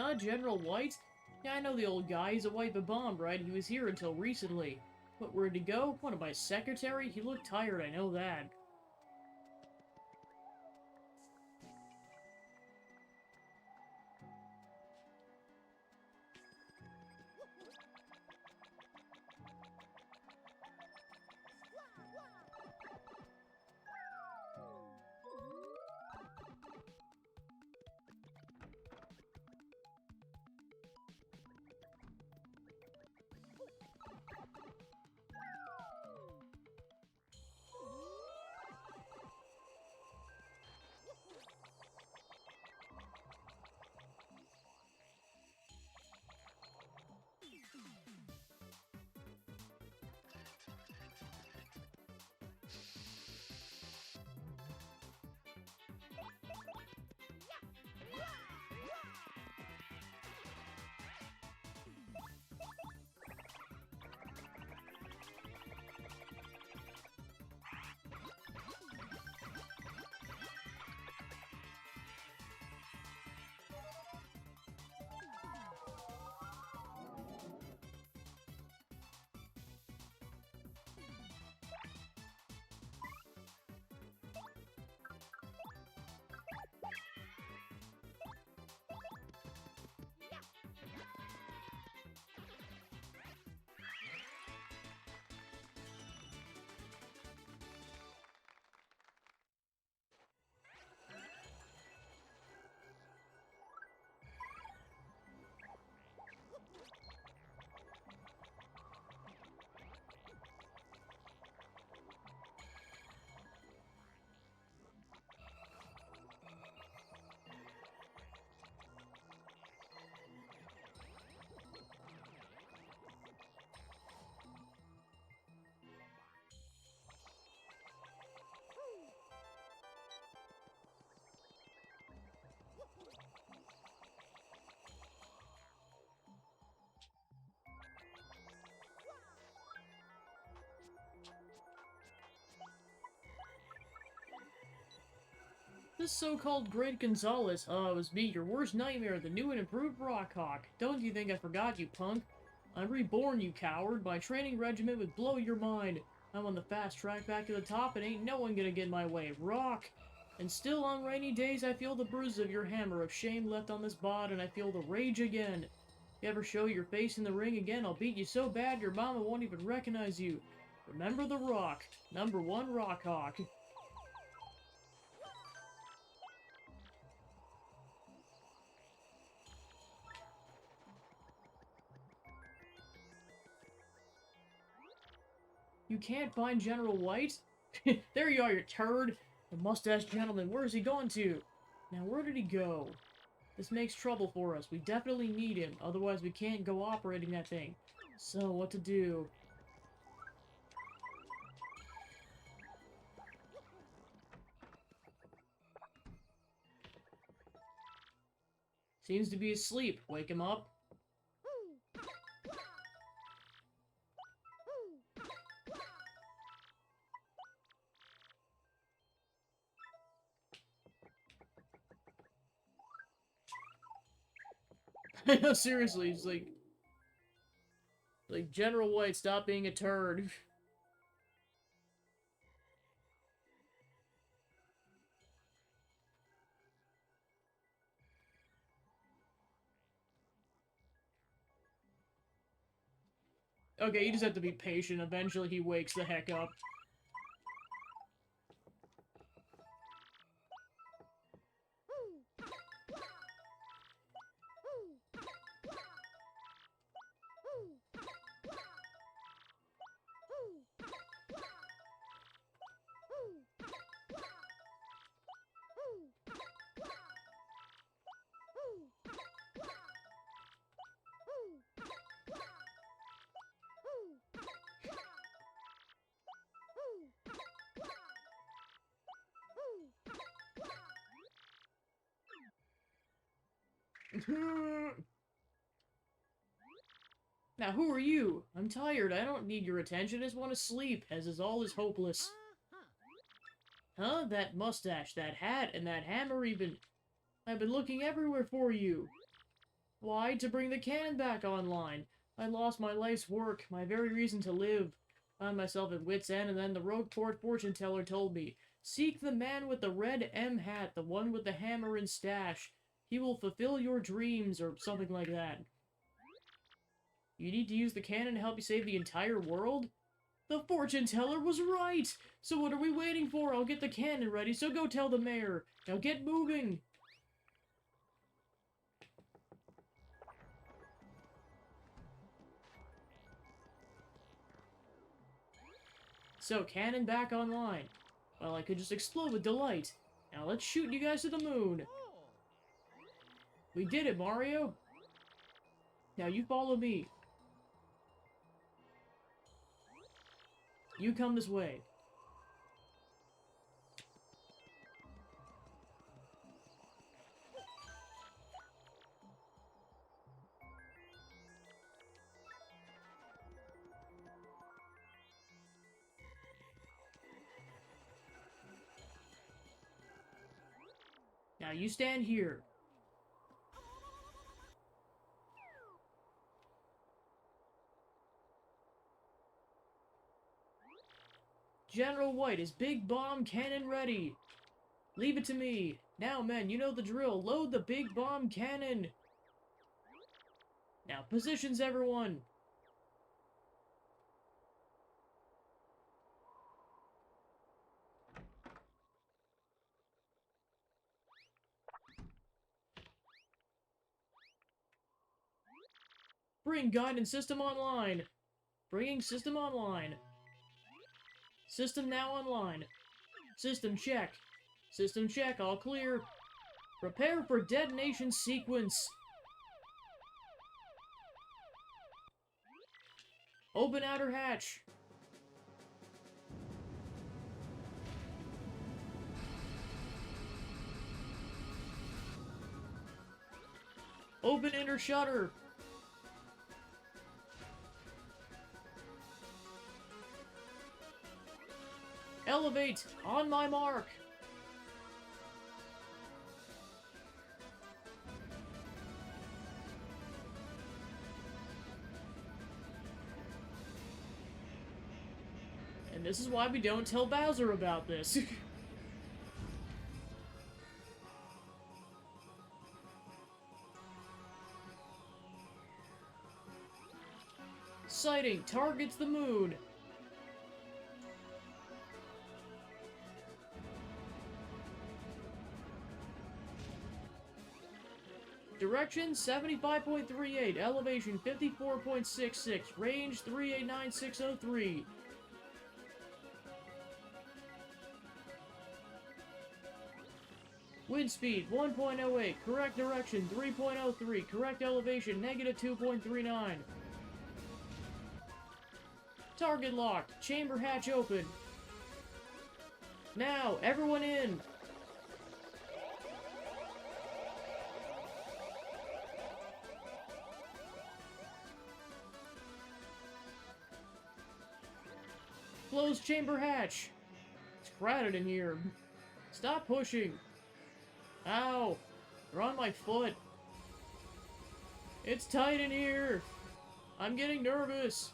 Huh, General White? Yeah, I know the old guy. He's a white bomb, right? He was here until recently. What, where'd he go? What, my secretary? He looked tired, I know that. This so-called Great Gonzalez, it was me, your worst nightmare, the new and improved Rockhawk. Don't you think I forgot, you punk? I'm reborn, you coward. My training regimen would blow your mind. I'm on the fast track back to the top, and ain't no one gonna get in my way. Rock! And still on rainy days, I feel the bruises of your hammer of shame left on this bod, and I feel the rage again. If you ever show your face in the ring again, I'll beat you so bad your mama won't even recognize you. Remember the Rock. #1 Rockhawk. You can't find General White? There you are, you turd! The mustache gentleman, where is he going to? Now, where did he go? This makes trouble for us. We definitely need him, otherwise we can't go operating that thing. So, what to do? Seems to be asleep. Wake him up. No, seriously, it's like, General White, stop being a turd. Okay, you just have to be patient. Eventually he wakes the heck up. Now, who are you? I'm tired. I don't need your attention. I just want to sleep, as is all is hopeless. Huh? That mustache, that hat, and that hammer even... I've been looking everywhere for you. Why? To bring the cannon back online. I lost my life's work, my very reason to live. Found myself at wit's end, and then the Rogueport fortune teller told me, seek the man with the red M hat, the one with the hammer and stash. He will fulfill your dreams, or something like that. You need to use the cannon to help you save the entire world? The fortune teller was right! So what are we waiting for? I'll get the cannon ready, so go tell the mayor. Now get moving! So, cannon back online. Well, I could just explode with delight. Now let's shoot you guys to the moon. We did it, Mario. Now you follow me. You come this way. Now you stand here. General White is big bomb cannon ready. Leave it to me. Now, men, you know the drill. Load the big bomb cannon. Now, positions, everyone. Bring guidance system online. Bringing system online. System now online. System check. System check, all clear. Prepare for detonation sequence. Open outer hatch. Open inner shutter. Elevate on my mark. And this is why we don't tell Bowser about this. Sighting targets the moon. Direction 75.38, elevation 54.66, range 389603. Wind speed 1.08, correct direction 3.03, correct elevation negative 2.39. Target locked, chamber hatch open. Now, everyone in! Close chamber hatch! It's crowded in here. Stop pushing! Ow! You're on my foot! It's tight in here! I'm getting nervous!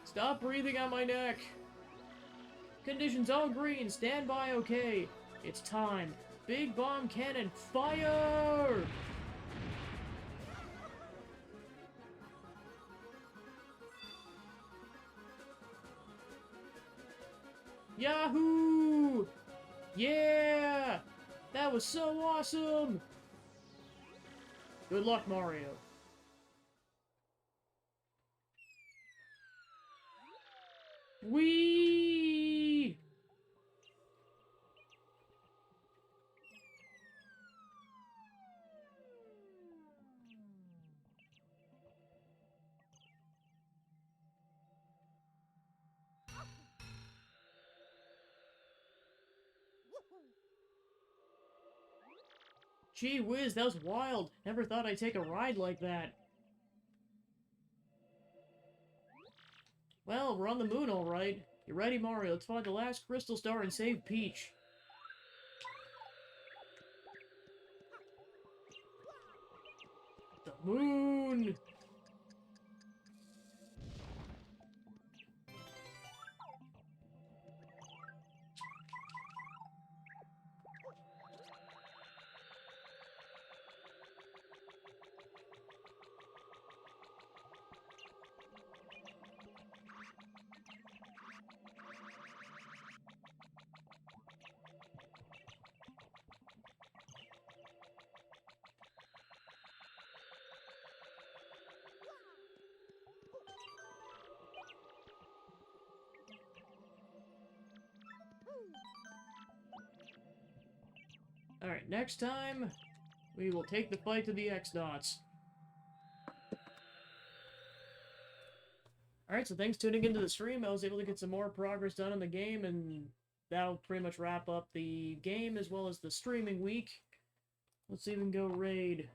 Stop breathing on my neck! Conditions all green, stand by okay. It's time. Big bomb cannon, fire! Yahoo! Yeah! That was so awesome! Good luck, Mario. Whee! Gee whiz, that was wild. Never thought I'd take a ride like that. Well, we're on the moon, alright. You ready, Mario? Let's find the last crystal star and save Peach. The Moon! Alright, next time, we will take the fight to the X-Dots. Alright, so thanks for tuning into the stream. I was able to get some more progress done in the game, and that'll pretty much wrap up the game as well as the streaming week. Let's even go raid.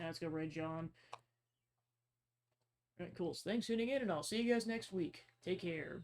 Yeah, let's go raid John. Alright, cool. So thanks for tuning in, and I'll see you guys next week. Take care.